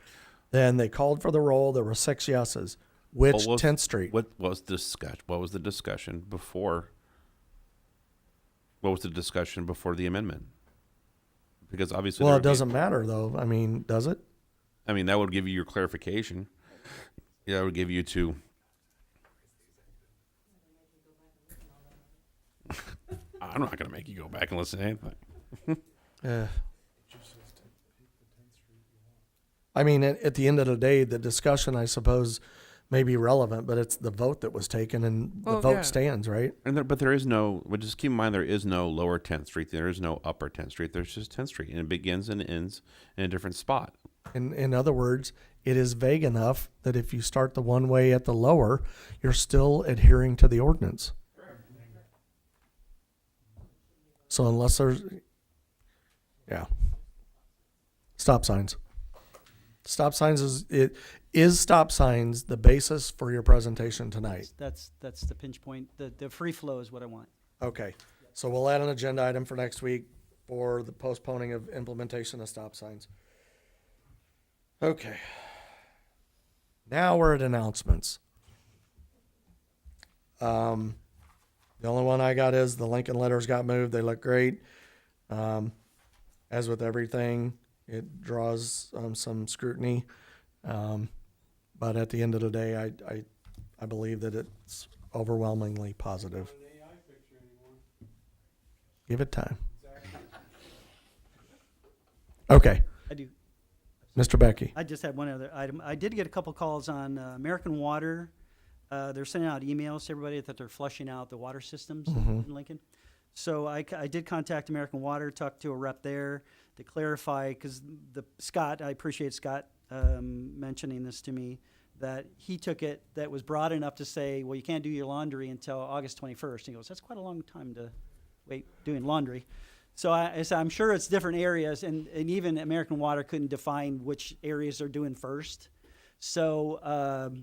Then they called for the roll. There were 6 yeses. Which 10th Street? What was the discussion before? What was the discussion before the amendment? Because obviously, Well, there it would be- doesn't matter though. I mean, does it? I mean, that would give you your clarification. Yeah, it would give you to. I'm not going to make you go back and listen to anything. Yeah. I mean, at the end of the day, the discussion, I suppose, may be relevant, but it's the vote that was taken, and the vote stands, right? And but there is no. But just keep in mind, there is no lower 10th Street. There is no upper 10th Street. There's just 10th Street, and it begins and ends in a different spot. In other words, it is vague enough that if you start the one way at the lower, you're still adhering to the ordinance. So unless there's, yeah, stop signs. Stop signs is stop signs the basis for your presentation tonight? That's the pinch point. The free flow is what I want. Okay, so we'll add an agenda item for next week for the postponing of implementation of stop signs. Okay. Now we're at announcements. The only one I got is the Lincoln letters got moved. They look great. As with everything, it draws some scrutiny. But at the end of the day, I believe that it's overwhelmingly positive. Give it time. Okay, I do. Mr. Becky. I just had one other item. I did get a couple calls on American Water. They're sending out emails to everybody that they're flushing out the water systems in Lincoln. So I did contact American Water, talked to a rep there to clarify, because Scott, I appreciate Scott mentioning this to me, that he took it, that was broad enough to say, well, you can't do your laundry until August 21st. He goes, that's quite a long time to wait doing laundry. So I said, I'm sure it's different areas, and even American Water couldn't define which areas they're doing first. So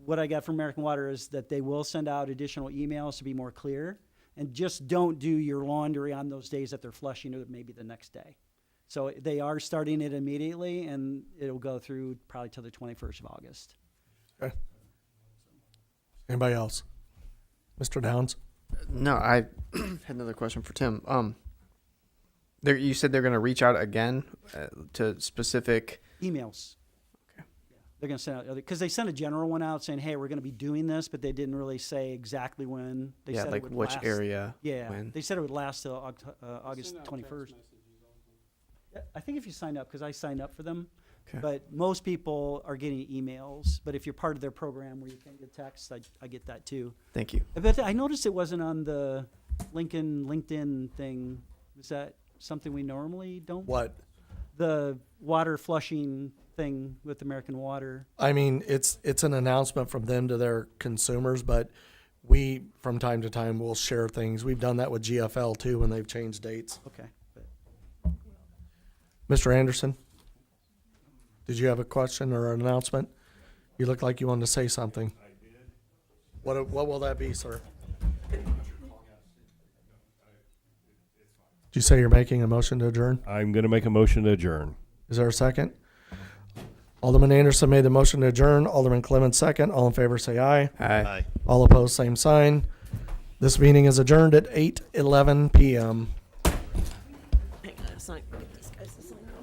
what I got from American Water is that they will send out additional emails to be more clear, and just don't do your laundry on those days that they're flushing, or maybe the next day. So they are starting it immediately, and it'll go through probably till the 21st of August. Okay. Anybody else? Mr. Downs? No, I had another question for Tim. You said they're going to reach out again to specific Emails. Okay. Yeah, they're going to send out, because they sent a general one out saying, hey, we're going to be doing this, but they didn't really say exactly when. They yeah, said like it would which last. area. Yeah, when. they said it would last till August 21st. Yeah, I think if you sign up, because I signed up for them, Okay. but most people are getting emails. But if you're part of their program where you can get text, I get that too. Thank you. But I noticed it wasn't on the LinkedIn thing. Is that something we normally don't? What? The water flushing thing with American Water. I mean, it's an announcement from them to their consumers, but we, from time to time, will share things. We've done that with GFL too when they've changed dates. Okay. But Mr. Anderson? Did you have a question or an announcement? You look like you wanted to say something. I did. What will that be, sir? Did you say you're making a motion to adjourn? I'm going to make a motion to adjourn. Is there a second? Alderman Anderson made the motion to adjourn. Alderman Clemens second. All in favor say aye. Aye. All opposed, same sign. This meeting is adjourned at 8:11 p.m. Hang on, it's not, get this guy's to sign this.